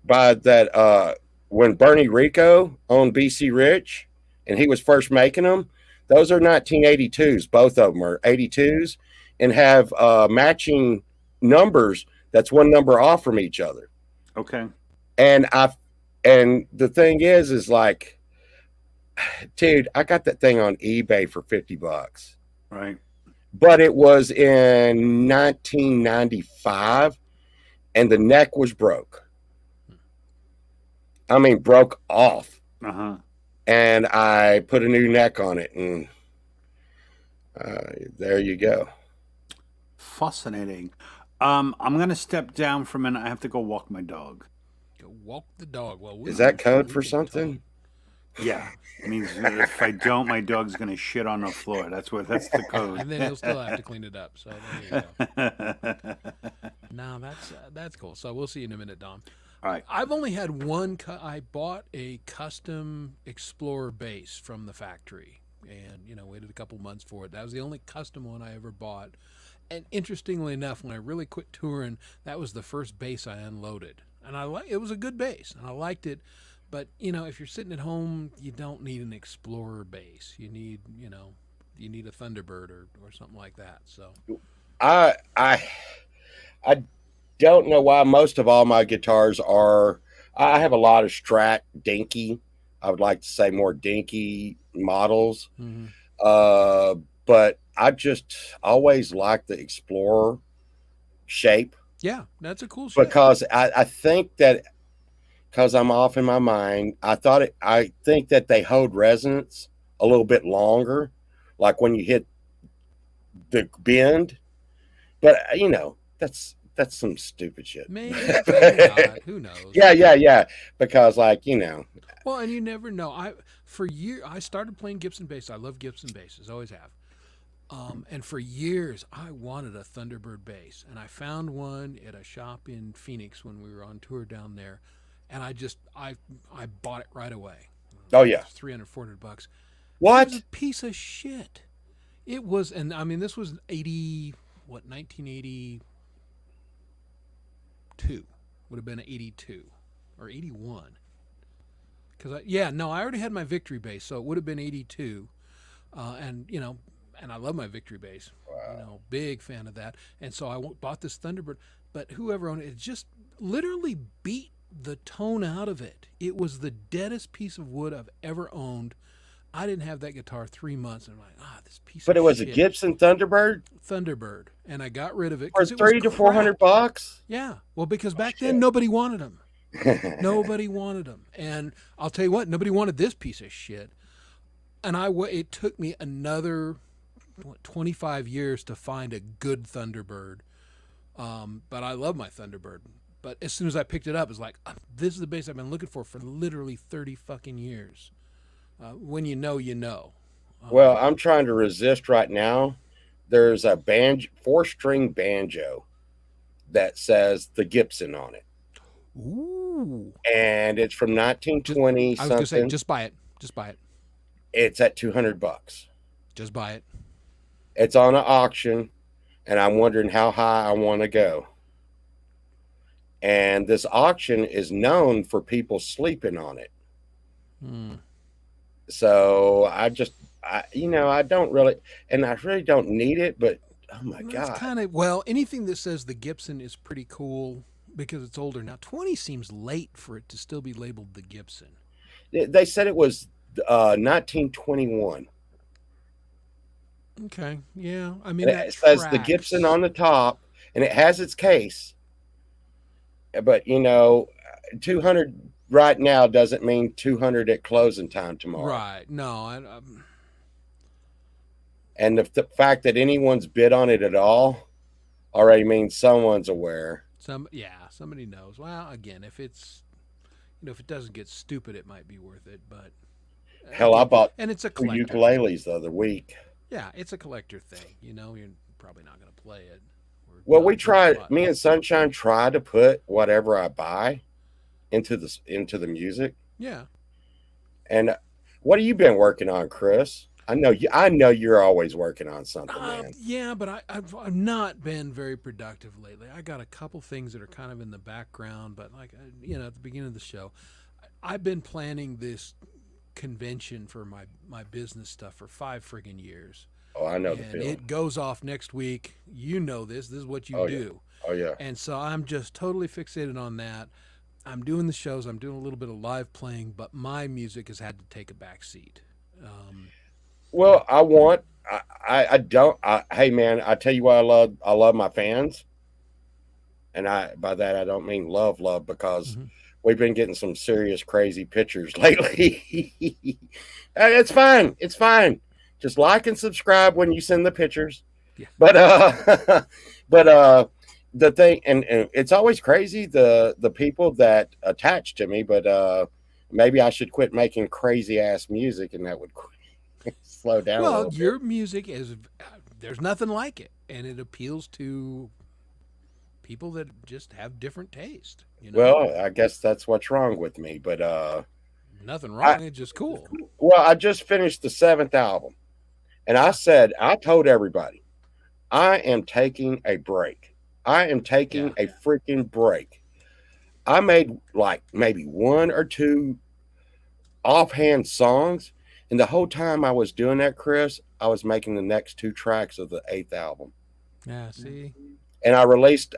by that when Bernie Rico owned BC Rich, and he was first making them. Those are 1982s. Both of them are 82s, and have matching numbers. That's one number off from each other. okay, And the thing is like, dude, I got that thing on eBay for $50, right. but it was in 1995, and the neck was broke. I mean, broke off. And I put a new neck on it, and there you go. Fascinating. I'm gonna step down for a minute. I have to go walk my dog. Go walk the dog. Well, Is that code for something? Yeah, it means if I don't, my dog's gonna shit on the floor. That's the code. And then he'll still have to clean it up. So there you go. No, that's cool. So we'll see you in a minute, Dom. All right. I've only had one. I bought a custom Explorer bass from the factory, and waited a couple months for it. That was the only custom one I ever bought. And interestingly enough, when I really quit touring, that was the first bass I unloaded, and it was a good bass, and I liked it. But if you're sitting at home, you don't need an Explorer bass. You need a Thunderbird or something like that. So I don't know why most of all my guitars are. I have a lot of Strat dinky. I would like to say more dinky models. But I just always liked the Explorer shape. yeah, that's a cool shape. Because I think that, because I'm off in my mind, I think that they hold resonance a little bit longer, like when you hit the bend. But that's some stupid shit. Maybe not. Who knows? Yeah. Because Well, and you never know. I started playing Gibson bass. I love Gibson basses, always have. And for years, I wanted a Thunderbird bass, and I found one at a shop in Phoenix when we were on tour down there, and I bought it right away. Oh yeah, $300, $400. what? It was a piece of shit. It was, and I mean, this was 1980. 82. Would have been 82 or 81. Because I already had my Victory bass, so it would have been 82. And I love my Victory bass. Wow. Big fan of that. And so I bought this Thunderbird, but whoever owned it, it just literally beat the tone out of it. It was the deadest piece of wood I've ever owned. I didn't have that guitar 3 months, and I'm like, this piece But of it was shit. a Gibson Thunderbird Thunderbird, and I got rid of it for because it was $300 to $400 crap. bucks. Yeah, well, because back shit. then nobody wanted them. Nobody wanted them, and I'll tell you what, nobody wanted this piece of shit. And it took me another 25 years to find a good Thunderbird. But I love my Thunderbird. But as soon as I picked it up, it's like, this is the bass I've been looking for literally 30 fucking years. When you know, you know. Well, I'm trying to resist right now. There's a 4-string banjo that says the Gibson on it. Ooh. And it's from 1920 I was something. gonna say, just buy it. Just buy it. It's at $200. Just buy it. It's on an auction, and I'm wondering how high I want to go. And this auction is known for people sleeping on it. So I don't really, and I really don't need it, but oh my God. Kind of, well, anything that says the Gibson is pretty cool because it's older. Now, 20 seems late for it to still be labeled the Gibson. They said it was 1921. Okay, yeah. I mean, And that it says the tracks. Gibson on the top, and it has its case. But 200 right now doesn't mean 200 at closing time tomorrow. Right. No, And the fact that anyone's bid on it at all already means someone's aware. somebody knows. Well, again, if it's, if it doesn't get stupid, it might be worth it. But Hell, I bought and it's a 2 collector. ukuleles the other week. Yeah, it's a collector thing. You're probably not going to play it. or Well, not we much tried. fun. Me and Sunshine try to put whatever I buy into the music. Yeah. And what have you been working on, Chris? I know you're always working on something, man. Yeah, but I've not been very productive lately. I got a couple things that are kind of in the background, but like at the beginning of the show, I've been planning this convention for my business stuff for 5 friggin' years. Oh, I know the And feeling. it goes off next week. This is what you Oh, yeah. do. Oh yeah. And so I'm just totally fixated on that. I'm doing the shows. I'm doing a little bit of live playing, but my music has had to take a back seat. Well, hey man, I tell you what I love my fans. And by that I don't mean love because we've been getting some serious crazy pictures lately. It's fine. It's fine. Just like and subscribe when you send the pictures. Yeah. But the thing, and it's always crazy the people that attach to me, but maybe I should quit making crazy ass music, and that would slow down. Well, a little your music there's nothing like it, and it appeals to people that just have different taste. Well, I guess that's what's wrong with me, but nothing wrong. It's just cool. well, I just finished the 7th album, and I told everybody, I am taking a break. I am taking a freaking break. I made like maybe 1 or 2 offhand songs, and the whole time I was doing that, Chris, I was making the next 2 tracks of the 8th album. Yeah. See. And I released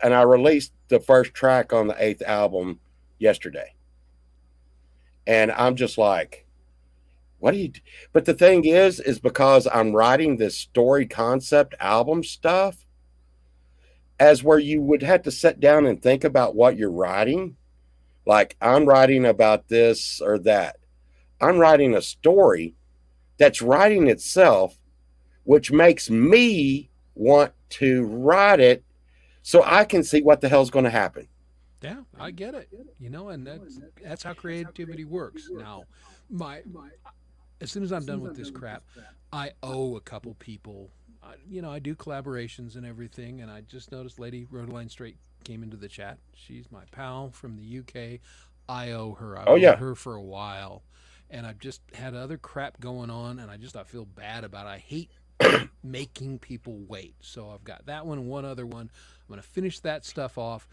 the first track on the 8th album yesterday. And I'm just like, what do you do? But the thing is because I'm writing this story concept album stuff, as where you would have to sit down and think about what you're writing. Like, I'm writing about this or that. I'm writing a story that's writing itself, which makes me want to write it so I can see what the hell's going to happen. Yeah, I get it. And that's how creativity works. Now, as soon as I'm done with this crap, I owe a couple people. I do collaborations and everything, and I just noticed Lady Rhodeline Straight came into the chat. She's my pal from the UK. I owe her. I've owed her for a while, and I've just had other crap going on, and I feel bad about it. I hate making people wait. So I've got that one and one other one. I'm going to finish that stuff off,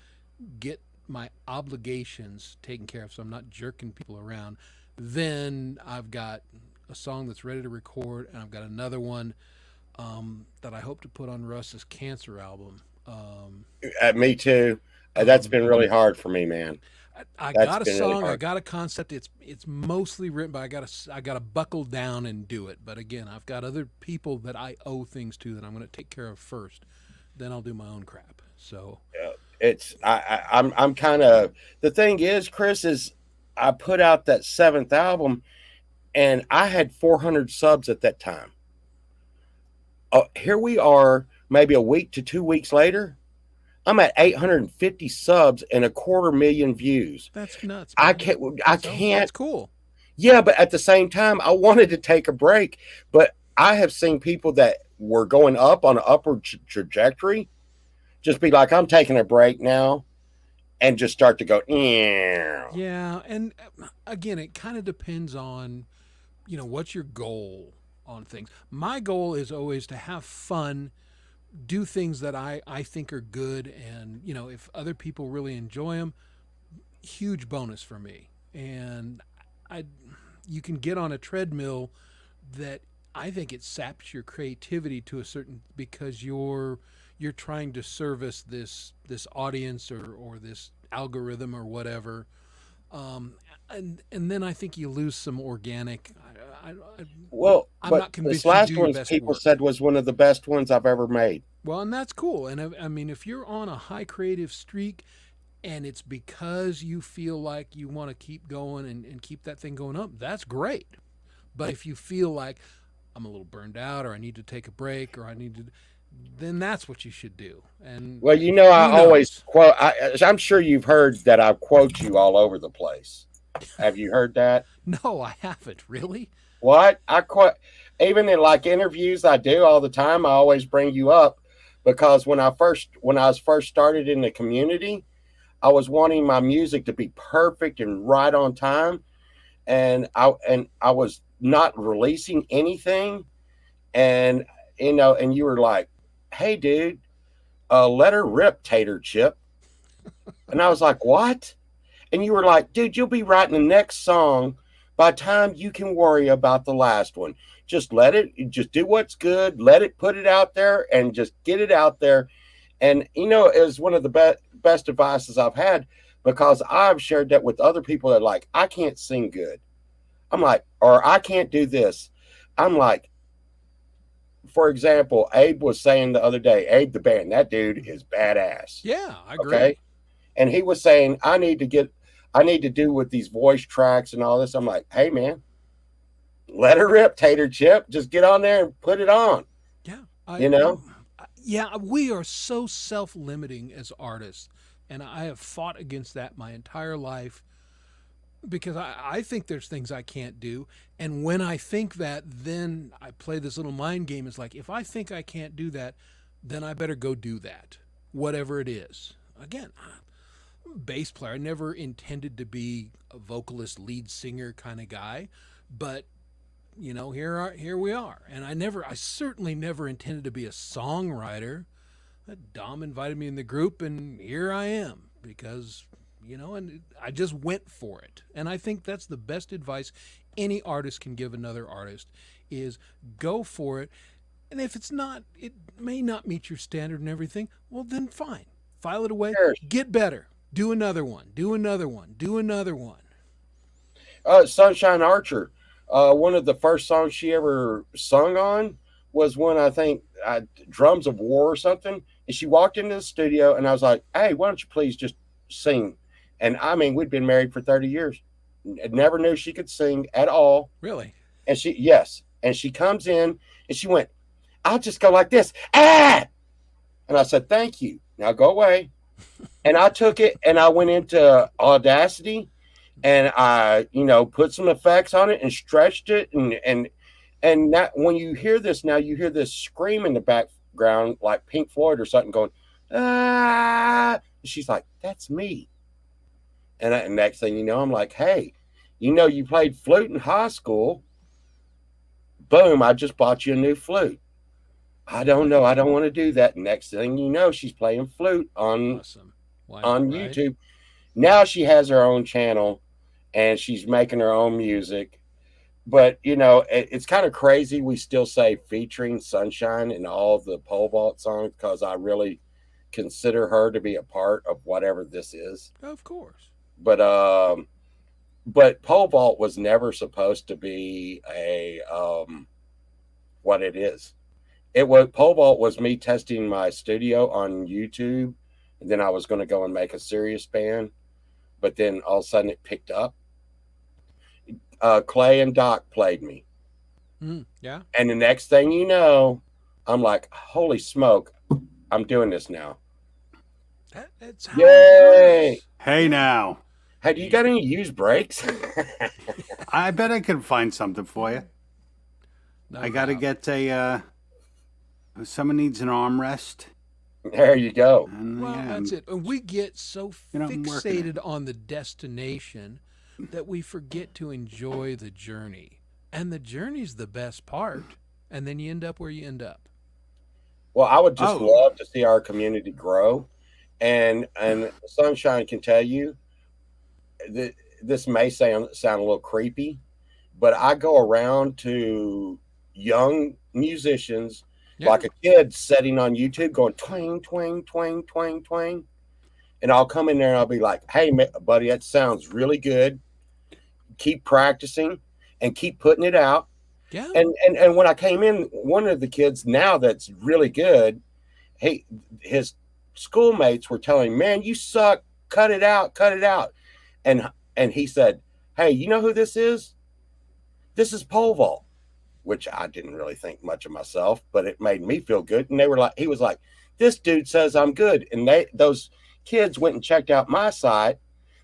get my obligations taken care of, so I'm not jerking people around, then I've got a song that's ready to record, and I've got another one that I hope to put on Russ's Cancer album. Me too. That's been really hard for me, man. I That's got a been really song, I hard. got a concept. It's mostly written, but I gotta buckle down and do it. But again, I've got other people that I owe things to that I'm going to take care of first. Then I'll do my own crap. So I'm kind of, the thing is, Chris, is I put out that 7th album and I had 400 subs at that time. Here we are, maybe a week to 2 weeks later. I'm at 850 subs and 250,000 views. that's nuts. I Man. can't. That's cool. Yeah, but at the same time, I wanted to take a break. But I have seen people that were going up on an upward trajectory just be like, I'm taking a break now, and just start to go, yeah. Yeah, and again, it kind of depends on, what's your goal on things. My goal is always to have fun, do things that I think are good, and if other people really enjoy them, huge bonus for me. And you can get on a treadmill that I think it saps your creativity to a certain, because you're trying to service this audience or this algorithm or whatever, and then I think you lose some organic. Well, I'm but not convinced this you last do your one best people work. said was one of the best ones I've ever made. Well, and that's cool. And I mean, if you're on a high creative streak and it's because you feel like you want to keep going and keep that thing going up, that's great. But if you feel like I'm a little burned out, or I need to take a break, or then that's what you should do. And Well, I who always knows? quote. I'm sure you've heard that I quote you all over the place. Have you heard that? No, I haven't really. What I quote, even in like interviews I do all the time, I always bring you up because when I was first started in the community, I was wanting my music to be perfect and right on time, and I was not releasing anything, and and you were like, "Hey, dude, let her rip, Tater Chip," and I was like, "What?" And you were like, "Dude, you'll be writing the next song by the time you can worry about the last one. Just just do what's good, put it out there, and just get it out there." And it was one of the best advices I've had, because I've shared that with other people that are like, I can't sing good. I'm like, or I can't do this. I'm like, for example, Abe was saying the other day, Abe the band, that dude is badass. Yeah, I agree. Okay. And he was saying, I need to do with these voice tracks and all this. I'm like, hey man, let her rip, Tater Chip. Just get on there and put it on. Yeah, yeah, we are so self-limiting as artists, and I have fought against that my entire life, because I think there's things I can't do, and when I think that, then I play this little mind game. It's like, if I think I can't do that, then I better go do that, whatever it is. Again, I'm a bass player. I never intended to be a vocalist, lead singer kind of guy, but here we are. And I certainly never intended to be a songwriter. Dom invited me in the group, and here I am, because and I just went for it. And I think that's the best advice any artist can give another artist, is go for it. And if it may not meet your standard and everything, well, then fine, file it away, Sure. get better, do another one, do another one, do another one. Sunshine Archer, one of the first songs she ever sung on was when I think Drums of War or something. And she walked into the studio, and I was like, hey, why don't you please just sing? And I mean, we'd been married for 30 years. Never knew she could sing at all. Really? And she comes in and she went, I'll just go like this. Ah! And I said, thank you. Now go away. And I took it and I went into Audacity, and I, put some effects on it and stretched it. And that, when you hear this now, you hear this scream in the background, like Pink Floyd or something going, ah. She's like, that's me. And next thing you know, I'm like, hey, you played flute in high school. Boom, I just bought you a new flute. I don't know. I don't want to do that. Next thing you know, she's playing flute on Awesome. YouTube. Now she has her own channel and she's making her own music. But, you know, it's kind of crazy. We still say featuring Sunshine in all of the pole vault songs because I really consider her to be a part of whatever this is. Of course. But pole vault was never supposed to be a what it is. It was pole vault was me testing my studio on YouTube, and then I was going to go and make a serious band, but then all of a sudden it picked up. Clay and Doc played me, Yeah. and the next thing you know, I'm like, holy smoke, I'm doing this now. That's how Yay! it works. Hey now, Hey, do you got any used brakes? I bet I can find something for you. No I got to doubt. get a. Someone needs an armrest. There you go. And, Well, yeah, that's it. And we get so I'm working fixated on the destination that we forget to enjoy the journey. And the journey's the best part. And then you end up where you end up. Well, I would just Oh. love to see our community grow, and Sunshine can tell you that this may sound a little creepy, but I go around to young musicians Yeah. like a kid sitting on YouTube going twang twang twang twang twang, and I'll come in there and I'll be like, "Hey, buddy, that sounds really good. Keep practicing and keep putting it out." Yeah. And when I came in, one of the kids now that's really good, his schoolmates were telling, "Man, you suck. Cut it out, cut it out." And he said, "Hey, you know who this is? This is pole vault," which I didn't really think much of myself, but it made me feel good. And he was like, "This dude says I'm good." And those kids went and checked out my site,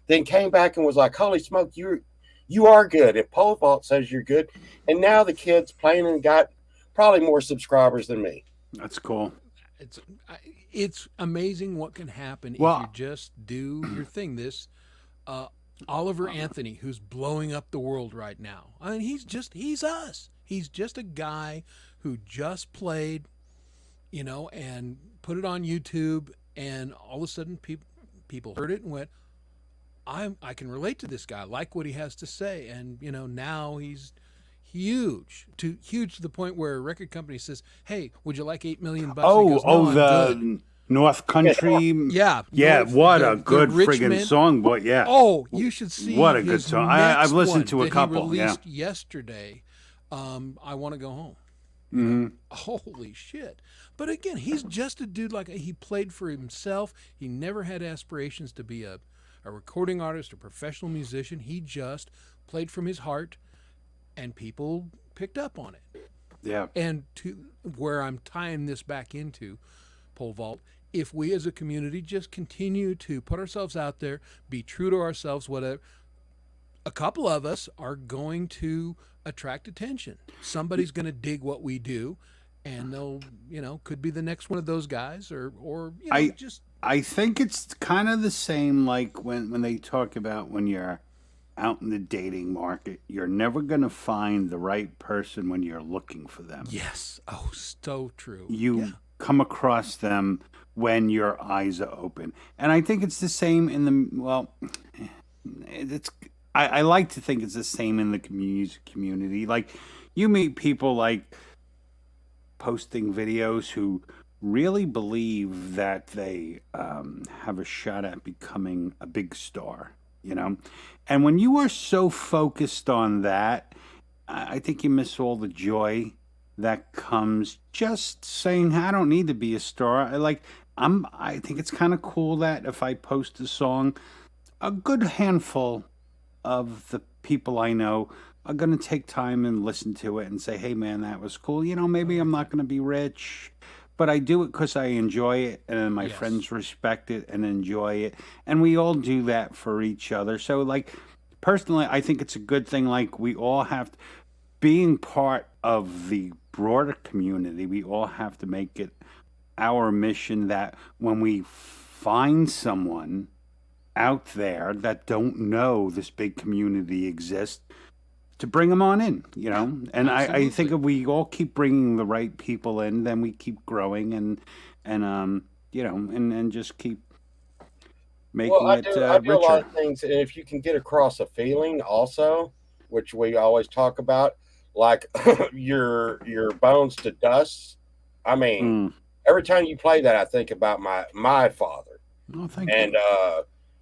then came back and was like, "Holy smoke, you are good. If pole vault says you're good." And now the kids playing and got probably more subscribers than me. that's cool. It's amazing what can happen Well- if you just do your thing. This Oliver Anthony, who's blowing up the world right now. I mean, he's us. He's just a guy who just played, and put it on YouTube, and all of a sudden people heard it and went, I can relate to this guy. I like what he has to say, and now he's huge to the point where a record company says, "Hey, would you like $8 million?" He goes, "No, I'm good." The North Country. Yeah. Yeah, North- what the- a the good friggin' Richmond- song, but yeah. Oh, you should see What a good his song. next I've listened one to a that couple, he yeah. released yesterday. I Want to Go Home. Mhm. Holy shit. But again, he's just a dude he played for himself. He never had aspirations to be a recording artist or professional musician. He just played from his heart, and people picked up on it. Yeah. And to where I'm tying this back into pole vault, if we as a community just continue to put ourselves out there, be true to ourselves, whatever, a couple of us are going to attract attention. Somebody's going to dig what we do, and they'll, could be the next one of those guys, or just I think it's kind of the same like when they talk about when you're out in the dating market, you're never going to find the right person when you're looking for them. yes. Oh, so true. You come across them when your eyes are open. And I think it's the same in I like to think it's the same in the music community. Like, you meet people like posting videos who really believe that they have a shot at becoming a big star, And when you are so focused on that, I think you miss all the joy that comes just saying, I don't need to be a star. I think it's kind of cool that if I post a song, a good handful of the people I know are going to take time and listen to it and say, hey man, that was cool. Maybe I'm not going to be rich, but I do it because I enjoy it, and my Yes. friends respect it and enjoy it. And we all do that for each other. So personally, I think it's a good thing. We all have to, being part of the broader community, we all have to make it our mission that when we find someone out there that don't know this big community exists, to bring them on in, And I think if we all keep bringing the right people in, then we keep growing and just keep making Well, I it do. I do a lot richer. of things, and if you can get across a feeling, also, which we always talk about, like your bones to dust. I mean, Mm. every time you play that, I think about my father, Oh, thank and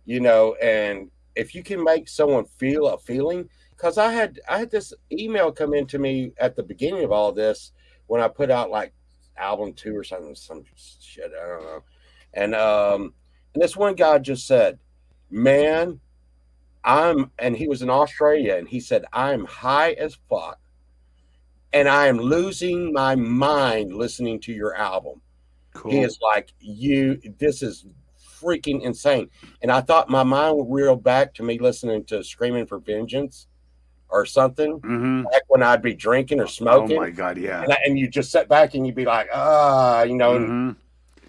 you. and if you can make someone feel a feeling, because I had this email come into me at the beginning of all this when I put out like album 2 or something, some shit, I don't know, and this one guy just said, "Man, and he was in Australia, and he said, I'm high as fuck, and I am losing my mind listening to your album." He Cool. is like, this is freaking insane. And I thought my mind would reel back to me listening to Screaming for Vengeance or something, Mm-hmm. back when I'd be drinking or Oh smoking. my God, yeah. And you just sit back and you'd be like, Mm-hmm.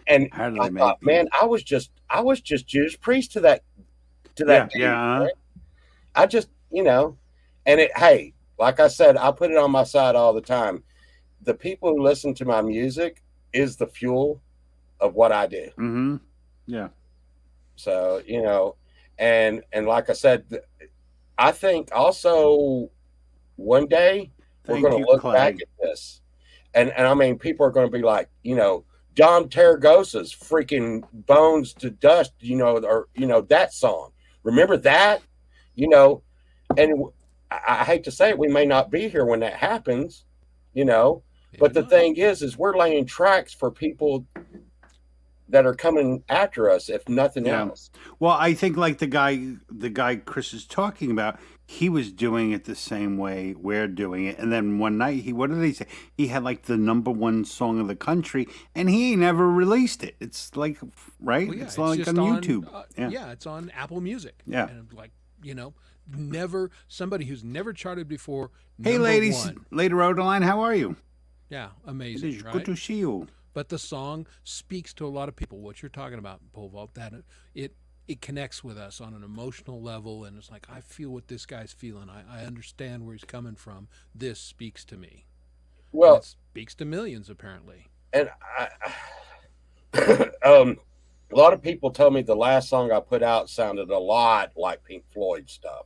and How do I they thought, make you? man, I was just Judas Priest to that Yeah, dude. yeah. I just, and hey, like I said, I put it on my side all the time. The people who listen to my music is the fuel of what I do. Mm-hmm. Yeah. So, and like I said, I think also one day we're Thank going you, to look back Clay. at this. And I mean, people are going to be like, Dom Taragosa's freaking Bones to Dust, or, that song. Remember that? And I hate to say it, we may not be here when that happens, but the thing is we're laying tracks for people that are coming after us, if nothing Yeah. else. Well, I think like the guy Chris is talking about, he was doing it the same way we're doing it. And then one night what did he say? He had like the #1 song of the country and he ain't never released it. It's like, right? Well, yeah, It's like just on YouTube. Yeah. yeah, it's on Apple Music. Yeah. And like, never somebody who's never charted before. Hey number ladies, one. Lady Rodeline, how are you? Yeah, It amazing, is right? good to see you. But the song speaks to a lot of people. What you're talking about, Pole Vault, that it connects with us on an emotional level, and it's like I feel what this guy's feeling. I understand where he's coming from. This speaks to me. And Well, it speaks to millions, apparently. and a lot of people tell me the last song I put out sounded a lot like Pink Floyd stuff.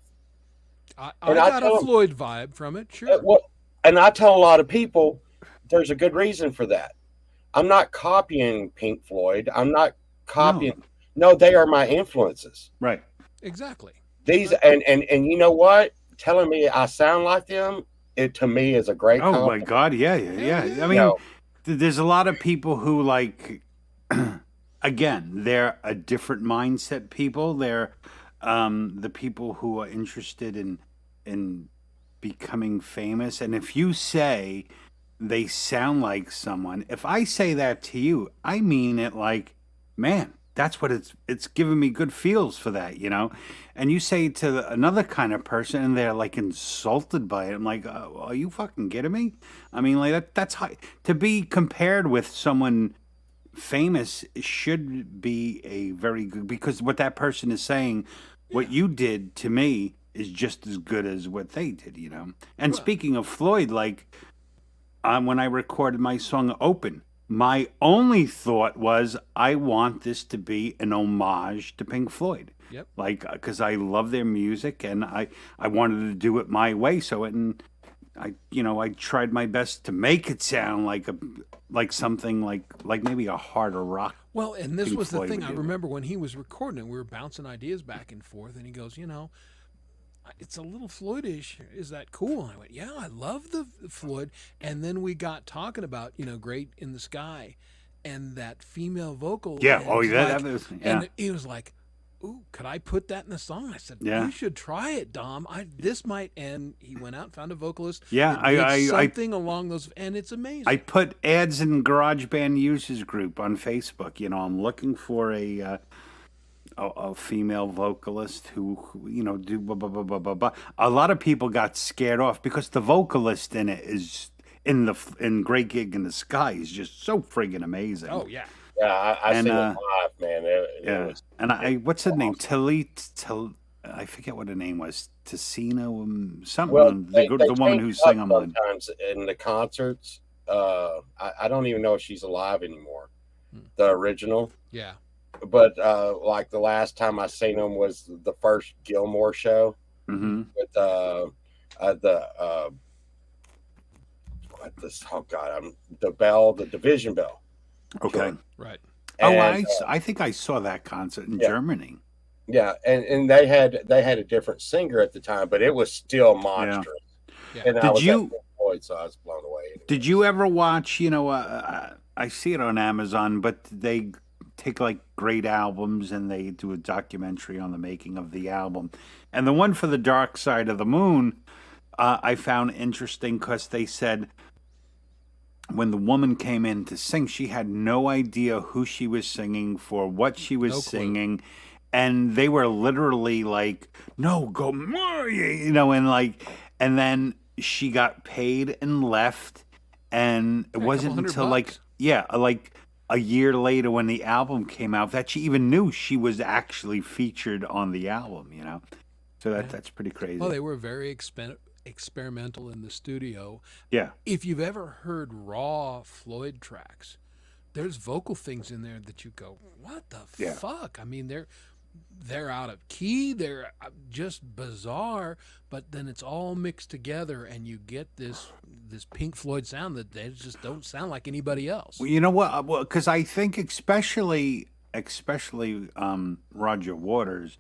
I And I got tell a 'em- Floyd vibe from it, sure. And I tell a lot of people there's a good reason for that. I'm not copying Pink Floyd. I'm not copying. No, they are my influences. Right. Exactly. These and you know what? Telling me I sound like them, it to me is a great Oh my compliment. God, yeah. Yeah. I mean, there's a lot of people who like again, they're a different mindset people. They're the people who are interested in becoming famous. And if you say they sound like someone, if I say that to you, I mean it like, man, that's what it's giving me good feels for that, And you say to another kind of person and they're like insulted by it. I'm like, are you fucking kidding me? I mean, like that's high. To be compared with someone famous should be a very good, because what that person is saying, what you did to me is just as good as what they did, And speaking of Floyd, like when I recorded my song Open, my only thought was I want this to be an homage to Pink Floyd. Yep. Like, because I love their music and I wanted to do it my way. So I tried my best to make it sound like something like maybe a harder rock. Well, and this Pink was the Floyd thing. would I do. remember when he was recording it, we were bouncing ideas back and forth, and he goes, it's a little Floydish. Is that cool? And I went, yeah, I love the Floyd. And then we got talking about, Great in the Sky and that female vocal. Yeah. And Oh, it's yeah. like- That was, yeah. And he was like, ooh, could I put that in the song? I said, Yeah. you should try it, Dom. This might. And he went out and found a vocalist. Yeah, that did I something along those, and it's amazing. I put ads in GarageBand users group on Facebook. I'm looking for a female vocalist who do blah, blah, blah, blah, blah, blah. A lot of people got scared off because the vocalist in it is in Great Gig in the Sky is just so friggin' amazing. oh, yeah. Yeah, I And, seen it live, man. It yeah. was And what's her name? I forget what her name was. Tessina, something. well. the woman change who it sang up on the. sometimes in the concerts. I don't even know if she's alive anymore. Hmm. The original. Yeah. but like the last time I seen them was the first Gilmore show Mm-hmm. with the what this? Oh God, I'm the Division Bell. Okay. Right. Oh, And, I think I saw that concert in yeah. Germany. yeah, and they had a different singer at the time, but it was still monstrous. Yeah. And I Did was you- at Pink Floyd, so I was blown away. Did you ever watch? I see it on Amazon, but they take like great albums and they do a documentary on the making of the album. And the one for the Dark Side of the Moon, I found interesting because they said when the woman came in to sing, she had no idea who she was singing for, what she was No clue. singing. And they were literally like, no, go more, and then she got paid and left. And it Yeah, a wasn't couple until $100. like a year later when the album came out that she even knew she was actually featured on the album, So that's pretty crazy. Well, they were very experimental in the studio. Yeah. If you've ever heard raw Floyd tracks, there's vocal things in there that you go, what the Yeah. fuck? I mean, they're out of key, they're just bizarre, but then it's all mixed together and you get this Pink Floyd sound that they just don't sound like anybody else. Well, you know what? Well, because I think especially Roger Waters,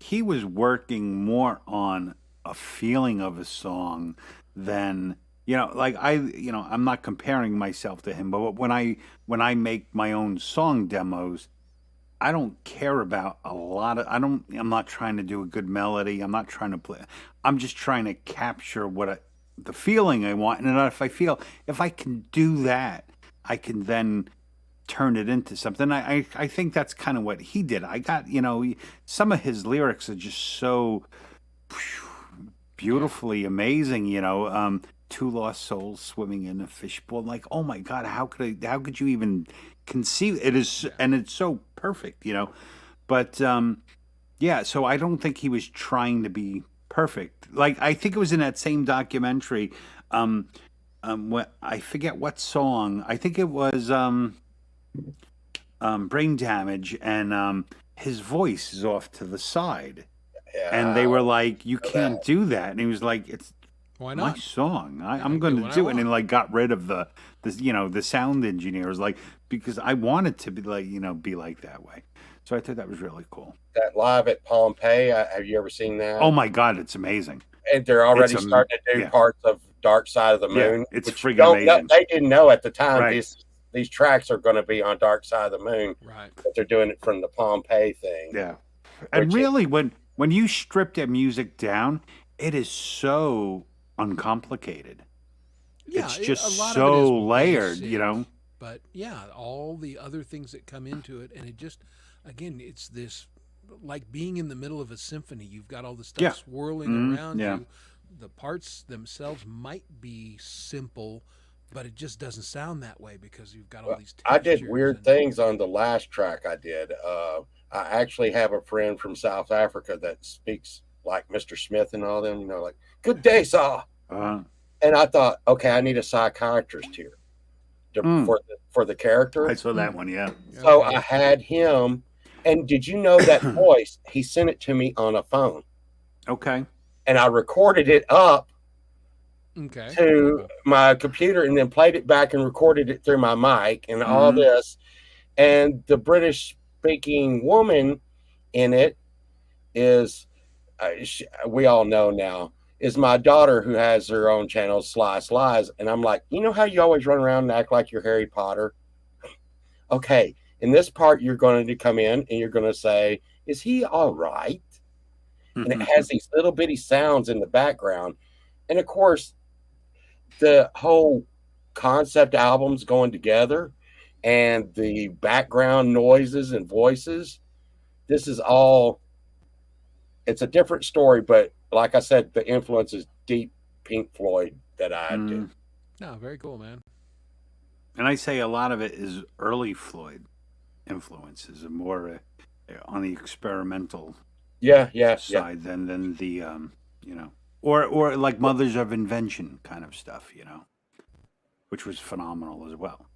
he was working more on a feeling of a song than I'm not comparing myself to him, but when I make my own song demos, I don't care about a lot of. I'm not trying to do a good melody. I'm not trying to play. I'm just trying to capture the feeling I want, and then if I can do that, I can then turn it into something. I think that's kind of what he did. I got some of his lyrics are just so beautifully amazing. Two lost souls swimming in a fishbowl. Like, oh my God, how could you even conceive it? Is and it's so perfect, But yeah, so I don't think he was trying to be perfect. Like I think it was in that same documentary. What I forget what song. I think it was Brain Damage, and his voice is off to the side, and they were like, "You can't do that," and he was like, "It's Why my not? song. I'm do going what to I do it," and want. like got rid of the sound engineers, like because I wanted to be be like that way. So I thought that was really cool. That live at Pompeii. Have you ever seen that? Oh my God, it's amazing. And they're already It's starting to do yeah. parts of Dark Side of the Yeah, Moon. it's which you friggin' don't know- amazing. They didn't know at the time Right. these tracks are going to be on Dark Side of the Moon, Right. but they're doing it from the Pompeii thing. Yeah. And Which is- really, when you strip their music down, it is so uncomplicated. Yeah, It's a just lot of it so is layered, basic, But yeah, all the other things that come into it, and it just, again, it's this like being in the middle of a symphony. You've got all the stuff Yeah. swirling Mhm, around yeah. you. The parts themselves might be simple, but it just doesn't sound that way because you've got all these. I did textures weird and- things on the last track I did. I actually have a friend from South Africa that speaks like Mr. Smith and all them, like, good day, sir. Uh, And I thought, okay, I need a psychiatrist here for the character. I saw that one, yeah. So Okay. I had him. And did you know that voice? He sent it to me on a phone, Okay. and I recorded it up Okay. to my computer and then played it back and recorded it through my mic and all Mhm. this. And the British speaking woman in it is, we all know now, is my daughter who has her own channel, Sly Slies. And I'm like, you know how you always run around and act like you're Harry Potter? Okay, in this part, you're going to come in and you're going to say, is he all right? And it has these little bitty sounds in the background. And of course, the whole concept albums going together and the background noises and voices, this is all, it's a different story, but like I said, the influence is deep Pink Floyd that I did. No, very cool, man. And I say a lot of it is early Floyd influences, and more on the experimental Yeah. side than the or like Mothers of Invention kind of stuff, which was phenomenal as well.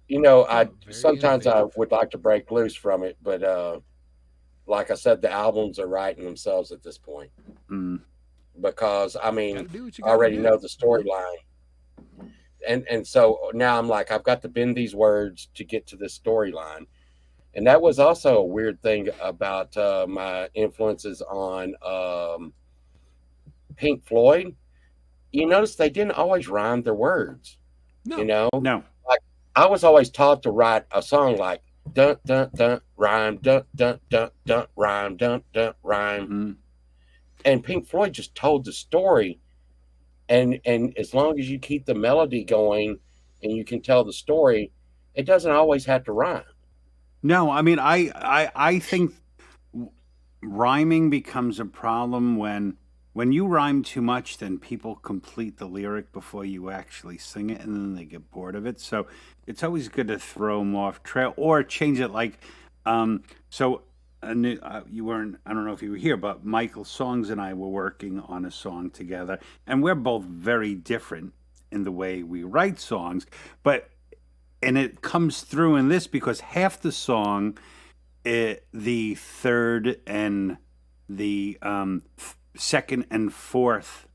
You know, I Very sometimes I innovative. would like to break loose from it, but like I said, the albums are writing themselves at this point Mm. because I Got to mean, do what you I got to already do. know the storyline, and so now I'm like, I've got to bend these words to get to this storyline. And that was also a weird thing about my influences on Pink Floyd. You notice they didn't always rhyme their words. You No, know, No. like I was always taught to write a song like dun dun dun rhyme dun dun dun dun rhyme, Mm. and Pink Floyd just told the story, and as long as you keep the melody going and you can tell the story, it doesn't always have to rhyme. No, I mean, I think rhyming becomes a problem when you rhyme too much, then people complete the lyric before you actually sing it, and then they get bored of it. So it's always good to throw them off trail or change it. Like, so you weren't. I don't know if you were here, but Michael Songs and I were working on a song together, and we're both very different in the way we write songs, but and it comes through in this because half the song, the third and the second and fourth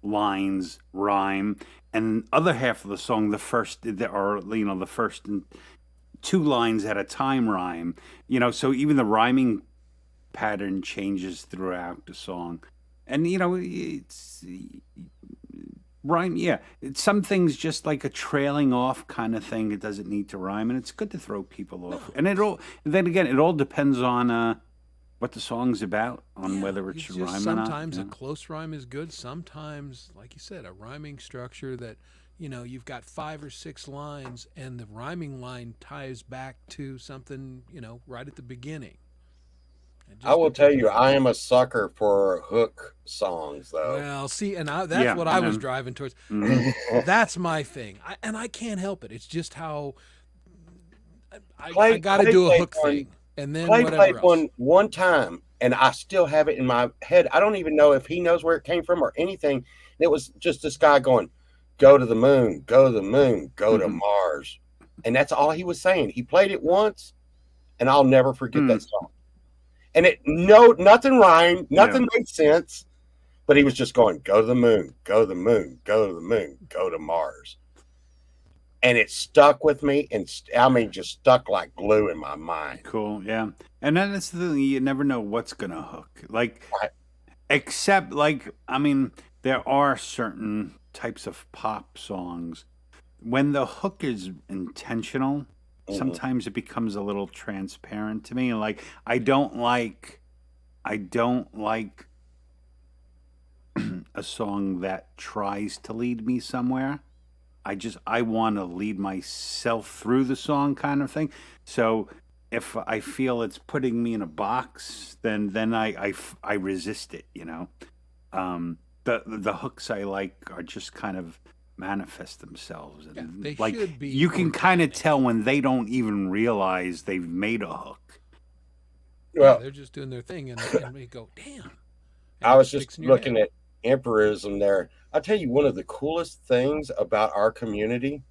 lines rhyme, and other half of the song, the first, or the first and two lines at a time rhyme. So even the rhyming pattern changes throughout the song, and it's rhyme. Yeah, some things just like a trailing off kind of thing. It doesn't need to rhyme, and it's good to throw people off. And then again, it all depends on what the song's about, on yeah, whether it it's should just rhyme or not. sometimes a close rhyme is good. Sometimes, like you said, a rhyming structure that you've got 5 or 6 lines, and the rhyming line ties back to something right at the beginning. It I just will tell you, depends. I am a sucker for hook songs, though. Well, see, and that's Yeah. what I was driving towards. Mhm. That's my thing, and I can't help it. It's just how I Clay, got to Clay do a played hook one. thing, and then Clay played whatever else. one time, and I still have it in my head. I don't even know if he knows where it came from or anything. It was just this guy going, "Go to the moon, go to the moon, go to Mhm. Mars," and that's all he was saying. He played it once, and I'll never forget Hmm. that song. And nothing rhymed, Yeah. nothing made sense, but he was just going, "Go to the moon, go to the moon, go to the moon, go to Mars." And it stuck with me, and I mean, just stuck like glue in my mind. Cool. Yeah. And then it's the thing, you never know what's gonna hook. Like, Right. except like, I mean, there are certain types of pop songs when the hook is intentional. Mhm. Sometimes it becomes a little transparent to me. Like, I don't like a song that tries to lead me somewhere. I want to lead myself through the song, kind of thing. So if I feel it's putting me in a box, then I resist it. The hooks I like are just kind of manifest themselves, Yeah, and they like should be you can kind of organic. tell when they don't even realize they've made a hook. Yeah, Well, they're just doing their thing, and we go, damn, and I it was just sticks in your looking head. at empirism there. I'll tell you one of the coolest things about our community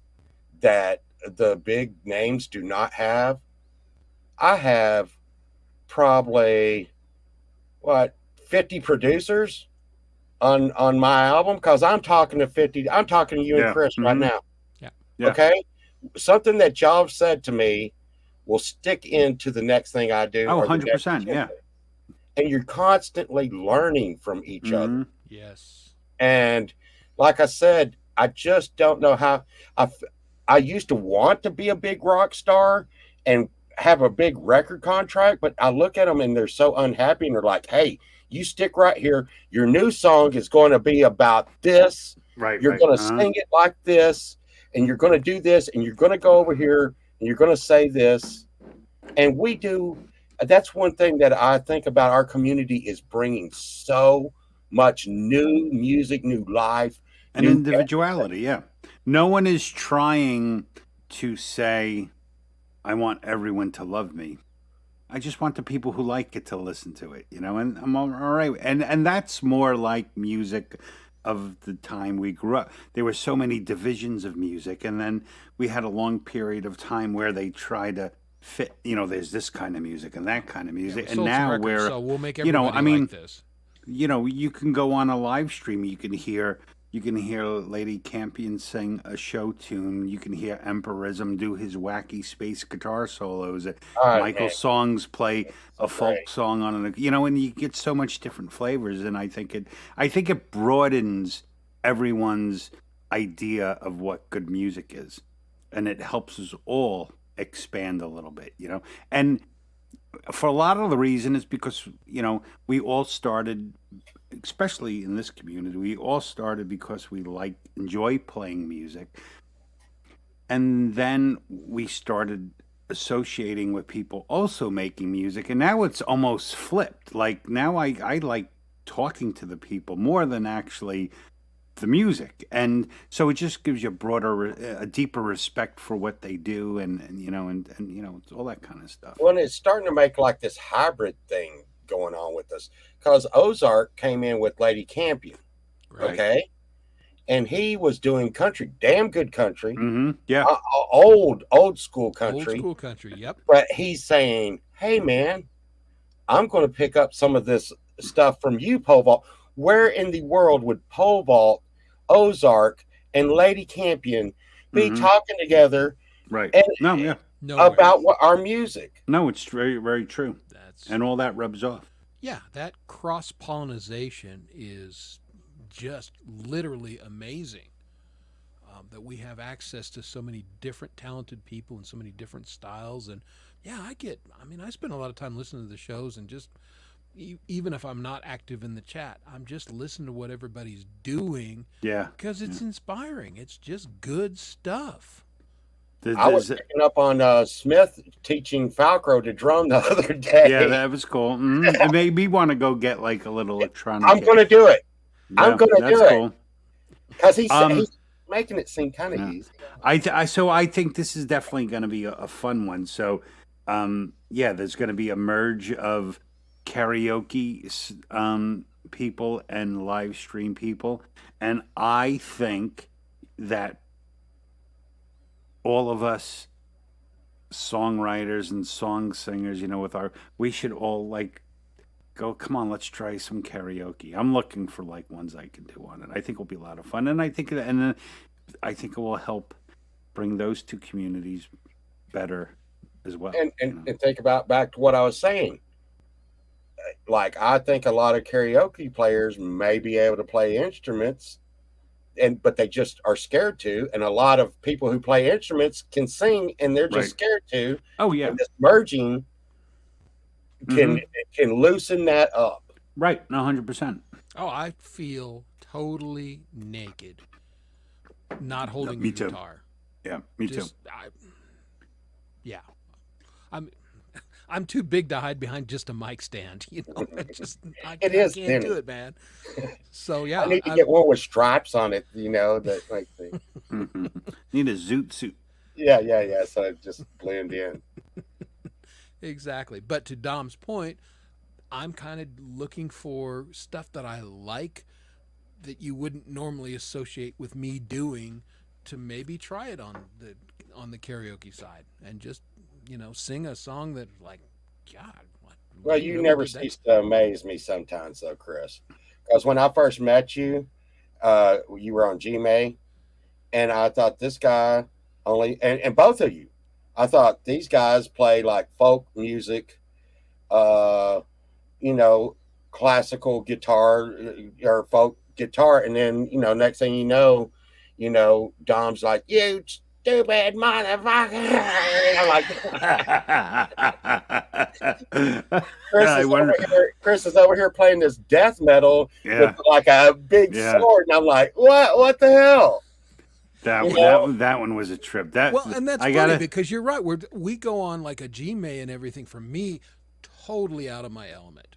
that the big names do not have. I have probably what 50 producers on my album because I'm talking to 50. I'm talking to you and Yeah. Chris right Hmm. now. Yeah, Yeah. Okay, something that y'all have said to me will stick into the next thing I do Oh, or the next 100%. Yeah. attempt. And you're constantly learning from each other. Hmm. yes, And like I said, I just don't know how. I I used to want to be a big rock star and have a big record contract, but I look at them and they're so unhappy and they're like, "Hey, you stick right here. Your new song is going to be about this. Right. You're Right. going to sing it like this, and you're going to do this, and you're going to go over here, and you're going to say this." And we do. That's one thing that I think about our community is bringing so much new music, new life, And new. individuality. Yeah. No one is trying to say, I want everyone to love me. I just want the people who like it to listen to it, and I'm all right. And that's more like music of the time we grew up. There were so many divisions of music, and then we had a long period of time where they tried to fit. There's this kind of music and that kind of Yeah, music, we and sold some now records, we're, so we'll make you know, everybody I mean, like this. you can go on a live stream. You can hear Lady Campion sing a show tune. You can hear Emperism do his wacky space guitar solos. All right, Michael man. Songs play a folk Great. song on it. And you get so much different flavors. And I think it broadens everyone's idea of what good music is, and it helps us all expand a little bit. And for a lot of the reason is because we all started, especially in this community, we all started because we enjoy playing music, and then we started associating with people also making music, and now it's almost flipped. Like now I like talking to the people more than actually the music, and so it just gives you a deeper respect for what they do, and it's all that kind of stuff. Well, it's starting to make like this hybrid thing going on with us because Ozark came in with Lady Campion, Right. okay, and he was doing country, damn good country, Yeah. old school Old country, school country. Yep. but he's saying, "Hey, man, I'm going to pick up some of this stuff from you, Pole Vault." Where in the world would Pole Vault, Ozark, and Lady Campion be Mhm. talking together Right. and No, yeah. Nowhere. about what our music? No, it's very, very true. That's And all that rubs off. yeah. That cross pollination is just literally amazing. That we have access to so many different talented people and so many different styles, and yeah, I spend a lot of time listening to the shows, and just even if I'm not active in the chat, I'm just listening to what everybody's doing Yeah. because it's inspiring. It's just good stuff. I was picking up on Smith teaching Falcro to drum the other day. Yeah, that was cool. It made me want to go get like a little electronic. I'm going to do it I'm gonna that's do it. cool. because he's Um, making it seem kind of yeah. easy. So I think this is definitely going to be a fun one. So, there's going to be a merge of karaoke people and live stream people, and I think that all of us songwriters and song singers, we should all go, come on, let's try some karaoke. I'm looking for ones I can do on it. I think it'll be a lot of fun, and I think it will help bring those two communities better as well. And think about back to what I was saying. Like, I think a lot of karaoke players may be able to play instruments, but they just are scared to. And a lot of people who play instruments can sing, and they're just Right. scared to. Oh yeah, And this merging can loosen that up. right, 100%. Oh, I feel totally naked, not holding me the too. guitar. Yeah, me too. Yeah, I'm too big to hide behind just a mic stand. I It is can't thin. do it, man. So yeah, I need to get one with stripes on it, that like the, Need a zoot suit. yeah, so it just blend in. exactly. But to Dom's point, I'm kind of looking for stuff that I like that you wouldn't normally associate with me doing, to maybe try it on the karaoke side and just sing a song that, like, God, what? Well, we you really never did that? cease to amaze me sometimes, though, Chris. Because when I first met you, you were on GMA, and I thought this guy and both of you, I thought these guys play like folk music, classical guitar or folk guitar, and then next thing you know, Dom's like, "You stupid motherfucker!" And I'm like, Chris is over here playing this death metal Yeah. with like a big Yeah. sword, and I'm like, "What the hell?" That one was a trip. Well, and that's I funny gotta. because you're right. We go on like a GMA and everything. For me, totally out of my element.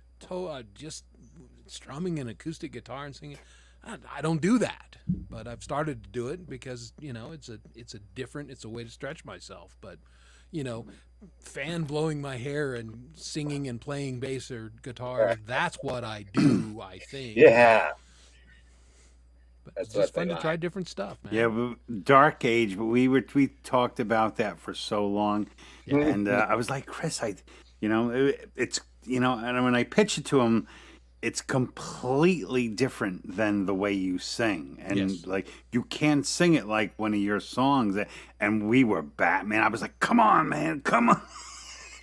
Just strumming an acoustic guitar and singing. I don't do that, but I've started to do it because it's a way to stretch myself. But fan blowing my hair and singing and playing bass or guitar, that's what I do. I think. Yeah. But That's it's just what fun they to try like. different stuff, man. Yeah, but Dark Age. But we talked about that for so long, and I was like, Chris, it's and when I pitched it to him, it's completely different than the way you sing, and Yes. like you can't sing it like one of your songs. And we were Batman. I was like, come on, man, come on.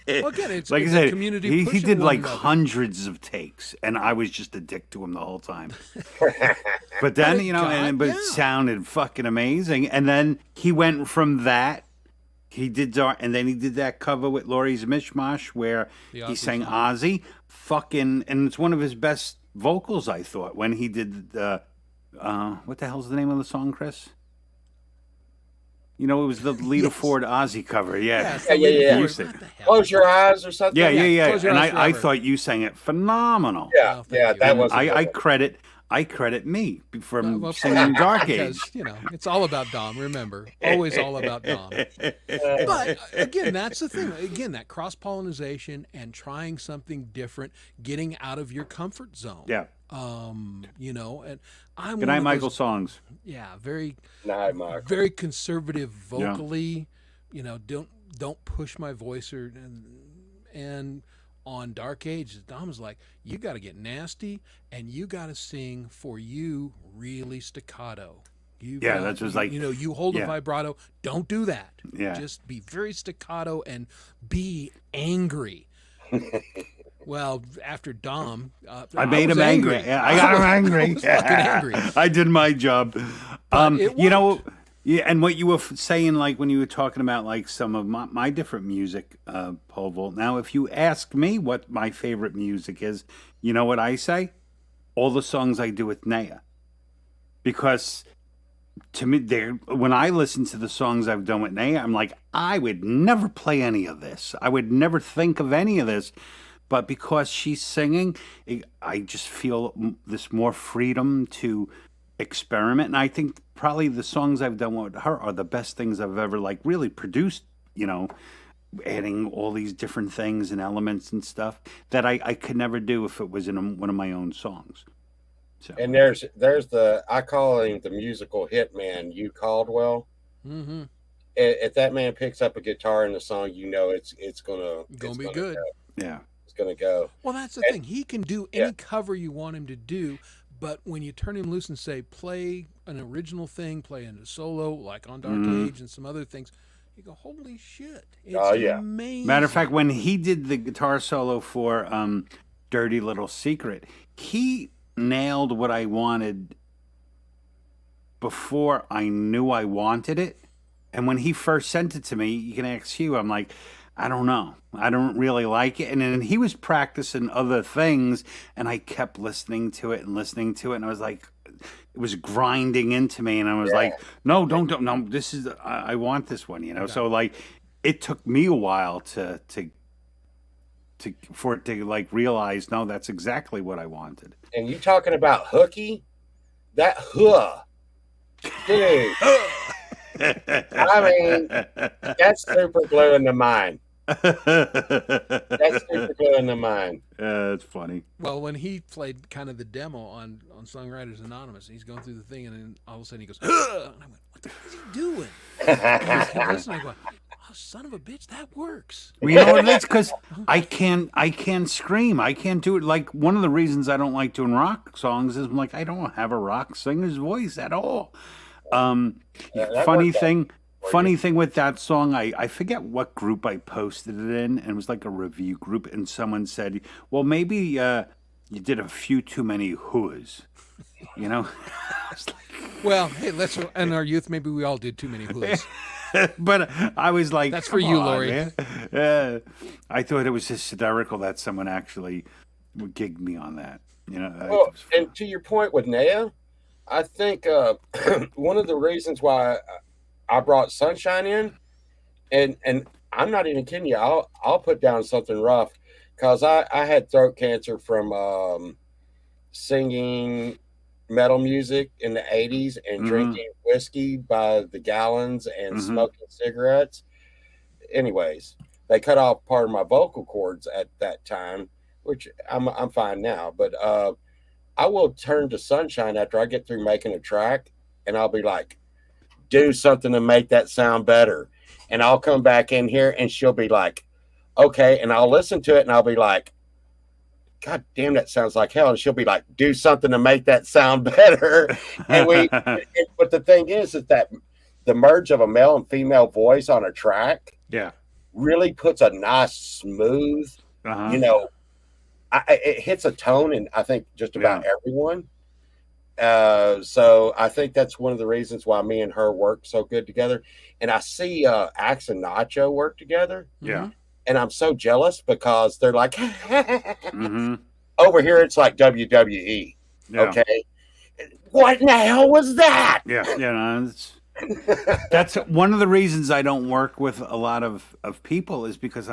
Well, again, it's Like I a said, community he pushing did one like another. hundreds of takes, and I was just a dick to him the whole time. But then, it got- it yeah. sounded fucking amazing. And then he went from that. He did Dark, and then he did that cover with Laurie's Mishmash where The he Ozzy sang song. Ozzy. Fucking, and it's one of his best vocals, I thought, when he did the, what the hell's the name of the song, Chris? It was the Lita Ford Ozzy cover. Yeah. Yes, Yeah, yeah, yeah. You said- What the hell? Close your eyes or something. Yeah, yeah. Close Your And Eyes I Forever. thought you sang it phenomenal. Yeah, Oh, thank yeah, you. that was. I credit me from Well, singing Dark Age. because it's all about Dom. Remember, always all about Dom. But again, that's the thing. Again, that cross pollination and trying something different, getting out of your comfort zone. Yeah. And I'm Good one night, of Michael those, Songs. very Nah, Mark. very conservative vocally. Don't push my voice and on Dark Age, Dom's like, you got to get nasty and you got to sing for you really staccato. Yeah, that's just like- you hold yeah. a vibrato. Don't do that. Yeah. Just be very staccato and be angry. Well, after Dom, I made was him angry. Yeah, I got him angry. I was fucking angry. I did my job. it Yeah, and what you were saying, like when you were talking about like some of my different music, Pole Vault. Now, if you ask me what my favorite music is, you know what I say? All the songs I do with Naya, because to me, when I listen to the songs I've done with Naya, I'm like, I would never play any of this. I would never think of any of this. But because she's singing, I just feel this more freedom to experiment. And I think probably the songs I've done with her are the best things I've ever like really produced, adding all these different things and elements and stuff that I could never do if it was in one of my own songs. So And there's I call him the musical hitman, Hugh Caldwell. Mm-hmm. If that man picks up a guitar in the song, it's gonna Be good. yeah. It's gonna go. Well, that's the thing. He can do any cover you want him to do, but when you turn him loose and say, play an original thing, play a solo, like on Dark Age and some other things, you go, holy shit. It's Oh, yeah. amazing. Matter of fact, when he did the guitar solo for Dirty Little Secret, he nailed what I wanted before I knew I wanted it. And when he first sent it to me, you can ask Hugh, I'm like, I don't know. I don't really like it. And then he was practicing other things, and I kept listening to it. And I was like, it was grinding into me. And I was like, no, don't. No, this is, I want this one, So like, it took me a while for it to like realize, no, that's exactly what I wanted. And you talking about hooky? That dude. I mean, that's super glue in the mind. That's super glue in the mind. It's funny. Well, when he played kind of the demo on Songwriters Anonymous, he's going through the thing, and then all of a sudden he goes, "Ugh!" And I went, what the hell is he doing? And I listened, I go, oh, son of a bitch, that works. Well, you know what it is? Because I can't scream. I can't do it. Like, one of the reasons I don't like doing rock songs is I'm like, I don't have a rock singer's voice at all. Funny thing with that song, I forget what group I posted it in, and it was like a review group, and someone said, well, maybe you did a few too many whoas, I was like, Well, hey, in our youth, maybe we all did too many hoods. but I was like, That's for "Come you, on, Lori." man." I thought it was hysterical that someone actually gigged me on that. Well, and to your point with Naya, I think one of the reasons why I brought Sunshine in, and I'm not even kidding you, I'll put down something rough, because I had throat cancer from singing metal music in the 80s and drinking whiskey by the gallons and smoking cigarettes. Anyways, they cut off part of my vocal cords at that time, which I'm fine now, but I will turn to Sunshine after I get through making a track, and I'll be like, do something to make that sound better. And I'll come back in here and she'll be like, okay. And I'll listen to it and I'll be like, God damn, that sounds like hell. And she'll be like, do something to make that sound better. But the thing is that the merge of a male and female voice on a track Yeah. really puts a nice, smooth, Uh-huh. it hits a tone in, I think, just about everyone. So I think that's one of the reasons why me and her work so good together. And I see Axe and Nacho work together, Yeah. and I'm so jealous because they're like, Mm-hmm. over here it's like WWE. Yeah. Okay, what in the hell was that? Yeah. Yeah. No, that's one of the reasons I don't work with a lot of people is because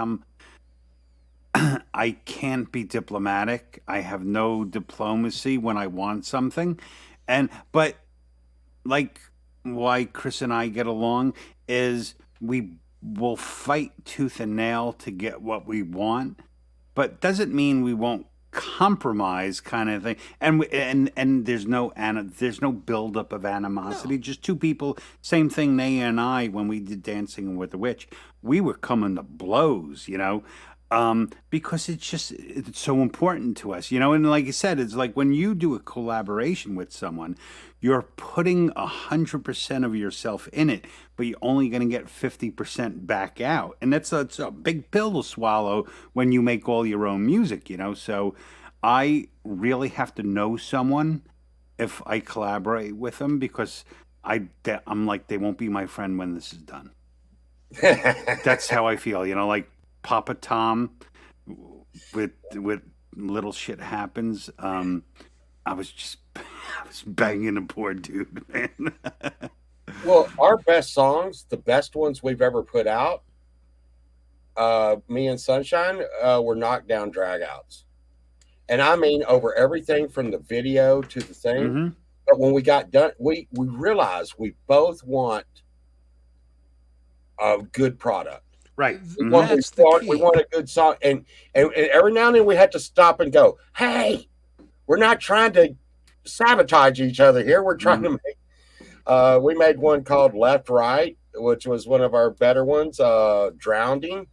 I can't be diplomatic. I have no diplomacy when I want something. But like why Chris and I get along is we will fight tooth and nail to get what we want, but doesn't mean we won't compromise kind of thing. And there's no buildup of animosity. Just two people, same thing. Naya and I, when we did Dancing with the Witch, we were coming to blows, because it's so important to us, and like you said, it's like when you do a collaboration with someone, you're putting 100% of yourself in it, but you're only going to get 50% back out, and it's a big pill to swallow when you make all your own music, so I really have to know someone if I collaborate with them, because I'm like, they won't be my friend when this is done. That's how I feel, like Papa Tom with Little Shit Happens. I was banging a poor dude, man. Well, our best songs, the best ones we've ever put out, me and Sunshine, were knockdown dragouts. And I mean over everything from the video to the thing. Mm-hmm. But when we got done, we realized we both want a good product. Right. We Mm-hmm. want a good song. And every now and then we had to stop and go, hey, we're not trying to sabotage each other here. We're trying to make, we made one called Left Right, which was one of our better ones, Drowning.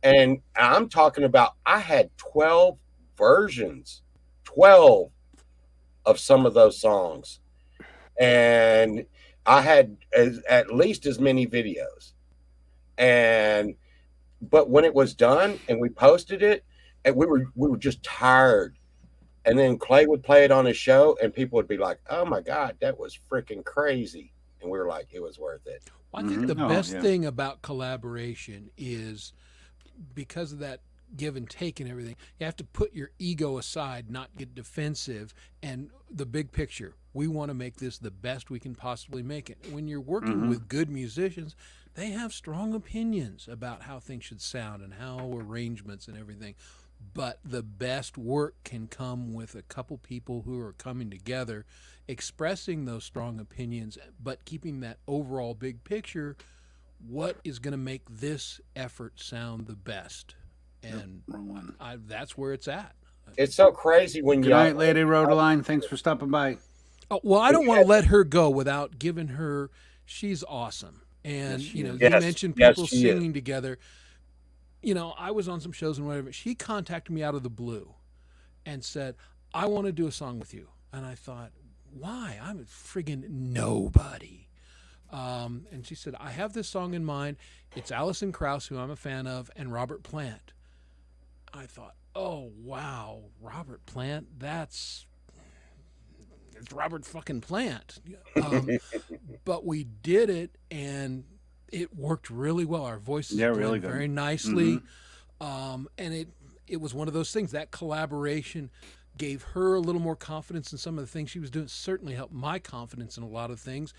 And I'm talking about, I had 12 versions, 12 of some of those songs. And I had at least as many videos. But when it was done and we posted it, and we were just tired. And then Clay would play it on his show and people would be like, oh my God, that was freaking crazy. And we were like, it was worth it. Well, I think the best thing about collaboration is because of that give and take and everything, you have to put your ego aside, not get defensive, and the big picture. We want to make this the best we can possibly make it. When you're working with good musicians, they have strong opinions about how things should sound and how arrangements and everything. But the best work can come with a couple people who are coming together, expressing those strong opinions, but keeping that overall big picture. What is going to make this effort sound the best? And that's where it's at. It's so crazy when Good night, Lady Rodeline. Thanks for stopping by. Oh, well, I don't want to let her go without giving her. She's awesome, and you mentioned people singing together. I was on some shows and whatever. She contacted me out of the blue, and said, "I want to do a song with you." And I thought, "Why? I'm a friggin' nobody." And she said, "I have this song in mind. It's Alison Krauss, who I'm a fan of, and Robert Plant." I thought, "Oh wow, Robert Plant. It's Robert fucking Plant." But we did it, and it worked really well. Our voices really blend good. very nicely, and it was one of those things. That collaboration gave her a little more confidence in some of the things she was doing. Certainly helped my confidence in a lot of things,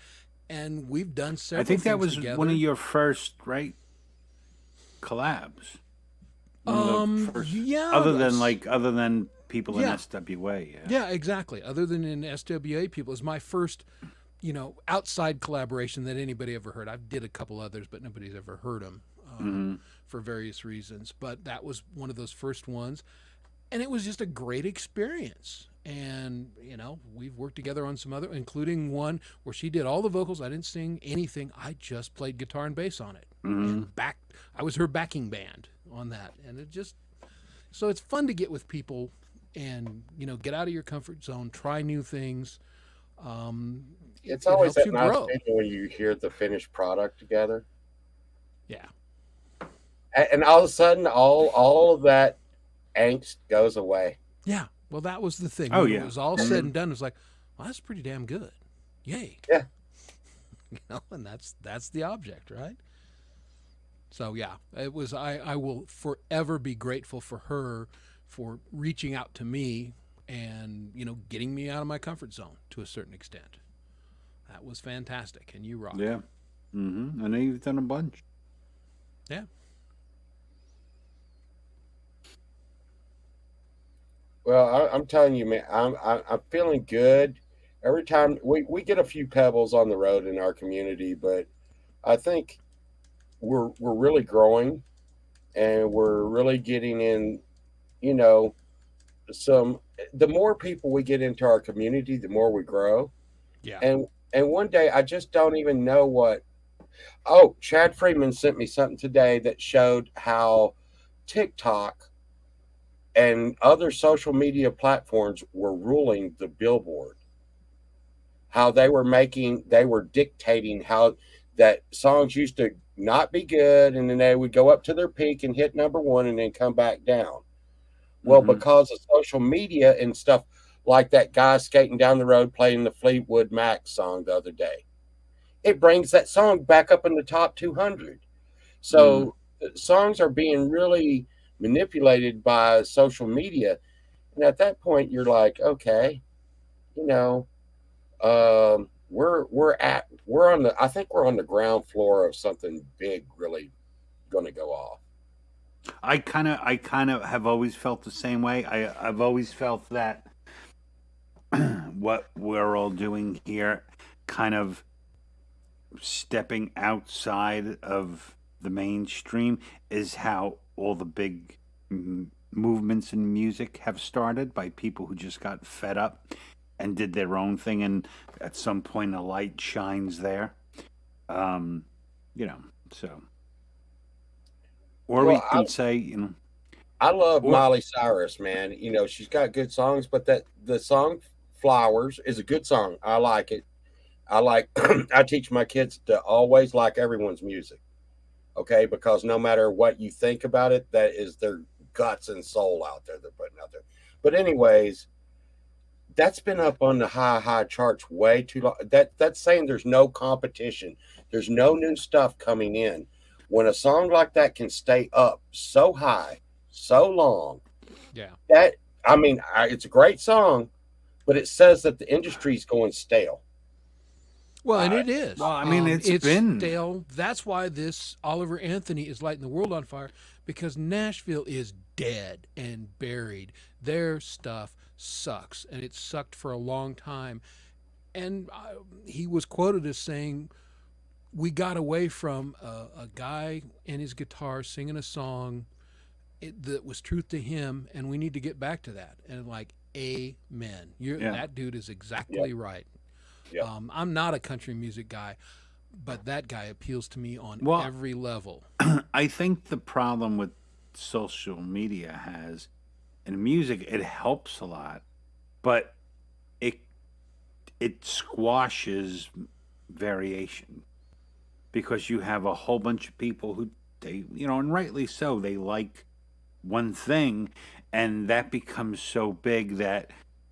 and we've done several. I think that was together. one of your first, right, collabs. Yeah. Other than people in SWA. Yeah, exactly. Other than in SWA people, is my first, outside collaboration that anybody ever heard. I did a couple others, but nobody's ever heard them for various reasons. But that was one of those first ones, and it was just a great experience. And we've worked together on some other, including one where she did all the vocals. I didn't sing anything. I just played guitar and bass on it. And I was her backing band on that. And so it's fun to get with people and get out of your comfort zone, try new things. It's always helps that you nice grow. feeling when you hear the finished product together. Yeah. And all of a sudden, all of that angst goes away. Yeah. Well, that was the thing. Oh, When yeah. it was all said and done, it was like, well, that's pretty damn good. Yay. Yeah. And that's the object, right? So yeah, it was. I will forever be grateful for her for reaching out to me and getting me out of my comfort zone to a certain extent. That was fantastic, and you rock. Yeah. I know you've done a bunch. Yeah. Well, I'm telling you, man, I'm feeling good. Every time we get a few pebbles on the road in our community, but I think we're really growing, and we're really getting in. You know, some the more people we get into our community, the more we grow. Yeah. And one day I just don't even know what. Oh, Chad Freeman sent me something today that showed how TikTok and other social media platforms were ruling the Billboard. How they were dictating how that songs used to not be good, and then they would go up to their peak and hit number one and then come back down. Well, because of social media and stuff like that guy skating down the road playing the Fleetwood Mac song the other day, it brings that song back up in the top 200. So songs are being really manipulated by social media. And at that point, you're like, okay, I think we're on the ground floor of something big really going to go off. I kind of have always felt the same way. I've always felt that what we're all doing here, kind of stepping outside of the mainstream, is how all the big movements in music have started by people who just got fed up and did their own thing, and at some point a light shines there. So. Or Well, we can say, I love Or- Miley Cyrus, man. She's got good songs, but the song "Flowers" is a good song. I like it. I teach my kids to always like everyone's music, okay? Because no matter what you think about it, that is their guts and soul out there they're putting out there. But anyways, that's been up on the high charts way too long. That's saying there's no competition. There's no new stuff coming in. When a song like that can stay up so high, so long, Yeah. it's a great song, but it says that the industry's going stale. Well, and it is. well, I mean, it's been- stale. That's why this Oliver Anthony is lighting the world on fire, because Nashville is dead and buried. Their stuff sucks, and it sucked for a long time. And he was quoted as saying, "We got away from a guy and his guitar singing a song that was truth to him, and we need to get back to that." And like, amen. Yeah. That dude is exactly right. Yeah. I'm not a country music guy, but that guy appeals to me on Well- every level. I think the problem with social media has in music, it helps a lot, but it squashes variation, because you have a whole bunch of people who and rightly so, they like one thing, and that becomes so big that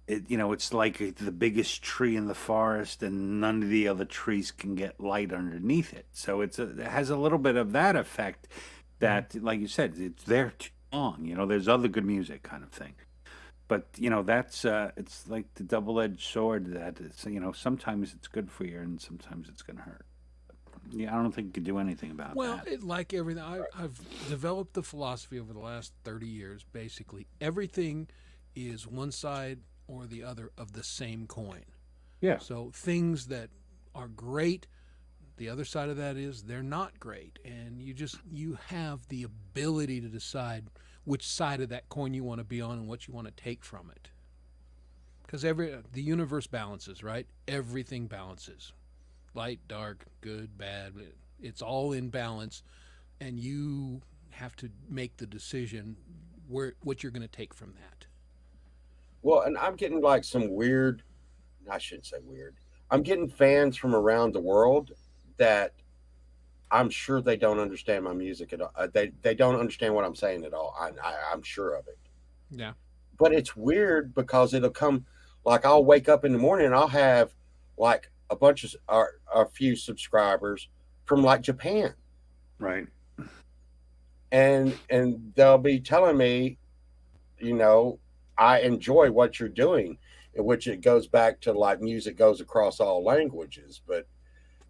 it's like the biggest tree in the forest, and none of the other trees can get light underneath it. So it has a little bit of that effect that, like you said, it's there too long. There's other good music kind of thing. But that's it's like the double-edged sword that it's sometimes it's good for you and sometimes it's going to hurt. Yeah, I don't think you can do anything about Well, that. like everything, I've developed the philosophy over the last 30 years. Basically, everything is one side or the other of the same coin. Yeah. So things that are great, the other side of that is they're not great, and you have the ability to decide which side of that coin you want to be on and what you want to take from it. because the universe balances, right? Everything balances, light, dark, good, bad. It's all in balance, and you have to make the decision what you're going to take from that. Well, and I'm getting like some weird, I shouldn't say weird. I'm getting fans from around the world that I'm sure they don't understand my music at all. They don't understand what I'm saying at all. I'm sure of it. Yeah. But it's weird because it'll come, like I'll wake up in the morning and I'll have like a bunch of a few subscribers from like Japan, Right. and they'll be telling me, I enjoy what you're doing, in which it goes back to like music goes across all languages. But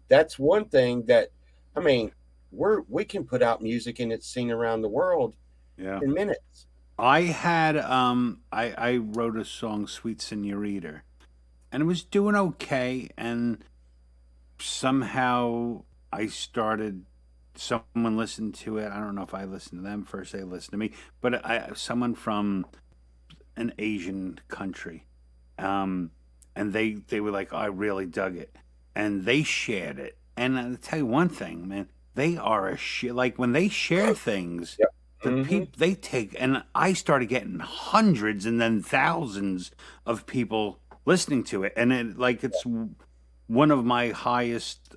that's one thing that, I mean, we can put out music and it's seen around the world Yeah. in minutes. I had I wrote a song, Sweet Senorita, and it was doing okay, and somehow someone listened to it. I don't know if I listened to them first, they listened to me, but someone from an Asian country, and they were like, oh, I really dug it, and they shared it. And I'll tell you one thing, man, they are a shit. Like when they share things, Yep. the people they take, and I started getting hundreds and then thousands of people listening to it, and it's one of my highest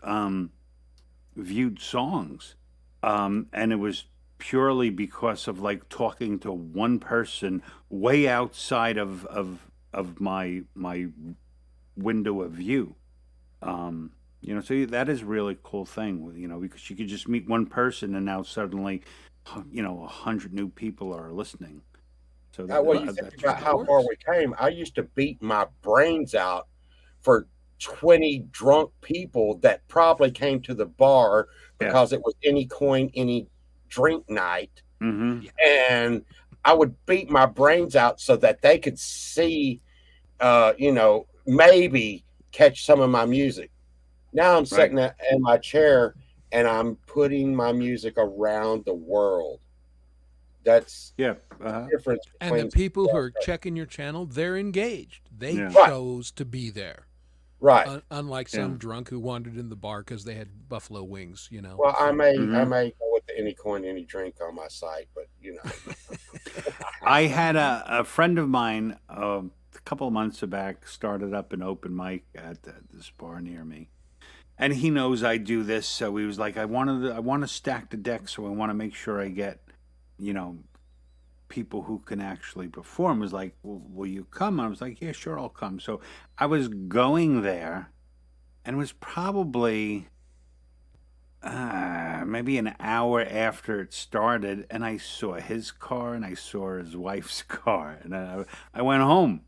viewed songs, and it was purely because of like talking to one person way outside of my window of view. So that is a really cool thing, because you could just meet one person and now suddenly, 100 new people are listening. So Well, you think about how far we came. I used to beat my brains out for 20 drunk people that probably came to the bar because it was any coin, any drink night. Mm-hmm. And I would beat my brains out so that they could see, maybe catch some of my music. Now I'm sitting in my chair and I'm putting my music around the world. That's the difference. And the people who are checking your channel, they're engaged. They chose to be there. Right. Unlike some drunk who wandered in the bar because they had buffalo wings, Well, I may go with the any coin, any drink on my site, but I had a friend of mine a couple of months back started up an open mic at this bar near me, and he knows I do this, so he was like, I want to stack the deck, so I want to make sure I get, people who can actually perform. Was like, well, will you come? And I was like, yeah, sure, I'll come. So I was going there, and it was probably maybe an hour after it started, and I saw his car and I saw his wife's car, and I went home,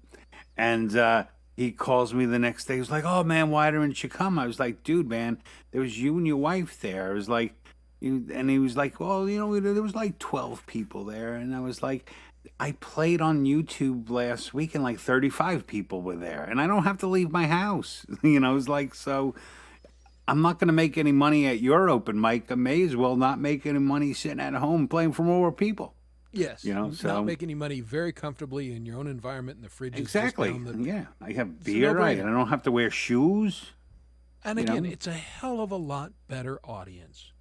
and he calls me the next day. He was like, oh man, why didn't you come? I was like, dude, man, there was you and your wife there. I was like, and he was like, well, there was like 12 people there. And I was like, I played on YouTube last week and like 35 people were there. And I don't have to leave my house. It's like, so I'm not going to make any money at your open mic. I may as well not make any money sitting at home playing for more people. Yes. So not make any money very comfortably in your own environment in the fridge. Exactly. I have beer, right? And I don't have to wear shoes. And again, it's a hell of a lot better audience.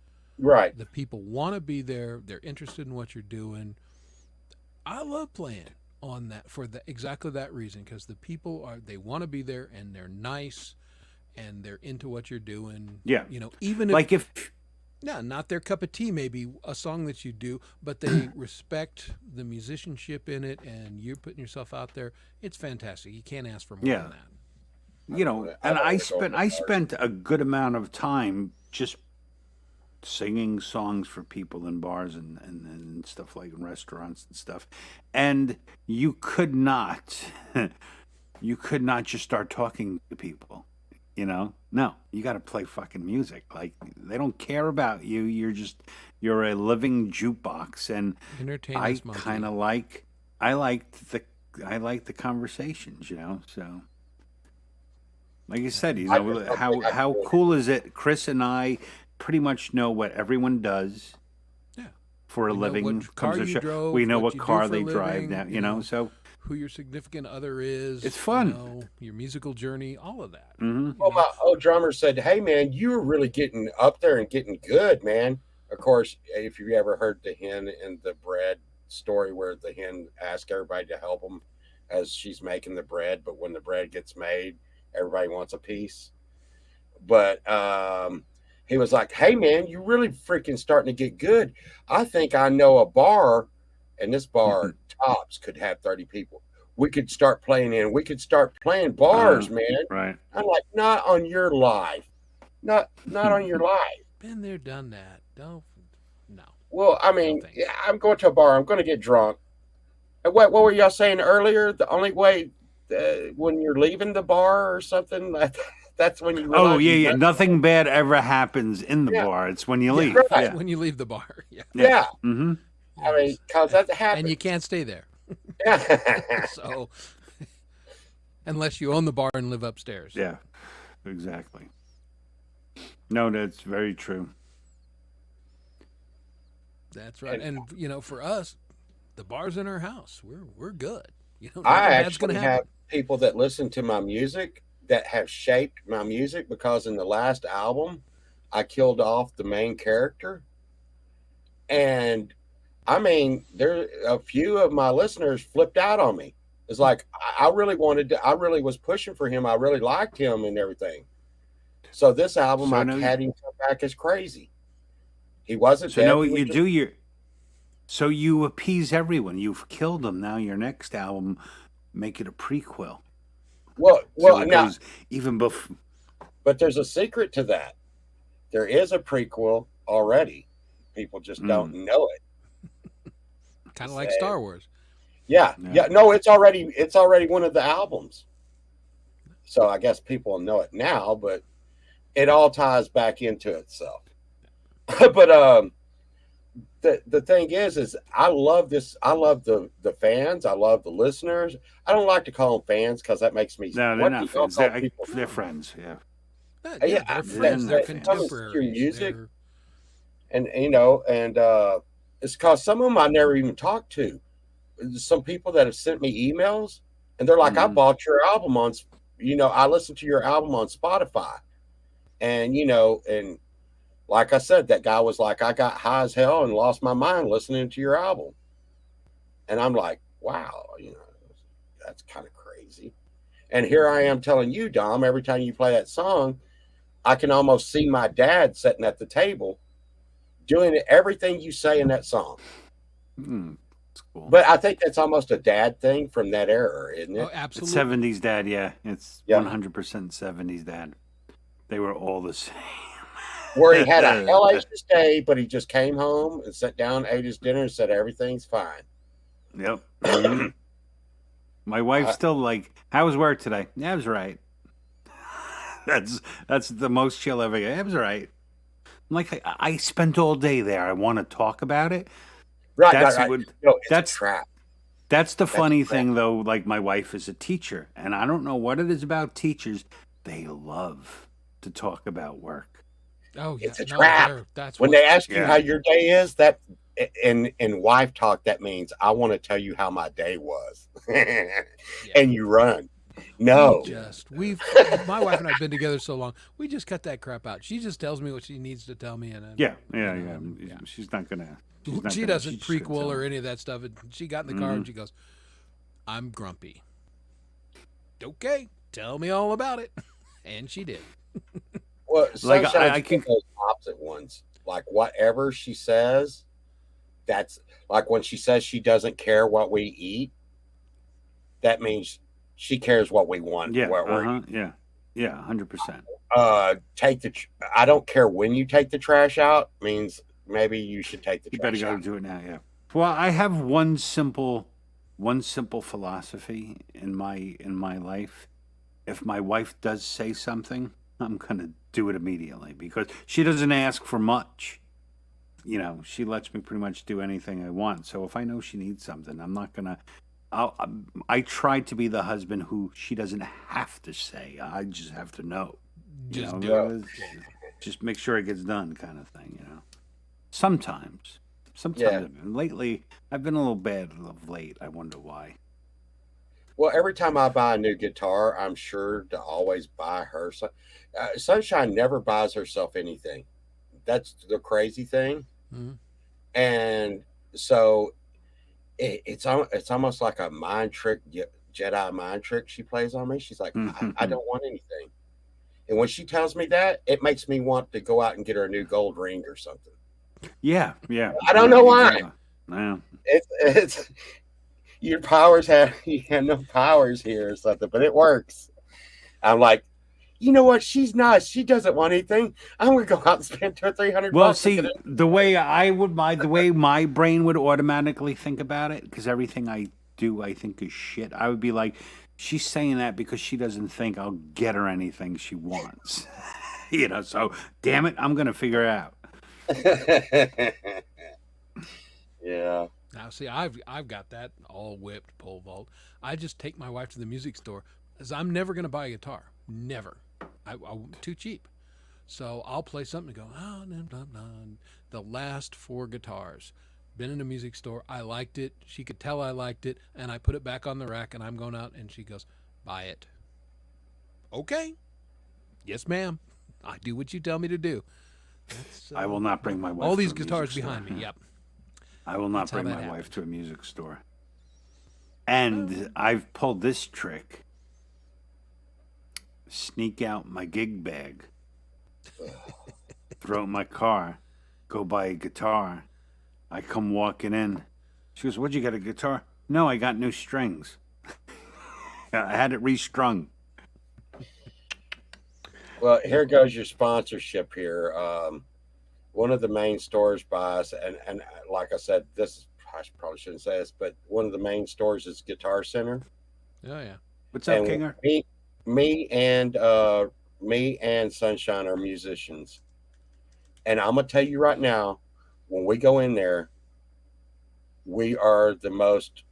Right. The people want to be there. They're interested in what you're doing. I love playing on that for exactly that reason, because the people they want to be there and they're nice and they're into what you're doing. Yeah. Even if not their cup of tea, maybe a song that you do, but they respect the musicianship in it and you're putting yourself out there. It's fantastic. You can't ask for more than that. And I spent a good amount of time just singing songs for people in bars and stuff, like in restaurants and stuff. And you could not just start talking to people, No, you got to play fucking music. Like, they don't care about you. You're a living jukebox. And I kind of I like the conversations, So, like you said, how cool is it? Chris and I pretty much know what everyone does. Yeah. for a We know living. what car comes to you show. drove, We know what what you do car for a they drive living, now. you You know, know. so Who your significant other is. It's fun. You know, your musical journey, all of that. mhm. Well, my old drummer said, "Hey, man, you were really getting up there and getting good, man." Of course, if you ever heard the hen and the bread story, where the hen asked everybody to help him as she's making the bread, but when the bread gets made, everybody wants a piece. But he was like, "Hey, man, you really freaking starting to get good. I think I know a bar, and this bar tops could have 30 people. We could start playing in. We could start playing bars, man." Right. I'm like, "Not on your life, not on your life." Been there, done that. Don't. No. Well, I mean, thanks. yeah, I'm going to a bar. I'm going to get drunk. And what were y'all saying earlier? The only way when you're leaving the bar or something, that's when you realize. Oh yeah, you've yeah. done- Nothing bad ever happens in the Yeah. bar. It's when you Yeah, leave. right. Yeah. When you leave the bar. Yeah. Yeah. Mm-hmm. I mean, because that And happens. you can't stay there. Yeah. So, unless you own the bar and live upstairs. Yeah. Exactly. No, that's very true. That's right. And you know, for us, the bar's in our house. We're good. You know, I nothing bad's actually gonna have happen. people that listen to my music that have shaped my music, because in the last album, I killed off the main character. And I mean, there a few of my listeners flipped out on me. It's like I really wanted to, I really was pushing for him. I really liked him and everything. So this album, So I now you- had him come back as crazy. He wasn't So dead. now He what was you just- do, so you appease everyone. You've killed them. Now your next album, make it a prequel. Well, So it now, goes even before. but there's a secret to that. There is a prequel already. People just don't know it. Kind of like Say- Star Wars. Yeah, Yeah. yeah. No, it's already one of the albums. So I guess people know it now, but it all ties back into itself. But the thing is I love this. I love the fans. I love the listeners. I don't like to call them fans because that makes me. No, they're what do not y'all fans. call They're, people? they're friends. Yeah. Yeah, Yeah, they're they're- friends. They're they're contemporaries. your music. They're- And it's because some of them I never even talked to. Some people that have sent me emails, and they're like, "I Mhm. bought your album on, I listened to your album on Spotify," and and like I said, that guy was like, "I got high as hell and lost my mind listening to your album," and I'm like, "Wow, that's kind of crazy." And here I am telling you, Dom, every time you play that song, I can almost see my dad sitting at the table doing everything you say in that song. It's cool. But I think that's almost a dad thing from that era, isn't it? Oh, It's absolutely. 70s dad, yeah. It's Yeah. 100% 70s dad. They were all the same. Where he had a hellacious day, but he just came home and sat down, ate his dinner, and said everything's fine. Yep. Mhm. My wife's still like, "How was work today?" "Yeah, it was right." That's the most she'll ever get. "It was right." I'm like, I spent all day there. I want to talk about it. Right, That's right. what. No, it's that's- a trap. That's the funny correct. thing, though. Like, my wife is a teacher, and I don't know what it is about teachers. They love to talk about work. Oh, yeah. It's a no, trap. That's When what, they ask you Yeah. how your day is, that in wife talk, that means I want to tell you how my day was, and you run. No, My wife and I've been together so long. We just cut that crap out. She just tells me what she needs to tell me, and then, Yeah. yeah. She's not gonna. She doesn't prequel or any of that stuff. And she got in the car and Mhm. she goes, "I'm grumpy." Okay, tell me all about it, and she did. well, Like, sometimes I can- those opposite ones. Like whatever she says, that's like when she says she doesn't care what we eat. That means she cares what we want. Yeah. what we're Yeah. 100%. I don't care when you take the trash out, means maybe you should take the You better trash go out. do it now. Yeah. Well, I have one simple philosophy in my life. If my wife does say something, I'm gonna do it immediately because she doesn't ask for much. She lets me pretty much do anything I want. So if I know she needs something, I'm not gonna. I try to be the husband who she doesn't have to say. I just have to know. Just You do know, it. just make sure it gets done, kind of thing. Sometimes Sometimes lately I've been a little bad of late. I wonder why. Well, every time I buy a new guitar, I'm sure to always buy her. Sunshine never buys herself anything. That's the crazy thing. Mhm. And so it's almost like a mind trick, Jedi mind trick she plays on me. She's like, I don't want anything. And when she tells me that, it makes me want to go out and get her a new gold ring or something. Yeah. I don't know why. Exactly. Yeah. It's your powers have you have no powers here or something, but it works. I'm like, you know what? She's nice. She doesn't want anything. I'm gonna go out and spend $200 or $300. Well, see, the way the way my brain would automatically think about it, because everything I do, I think is shit. I would be like, she's saying that because she doesn't think I'll get her anything she wants. So damn it, I'm gonna figure it out. Yeah. Now, see, I've got that all whipped pole vault. I just take my wife to the music store, as I'm never going to buy a guitar. Never. I'm too cheap. So I'll play something and go, oh, no, no, no. The last 4 guitars. Been in a music store. I liked it. She could tell I liked it. And I put it back on the rack, and I'm going out, and she goes, buy it. Okay. Yes, ma'am. I do what you tell me to do. I will not bring my wife. All to these a music guitars store. behind me. Yep. I will not That's how bring that my wife happened. to a music store. And I've pulled this trick. Sneak out my gig bag. Throw it in my car. Go buy a guitar. I come walking in. She goes, "What'd you get, a guitar?" "No, I got new strings." I had it restrung. Well, here goes your sponsorship here. One of the main stores buys, and like I said, I probably shouldn't say this, but one of the main stores is Guitar Center. Oh, yeah. What's up, And Kinger? me and Sunshine are musicians, and I'm gonna tell you right now, when we go in there, we are the most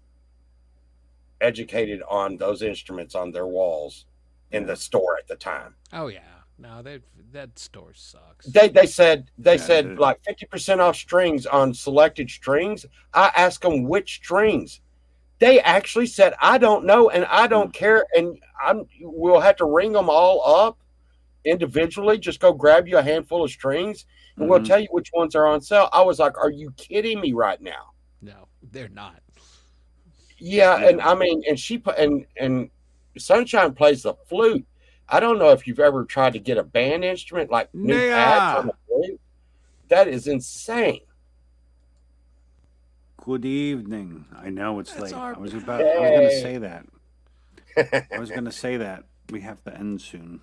educated on those instruments on their walls in the store at the time. Oh, yeah. No, that store sucks. They said dude. like 50% off strings on selected strings. I asked them which strings. They actually said, I don't know and I don't care, and we'll have to ring them all up individually. Just go grab you a handful of strings and we'll tell you which ones are on sale. I was like, are you kidding me right now? No, they're not. Yeah, and I mean, and Sunshine plays the flute. I don't know if you've ever tried to get a band instrument like new pads on the flute. That is insane. Good evening. I know it's That's late. our- I was going to say that. I was going to say that. We have to end soon.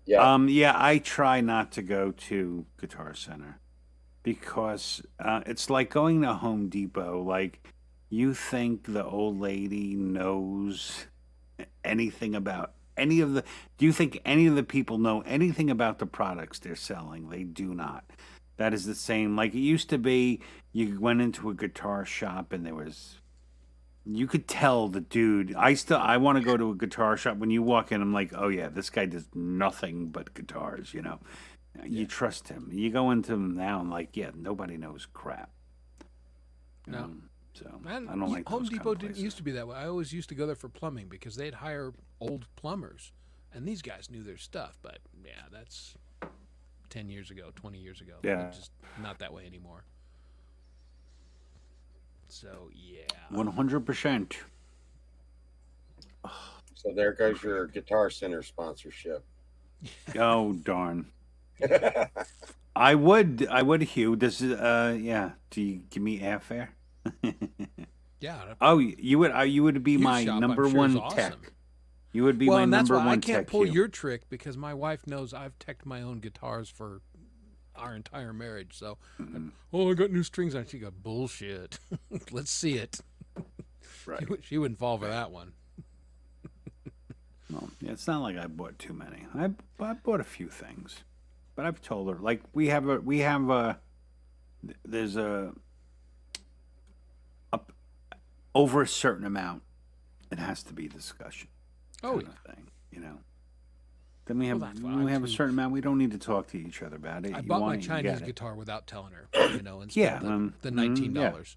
Yeah. Yeah, I try not to go to Guitar Center because it's like going to Home Depot. Like, you think the old lady knows anything about any of the... Do you think any of the people know anything about the products they're selling? They do not. That is the same. Like it used to be, you went into a guitar shop and there was... You could tell the dude. I want to go to a guitar shop. When you walk in, I'm like, oh yeah, this guy does nothing but guitars. You trust him. You go into them now, and like, yeah, nobody knows crap. No. So And I don't like Home those Depot kind of didn't places. used to be that way. I always used to go there for plumbing because they'd hire old plumbers, and these guys knew their stuff. But yeah, that's 10 years ago, 20 years ago. Yeah. It's just not that way anymore. So yeah. 100%. So there goes your Guitar Center sponsorship. Oh darn. I would, Hugh. Does yeah? Do you give me airfare? Yeah. Oh, you would be Hughes my shop, I'm number sure, is one awesome. tech. You would be Well, my and that's number why one I can't tech. pull Hugh. your trick because my wife knows I've teched my own guitars for our entire marriage. So, oh, I got new strings on. She go, bullshit. Let's see it. Right. She wouldn't fall for that one. Well, yeah, it's not like I bought too many. I bought a few things, but I've told her like there's a over a certain amount, it has to be discussion. Oh, kind of thing, Then we have Well, that's when we have a fine. certain amount. We don't need to talk to each other about it. I You bought my want it, you Chinese get it. guitar without telling her, and Yeah, spent the mhm, yeah. $19.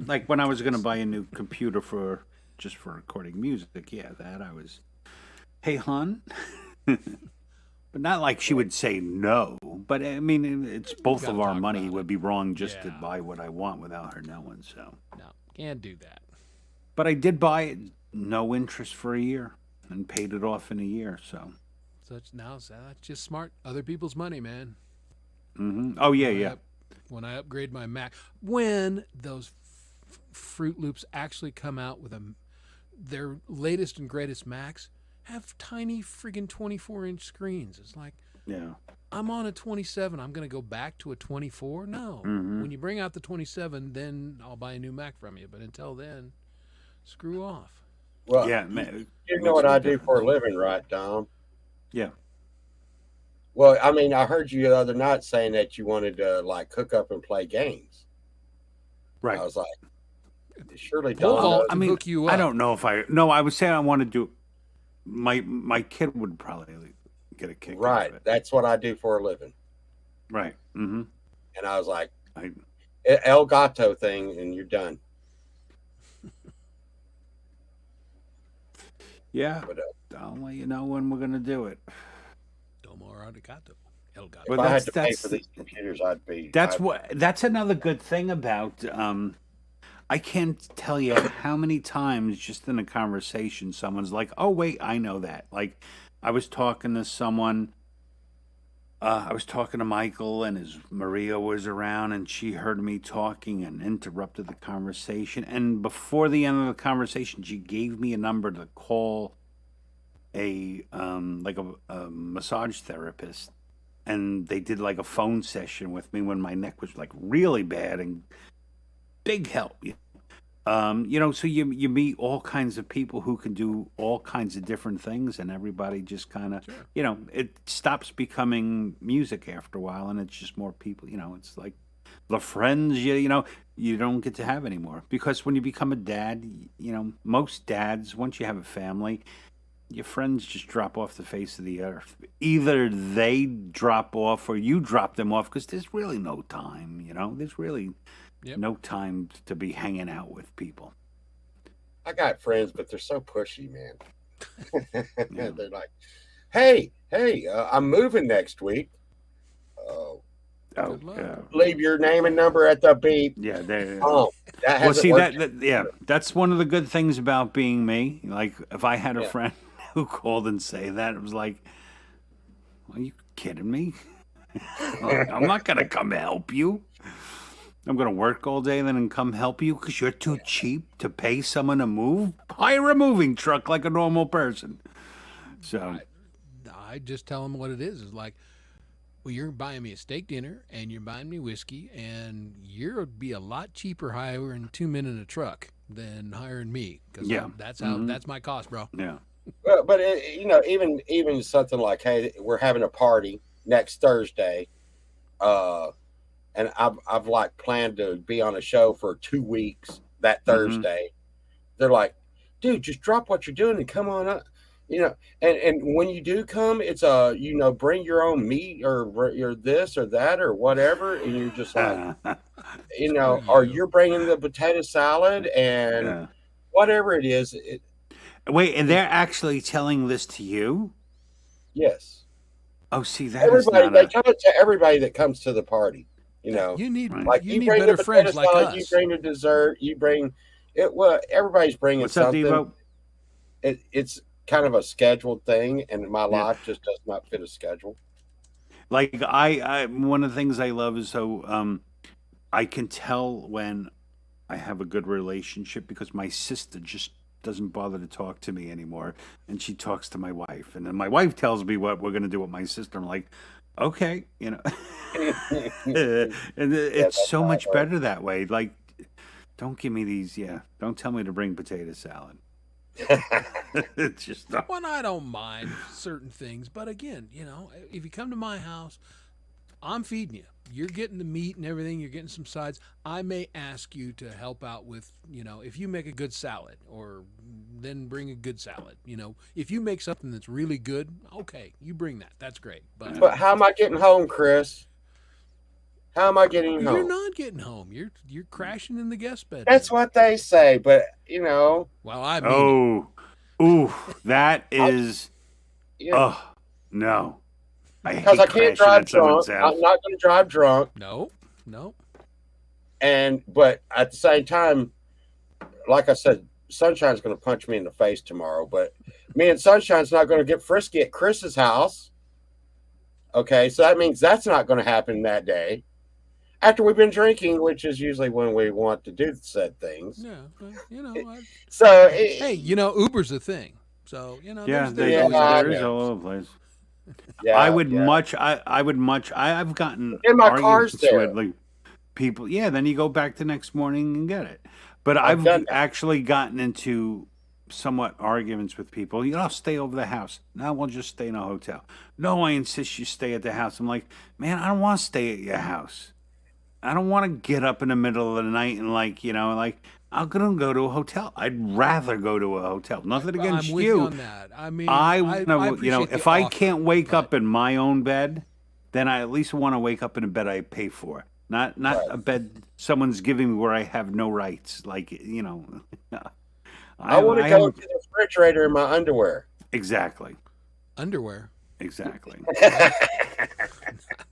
Like when I was going to buy a new computer for just for recording music. Yeah, that I was. Hey, hon. But not like she would say no. But I mean, it's both gotta of our talk money. It about would it. be wrong just to Yeah. buy what I want without her knowing. So, No, can't do that. but I did buy it, no interest for a year, and paid it off in a year. So, So that's just smart. Other people's money, man. oh yeah, When I yeah. up- When I upgrade my Mac, when those Fruit Loops actually come out with their latest and greatest Macs have tiny friggin' 24-inch screens. It's like, Yeah. I'm on a 27. I'm going to go back to a 24? No. When you bring out the 27, then I'll buy a new Mac from you. But until then, screw off. Well, Yeah, man, you it know makes what no I do for a difference. living, right, Dom? Yeah. Well, I mean, I heard you the other night saying that you wanted to like hook up and play games. Right. I was like, surely Pole Dom vault knows. I mean, hook you I up. don't know if I. No, I would say I want to do. My kid would probably get a kick out Right. of it. That's what I do for a living. Right. Mm-hmm. And I was like, I, El Gato thing, and you're done. yeah. But I'll let you know when we're gonna do it. Domo arigato. El gato. But if I had to pay that's- for these computers, I'd be. That's I'd- what. That's another good thing about. I can't tell you how many times just in a conversation someone's like, "Oh wait, I know that." Like, I was talking to someone. I was talking to Michael, and his Maria was around, and she heard me talking and interrupted the conversation. And before the end of the conversation, she gave me a number to call a massage therapist, and they did like a phone session with me when my neck was like really bad, and big help. So you meet all kinds of people who can do all kinds of different things, and everybody just kind of, it stops becoming music after a while, and it's just more people. It's like the friends you don't get to have anymore, because when you become a dad, most dads, once you have a family, your friends just drop off the face of the earth. Either they drop off or you drop them off, because there's really no time. There's really no time to be hanging out with people. I got friends, but they're so pushy, man. They're like, hey, I'm moving next week. Oh, Oh, Good luck. yeah. leave your name and number at the beep. Yeah, they. Oh, that Well, hasn't see worked. that's one of the good things about being me. Like, if I had a Yeah. friend who called and say that, it was like, "Are you kidding me? I'm not gonna come help you. I'm gonna work all day then and come help you because you're too cheap to pay someone to move. Hire a moving truck like a normal person." So I just tell them what it is. It's like, well, you're buying me a steak dinner and you're buying me whiskey, and you'll be a lot cheaper hiring 2 men in a truck than hiring me. Because Yeah. that's my cost, bro. yeah, But even something like, hey, we're having a party next Thursday, and I've like planned to be on a show for 2 weeks that Thursday. They're like, dude, just drop what you're doing and come on up. And when you do come, it's bring your own meat or your this or that or whatever, and you're just like, or you're bringing the potato salad and yeah. whatever it is. Wait, and they're actually telling this to you? Yes, Oh, see, that is everybody. not They a. tell it to everybody that comes to the party. You need Like you you need bring better the friends potato like salad, us. you bring the dessert, you bring it. Well, everybody's bringing What's up, something. Devo? It's kind of a scheduled thing, and my Yeah. life just does not fit a schedule. Like I one of the things I love is I can tell when I have a good relationship, because my sister just doesn't bother to talk to me anymore, and she talks to my wife, and then my wife tells me what we're gonna do with my sister. I'm like, okay, and it's that's so how much it better that way. Like, don't give me these. Yeah, don't tell me to bring potato salad. It's just Well, I don't mind certain things, but again, if you come to my house, I'm feeding you. You're getting the meat and everything. You're getting some sides. I may ask you to help out with, if you make a good salad, or then bring a good salad. If you make something that's really good, okay, you bring that. That's great. But how am I getting home, Chris? How am I getting home? You're not getting home. You're crashing in the guest bed. That's what they say, but Well, I mean, Oh, ooh, that is. yeah. Oh no, Because I can't drive drunk. I'm not going to drive drunk. no. But at the same time, like I said, Sunshine's going to punch me in the face tomorrow. But me and Sunshine's not going to get frisky at Chris's house. Okay, so that means that's not going to happen that day. After we've been drinking, which is usually when we want to do said things. Yeah, So, hey, Uber's a thing. So, Yeah, there's always there that. is all over the place. yeah, I would yeah. I've gotten In my arguments car's there. with like people. Yeah, then you go back the next morning and get it. But I've I've done that. actually gotten into somewhat arguments with people. I'll stay over the house. No, we'll just stay in a hotel. No, I insist you stay at the house. I'm like, man, I don't want to stay at your house. I don't want to get up in the middle of the night and I'm gonna go to a hotel. I'd rather go to a hotel. Nothing Well, against I'm with you on that. I mean, I appreciate if the I offer, can't wake but- up in my own bed, then I at least want to wake up in a bed I pay for. Not a bed someone's giving me where I have no rights. I want to go to the refrigerator in my underwear. Exactly. underwear. Exactly. I'm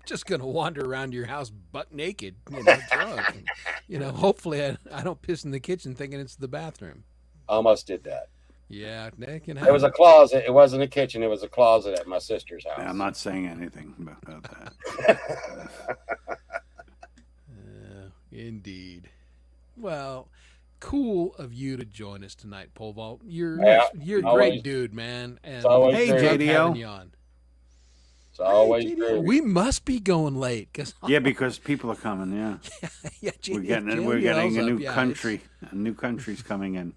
just gonna wander around your house butt naked, drunk. And, hopefully I don't piss in the kitchen thinking it's the bathroom. Almost did that. Yeah, that can It was a happen. closet. It wasn't a kitchen. It was a closet at my sister's house. I'm not saying anything about that. Indeed. Well, cool of you to join us tonight, Pole Vault. You're Yeah, a great always. dude, man. And It's always Hey, love great. JDO. having you on. It's always Hey, true. we must be going late because Yeah, because people are coming. Yeah, yeah, we're getting a JDL's new up. Yeah, country. A new country's coming in.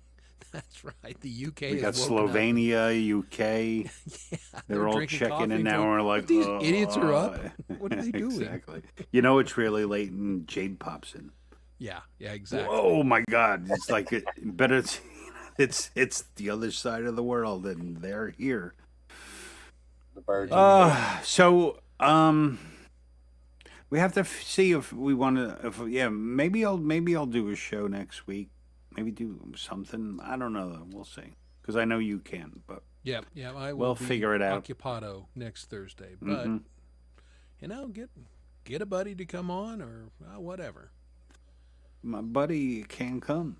That's right. The UK We got has woken up. Slovenia, UK. Yeah, They're all drinking checking coffee in now. going, We're like, "What, these idiots are up? "Oh." What are they doing?" Exactly. It's really late, and Jade pops in. Yeah, exactly. Oh my God! It's like it's the other side of the world, and they're here. The birds. We have to see if we want to. Maybe I'll do a show next week. Maybe do something. I don't know. We'll see. Because I know you can, but Yeah. I will We'll be figure it out. Occupado next Thursday, but Mhm. get a buddy to come on or whatever. my buddy can come.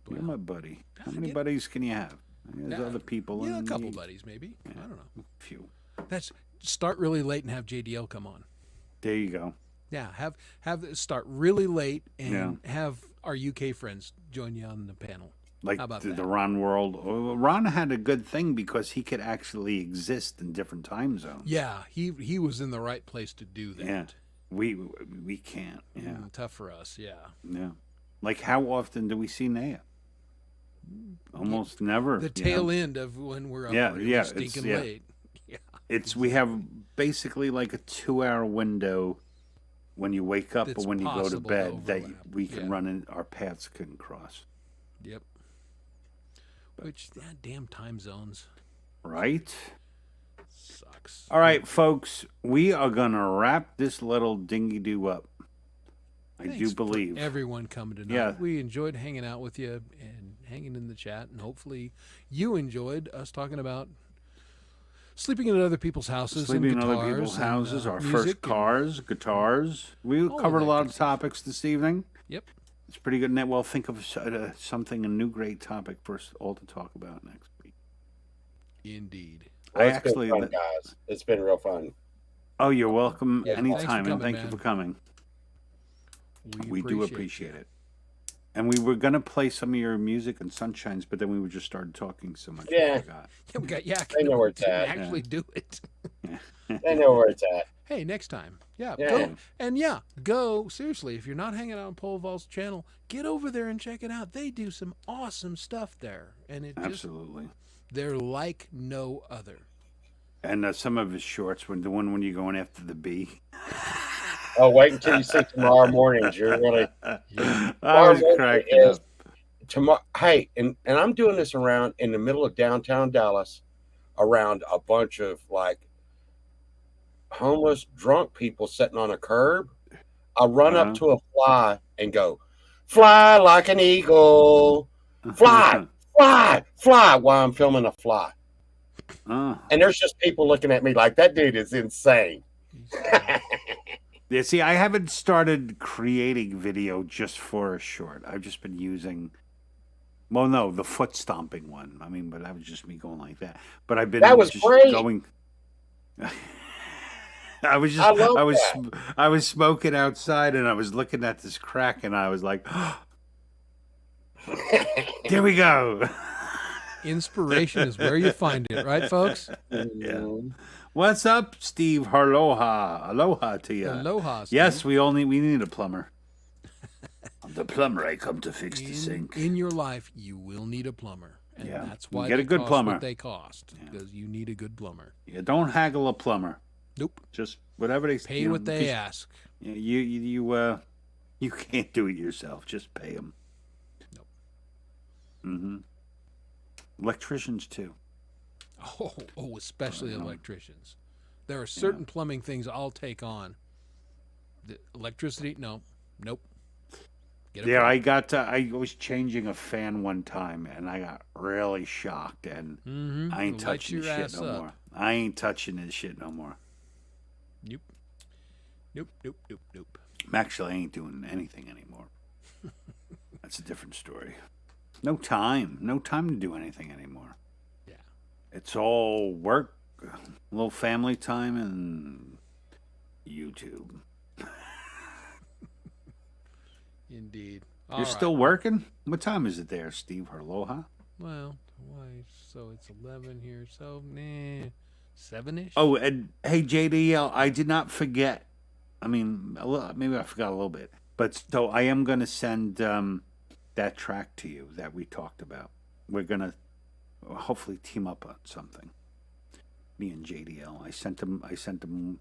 You're Well, my buddy. How many get- buddies can you have? There's Yeah, other people. Yeah, a and couple you- buddies maybe. I don't know. A few. That's start really late and have JDL come on. There you go. Yeah, have start really late and Yeah. have our UK friends join you on the panel. Like How about the that? Ron World. Ron had a good thing because he could actually exist in different time zones. Yeah, he was in the right place to do that. Yeah. We can't. Yeah. Tough for us. Yeah. Yeah. Like how often do we see Naya? Almost never. The tail end of when we're up Yeah, really yeah, stinking yeah. late. Yeah. We have basically like a 2-hour window when you wake up That's or when you go to possible to bed that overlap, we can yeah. run in. Our paths can cross. Yep. Which damn time zones Right. sucks. All right, folks. We are gonna wrap this little dingy do up. I Thanks do for believe. everyone coming tonight. Yeah. We enjoyed hanging out with you and hanging in the chat, and hopefully you enjoyed us talking about sleeping in other people's houses, Sleeping in and other guitars people's and, houses, our music first and- cars, guitars. We All of covered a that lot good of stuff. topics this evening. Yep. It's pretty good. Well, think of something, a new great topic for us all to talk about next week. Indeed. Well, I it's actually. been fun, guys. It's been real fun. Oh, you're welcome Yeah, thanks for anytime, and coming, thank man. you for coming. We do appreciate appreciate you. it. And we were gonna play some of your music and Sunshines, but then we just started talking so much. Yeah. We forgot. Yeah, we got yak. They know where it's didn't at. actually do it. They know where it's at. Hey, next time. Yeah. Yeah. Go. Seriously, if you're not hanging out on Pole Vault's channel, get over there and check it out. They do some awesome stuff there. And Absolutely. they're like no other. And some of his shorts, when you're going after the bee. Oh, wait until you see tomorrow mornings. You're really I tomorrow was morning cracking is up. tomorrow. Hey, and I'm doing this around in the middle of downtown Dallas, around a bunch of like homeless drunk people sitting on a curb. I run up to a fly and go, fly like an eagle, fly, fly, fly, while I'm filming a fly. And there's just people looking at me like that dude is insane. Yeah, see, I haven't started creating video just for a short. I've just been using, well, no, the foot stomping one. I mean, but that was just me going like that. But I've been That was just great. going. I was just, I love I was smoking outside and I was looking at this crack and I was like, there we go. Inspiration is where you find it, right, folks? Yeah. What's up, Steve? Aloha. Aloha to you. Aloha. Steve. Yes, we need a plumber. I'm the plumber. I come to fix the sink. In your life, you will need a plumber. And Yeah. that's why Get they a good cost plumber. what they cost. Because you need a good plumber. Yeah, don't haggle a plumber. Nope. Just whatever they Pay what they 'cause ask. You can't do it yourself. Just pay them. Nope. Mm-hmm. Electricians too. Oh, especially electricians. There are certain plumbing things I'll take on. The electricity, no, nope. Get a Yeah, plumber. I was changing a fan one time and I got really shocked and I ain't Light touching your this shit ass no up. more. I ain't touching this shit no more. Nope. Nope, nope, nope, nope. Actually, I ain't doing anything anymore. That's a different story. No time to do anything anymore. Yeah. It's all work, a little family time, and YouTube. Indeed. You're still working? What time is it there, Steve? Aloha? Well, why? So it's 11 here. So, 7-ish? Oh, and hey, JDL, I did not forget. I mean, maybe I forgot a little bit. But so I am going to send that track to you that we talked about. We're going to hopefully team up on something. Me and JDL. I sent him.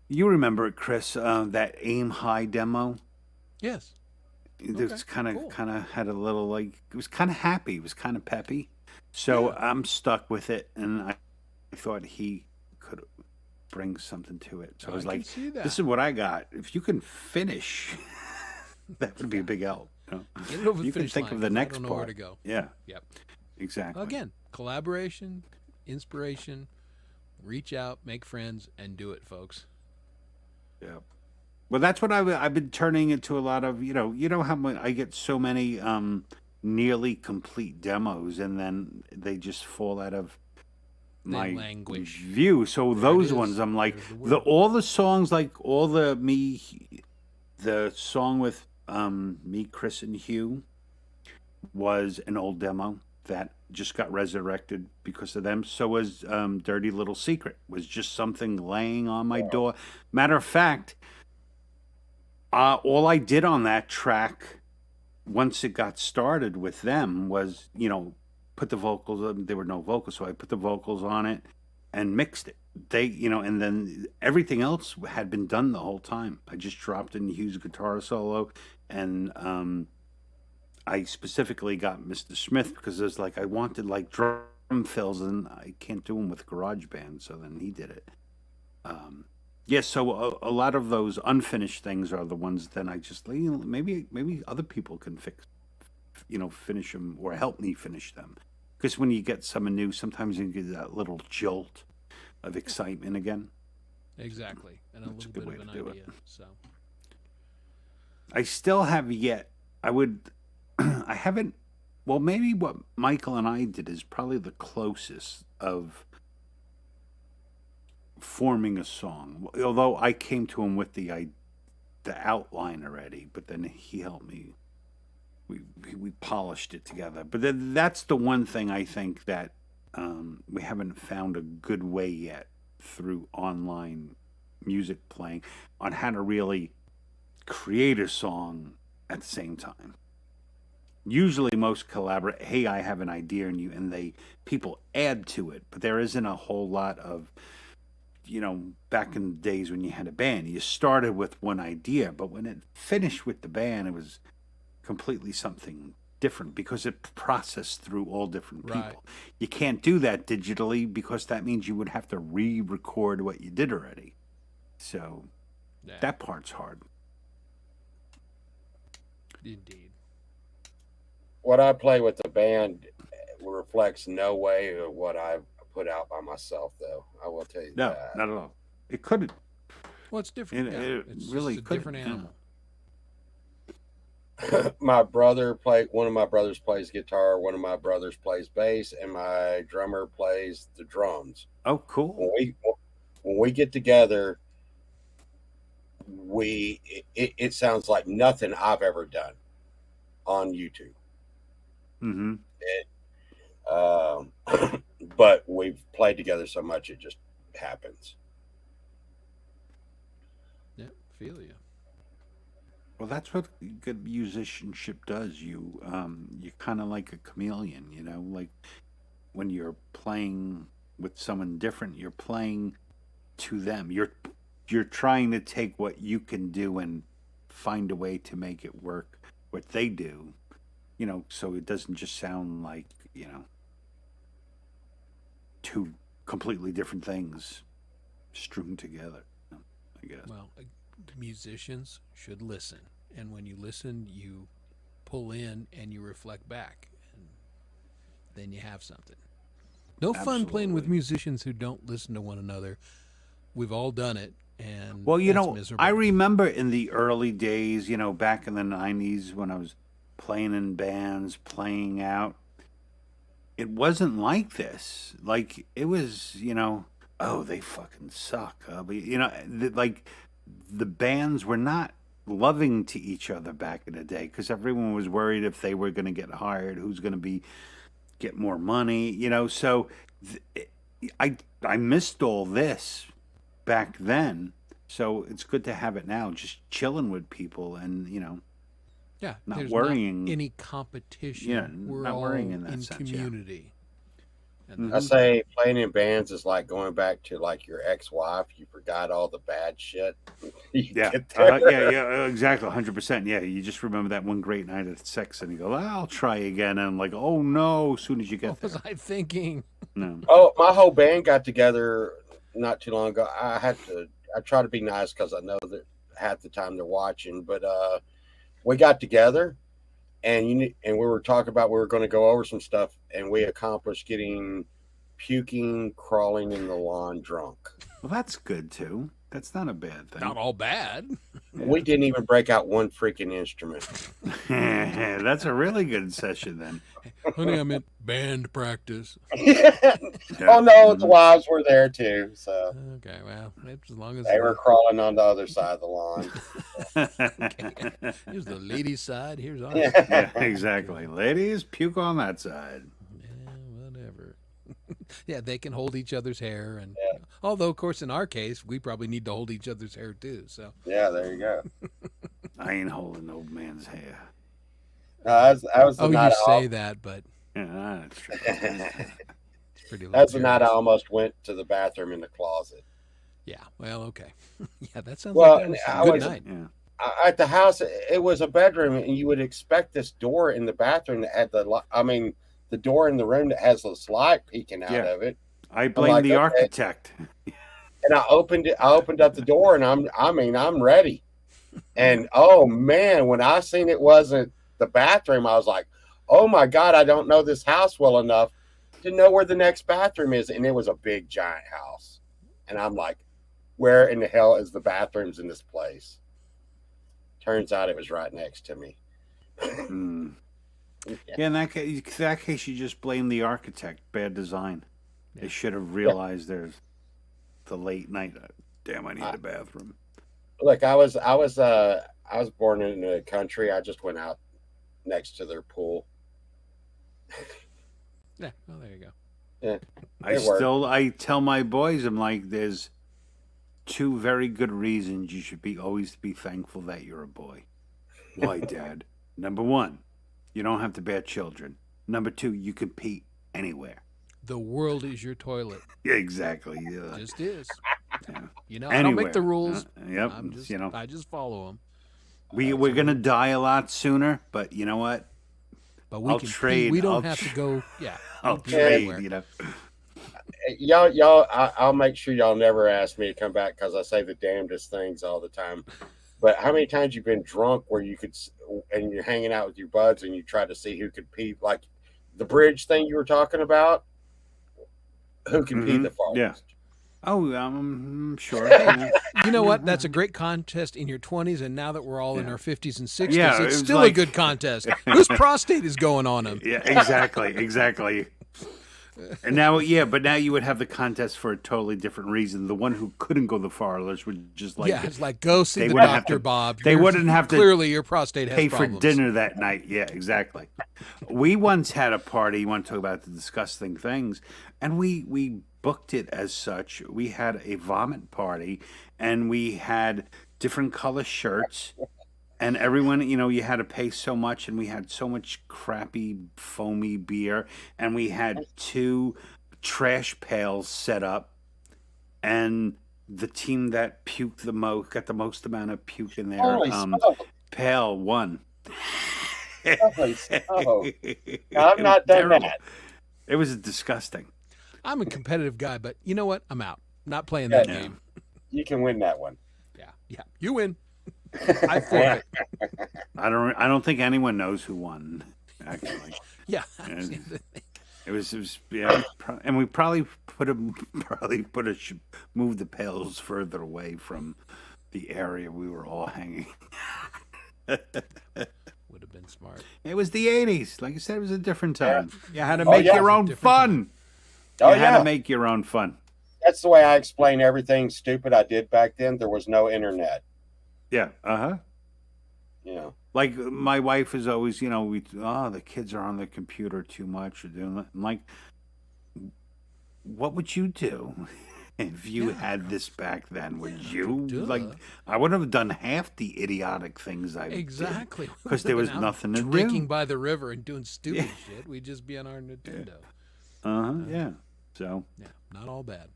You remember it, Chris, that Aim High demo? Yes. It was Okay, cool. kind of had a little like, it was kind of happy. It was kind of peppy. So I'm stuck with it. And I thought he could bring something to it. So I was I like, can see that. this is what I got. If you can finish, that would be a big help. You know? Get it over the You can finish think line, of the 'cause next I don't know part. where to go. Yeah, Yep. exactly. Again, collaboration, inspiration, reach out, make friends, and do it, folks. Yeah. Well, that's what I've been turning into a lot of, you know how much I get so many nearly complete demos and then they just fall out of They my languish. view. So There it those is. ones I'm like There's the word. all the songs like the song with me, Chris and Hugh was an old demo that just got resurrected because of them. So was Dirty Little Secret was just something laying on my door. Matter of fact, all I did on that track once it got started with them was, put the vocals, there were no vocals, so I put the vocals on it and mixed it. And then everything else had been done the whole time. I just dropped in Hugh's guitar solo and I specifically got Mr. Smith because it was like I wanted like drum fills and I can't do them with GarageBand, so then he did it. Yes, so a lot of those unfinished things are the ones that I just maybe other people can finish them or help me finish them. Because when you get someone new, sometimes you get that little jolt of excitement again. Exactly. And a That's a little good bit way of an to do it. idea. So, I still have yet. I haven't. Well, maybe what Michael and I did is probably the closest of forming a song. Although I came to him with the outline already, but then he helped me. We polished it together. But then that's the one thing I think that we haven't found a good way yet through online music playing on how to really create a song at the same time. Usually most collaborate, hey, I have an idea and people add to it, but there isn't a whole lot of back in the days when you had a band, you started with one idea, but when it finished with the band, it was completely something different because it processed through all different people. Right. You can't do that digitally because that means you would have to re-record what you did already. So Yeah, that part's hard. indeed. What I play with the band reflects no way of what I've put out by myself, though. I will tell you No, that. not at all. It couldn't. Well, it's different. It- yeah. it It's really just a couldn't, different yeah. animal. One of my brothers plays guitar, one of my brothers plays bass, and my drummer plays the drums. Oh, cool. When we get together, it sounds like nothing I've ever done on YouTube. Mm-hmm. But we've played together so much it just happens. Yeah, feel you. Well, that's what good musicianship does. You're kind of like a chameleon, like when you're playing with someone different, you're playing to them. You're trying to take what you can do and find a way to make it work what they do, so it doesn't just sound like, two completely different things strewn together, I guess. Well, musicians should listen, and when you listen, you pull in and you reflect back, and then you have something. No fun playing with Absolutely. musicians who don't listen to one another. We've all done it, and Well, that's miserable. I remember in the early days, back in the 90s when I was playing in bands, playing out, it wasn't like this. Like, it was, oh, they fucking suck. But, like, the bands were not loving to each other back in the day because everyone was worried if they were going to get hired, who's going to get more money, so I missed all this back then. So it's good to have it now, just chilling with people and, yeah, not there's worrying. not any competition. Yeah, We're not all worrying in that in sense, yeah. community. Mhm. And I that's- say playing in bands is like going back to like your ex-wife. You forgot all the bad shit. You Yeah, get there. yeah, exactly, 100%. Yeah, you just remember that one great night at sex, and you go, "I'll try again," and I'm like, "Oh no!" As soon as you get what was there, I thinking? no, Oh, my whole band got together not too long ago. I try to be nice because I know that half the time they're watching, but we got together and we were talking about we were going to go over some stuff, and we accomplished getting puking, crawling in the lawn drunk. well, that's good too. That's not a bad thing. Not all bad. We didn't even break out one freaking instrument. That's a really good session then. Honey, I meant band practice. Oh no, the wives were there too, so Okay, well, it's as long as they were crawling on the other side of the lawn. here's the ladies' side, here's ours. Yeah, exactly. Ladies, puke on that side. Yeah, whatever. Yeah, they can hold each other's hair, and although, of course, in our case, we probably need to hold each other's hair too. So Yeah, there you go. I ain't holding old man's hair. That was the oh, you night. say that, but Yeah, that's true. it's pretty. That's the night I luxurious. almost went to the bathroom in the closet. Yeah. Well, okay. Yeah, that sounds Well, like that was I a good was- night. Yeah. At the house, it was a bedroom, and you would expect this door in the bathroom that had the door in the room that has this light peeking out Yeah. of it. I blame like, the okay. architect. And I opened up the door, and I'm ready. And oh man, when I seen it wasn't the bathroom, I was like, oh my God, I don't know this house well enough to know where the next bathroom is. And it was a big giant house. And I'm like, where in the hell is the bathrooms in this place? Turns out it was right next to me. Mm. Yeah, in that case, you just blame the architect. Bad design. They should have realized there's the late night. Damn, I need a bathroom. Look, I was born in the country. I just went out next to their pool. Yeah. Well, there you go. It worked. I tell my boys, I'm like, there's two very good reasons you should always be thankful that you're a boy. Why, Dad? Number one, you don't have to bear children. Number two, you can pee anywhere. The world is your toilet. Yeah, exactly. Yeah. Just is. You know, I don't make the Anywhere. rules. Yep. I'm just, You know, I just follow them. we're gonna die a lot sooner, but you know what? But we I'll can. trade. We don't I'll have to tr- go. Yeah. I'll we can go trade. anywhere. You know. I'll make sure y'all never ask me to come back because I say the damnedest things all the time. But how many times you've been drunk where you could, and you're hanging out with your buds and you try to see who could pee, like the bridge thing you were talking about? Who can pee Mhm. the farthest? Yeah. Oh, sure. Yeah. You know what? That's a great contest in your 20s, and now that we're all in Yeah. our 50s and 60s, Yeah, it it's was still a like- good contest. Whose prostate is going on him? Yeah, exactly. And now, but now you would have the contest for a totally different reason. The one who couldn't go the farthest would just like Yeah, it's like go see they the wouldn't have doctor, to- Bob. they wouldn't have to Clearly, your prostate has pay for problems. dinner that night. Yeah, exactly. We once had a party. You want to talk about the disgusting things, and we booked it as such. We had a vomit party, and we had different color shirts. And everyone, you had to pay so much, and we had so much crappy, foamy beer, and we had 2 trash pails set up, and the team that puked the most got the most amount of puke in their Holy smoke. pail won. Holy smoke. I've not done Terrible. that. It was disgusting. I'm a competitive guy, but you know what? I'm out. Not playing that Yeah. game. You can win that one. Yeah. You win. I forfeit. I don't think anyone knows who won. Actually, Yeah. it was and we probably moved the pails further away from the area we were all hanging. Would have been smart. It was the 80s. Like I said, it was a different time. You had to Oh, make yeah. your own Different fun. Oh, You had yeah. to make your own fun. That's the way I explain everything stupid I did back then. There was no internet. Yeah. Uh-huh. You know. Like my wife is always, the kids are on the computer too much or doing that. I'm like, what would you do if you had this back then? Would you Duh. like? I would have done half the idiotic things I Exactly. did because there was nothing to Drinking do. by the river and doing stupid shit. We'd just be on our Nintendo. Yeah. So Yeah. Not all bad.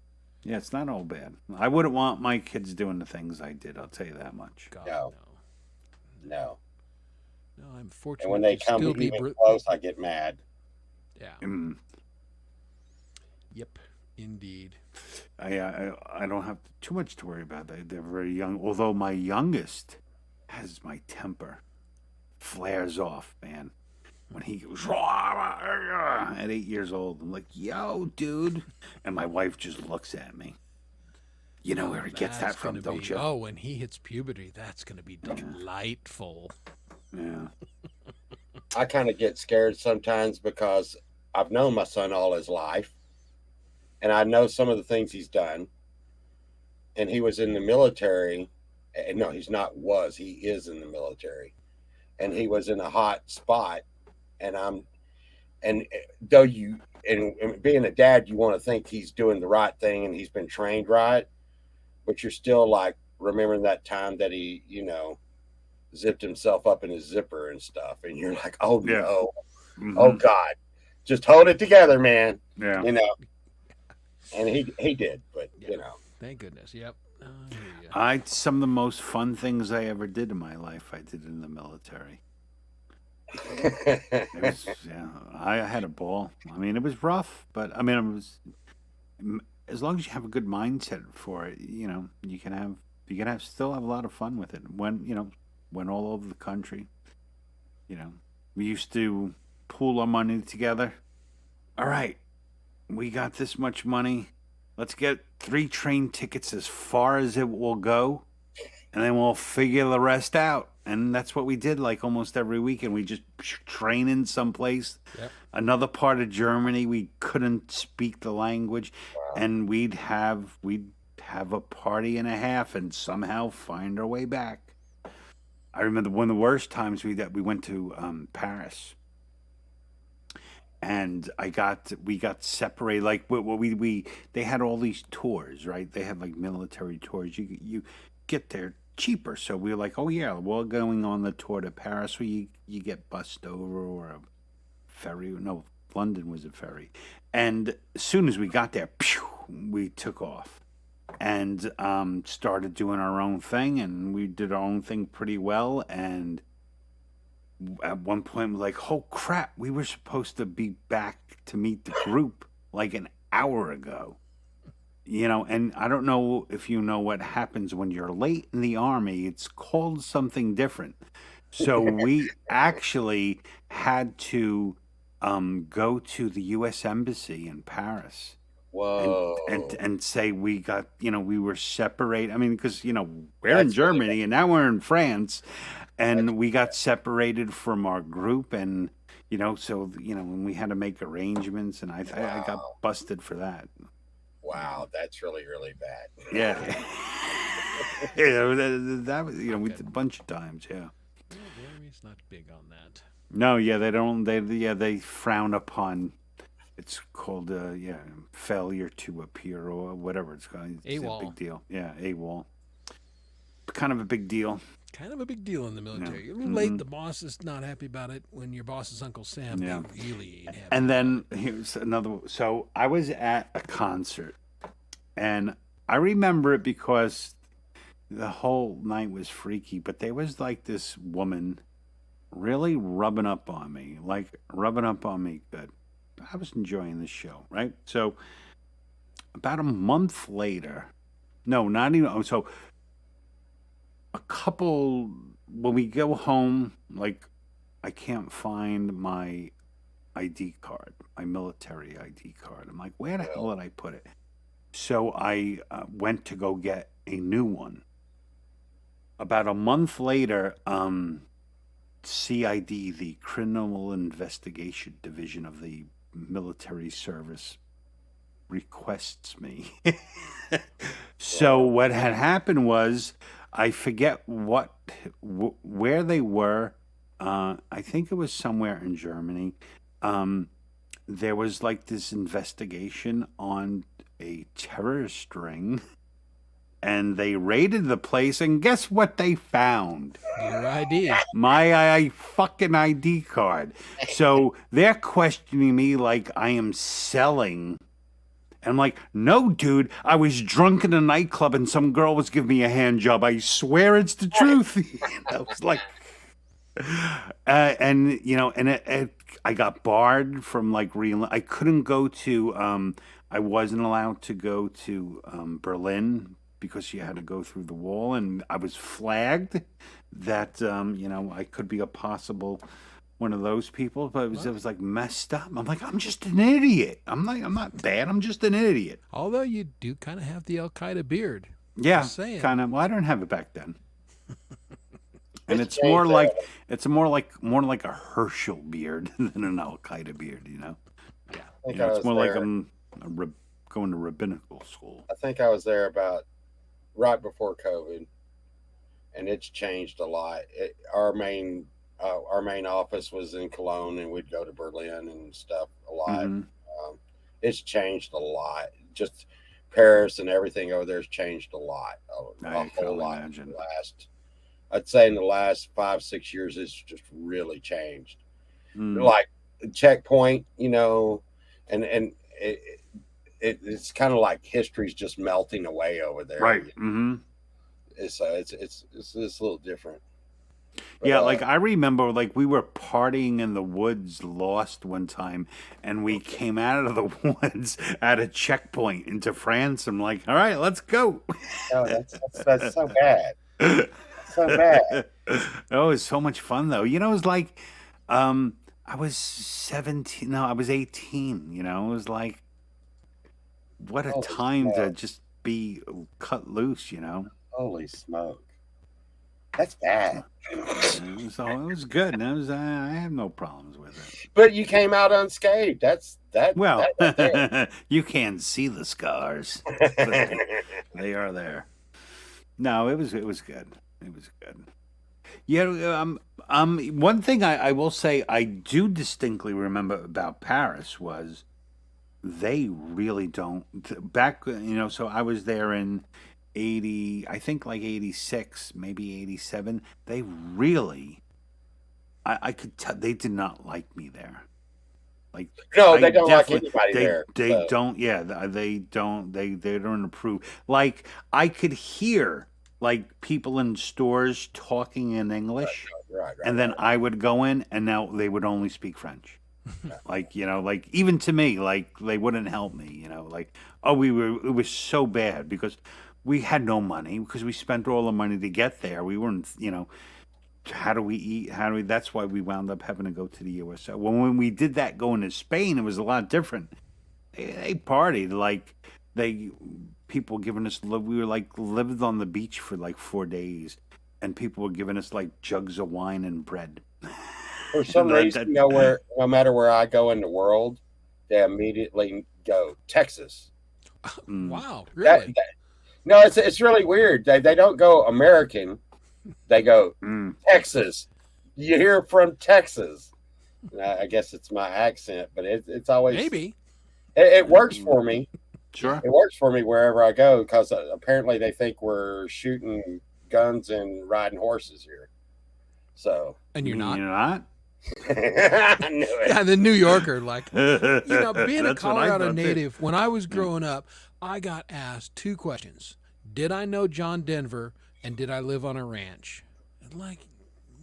yeah, it's not all bad. I wouldn't want my kids doing the things I did. I'll tell you that much. God, No. no. No. No, I'm fortunate And when they to come still be even close, I get mad. Yeah. Mm. Yep. Indeed. I don't have too much to worry about. They're very young. Although my youngest has my temper flares off, man. When he goes at 8 years old, I'm like, "Yo, dude," and my wife just looks at me. You know where he gets that That's from, gonna don't be- you? Oh, when he hits puberty, that's going to be delightful. Yeah. I kind of get scared sometimes because I've known my son all his life, and I know some of the things he's done. And he was in the military. And no, he's not. He is in the military, and he was in a hot spot. And though and being a dad, you want to think he's doing the right thing and he's been trained right, but you're still like remembering that time that he, zipped himself up in his zipper and stuff, and you're like, oh Yeah. no, Mhm. oh God, just hold it together, man. Yeah. And he did, but Yeah. Thank goodness. Yep. Oh, I hear ya. Some of the most fun things I ever did in my life, I did in the military. It was, I had a ball. I mean, it was rough, but I mean, it was as long as you have a good mindset for it, you can still have a lot of fun with it. Went all over the country. We used to pool our money together. All right, we got this much money. Let's get 3 train tickets as far as it will go, and then we'll figure the rest out. And that's what we did like almost every weekend. We just train in someplace, Yep. another part of Germany. We couldn't speak the language, and we'd have a party and a half and somehow find our way back. I remember one of the worst times we went to Paris. And we got separated. Like they had all these tours, right? They had like military tours. You get there cheaper. So we were like, oh yeah, we're going on the tour to Paris where you get bussed over or a ferry. No, London was a ferry. And as soon as we got there, we took off. and started doing our own thing, and we did our own thing pretty well. And at one point, we're like, oh crap, we were supposed to be back to meet the group like an hour ago. And I don't know if you know what happens when you're late in the army. It's called something different. So we actually had to go to the U.S. Embassy in Paris Whoa. and say we got, we were separated. I mean, because, we're in That's really Germany and now we're in France, and we got separated from our group, and, so, when we had to make arrangements, and I got Wow. busted for that. Wow, that's really, really bad. Yeah. Yeah, that was, we did a bunch of times, yeah. Well, Jeremy's not big on that. No, yeah, they frown upon. It's called failure to appear or whatever it's called. It's a AWOL. big deal. Yeah, AWOL. Kind of a big deal. Kind of a big deal in the military. You're a little late. The boss is not happy about it. When your boss is Uncle Sam, Yeah. they really ain't happy. And then here's another. So I was at a concert, and I remember it because the whole night was freaky. But there was like this woman really rubbing up on me good. I was enjoying the show, right? So about a month later, no, not even. So a couple, when we go home, like I can't find my ID card, my military ID card. I'm like, where the hell did I put it? So I went to go get a new one. About a month later, CID, the Criminal Investigation Division of the Military Service, requests me. So what had happened was, I forget where they were. I think it was somewhere in Germany. There was like this investigation on a terrorist ring, and they raided the place, and guess what they found? Your ID. My fucking ID card. So they're questioning me like I am selling. And I'm like, no, dude, I was drunk in a nightclub and some girl was giving me a hand job. I swear it's the truth. I was like, I got barred from like I couldn't go to, I wasn't allowed to go to Berlin because you had to go through the wall, and I was flagged that, I could be a possible one of those people, but it was like messed up. I'm like, I'm just an idiot. I'm not bad. I'm just an idiot. Although you do kind of have the Al Qaeda beard. Yeah, Just saying. kind of. Well, I don't have it back then. And it's changed more that. more like a Herschel beard than an Al Qaeda beard. I think It's I was more like there. I'm going to rabbinical school. I think I was there about right before COVID, and it's changed a lot. Our main office was in Cologne, and we'd go to Berlin and stuff a lot. Mhm. It's changed a lot. Just Paris and everything over there has changed a lot, I a can whole only lot. imagine. I'd say in the last 5-6 years, it's just really changed. Mm. Like checkpoint, and it's kind of like history's just melting away over there. Right. Mm-hmm. So it's a little different. But, Yeah, like I remember, like we were partying in the woods, lost one time, and we came out of the woods at a checkpoint into France. I'm like, all right, let's go. no, that's so bad. So bad. Oh, it was so much fun though. It was like, I was 17. No, I was 18. It was like, what a Holy time to smoke. just be cut loose. Holy smoke. That's bad. So it was good. And I have no problems with it. But you came out unscathed. Well, that's it. you can't see the scars. But they are there. No, it was good. It was good. Yeah. One thing I will say I do distinctly remember about Paris was they really don't back. So I was there in 80, I think like 86, maybe 87. They really, I could tell they did not like me there. Like No, I they don't like definitely- anybody there. They so. don't. Yeah, they don't. They don't approve. Like I could hear like people in stores talking in English, Right. and then I would go in, and now they would only speak French. Like like even to me, like they wouldn't help me. Like it was so bad because we had no money because we spent all the money to get there. We weren't. How do we eat? That's why we wound up having to go to the USA. When we did that going to Spain, it was a lot different. They partied like people giving us. We were like lived on the beach for like 4 days, and people were giving us like jugs of wine and bread. For some reason, no matter where I go in the world, they immediately go Texas. Wow, really? No, it's really weird. They don't go American. They go Texas. You hear from Texas. I guess it's my accent, but it's always Maybe. It works for me. Sure, it works for me wherever I go because apparently they think we're shooting guns and riding horses here. So, And you're not. You're not. I knew it. Yeah, the New Yorker, like being a That's what I Colorado thought, too. native. When I was growing up, I got asked 2 questions: did I know John Denver, and did I live on a ranch? And like,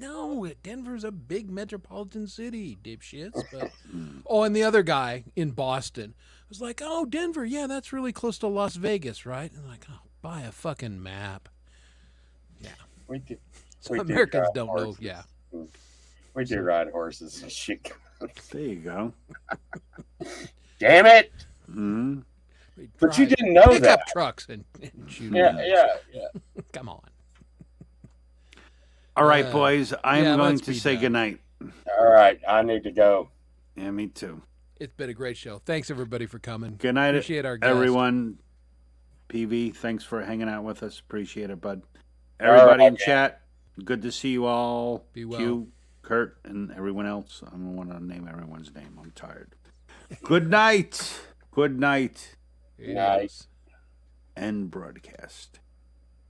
no, Denver's a big metropolitan city, dipshits. But and the other guy in Boston was like, "Oh, Denver, yeah, that's really close to Las Vegas, right?" And I'm like, "Oh, buy a fucking map." Yeah, We do, so we do Americans drive don't know. horses. Yeah, We do ride horses and shoot. There you go. Damn it! Hmm. We But you drive didn't know pickup that. trucks and shoot. Yeah. Come on. All right, Uh, boys. I am yeah, going let's to be say done. goodnight. All right, I need to go. Yeah, me too. It's been a great show. Thanks everybody for coming. Good night, Appreciate our guest. everyone. PV, thanks for hanging out with us. Appreciate it, bud. Everybody in right, chat, good to see you all. Be well. Q, Kurt, and everyone else. I don't want to name everyone's name. I'm tired. Good night. Good night. Yes. Night. End broadcast.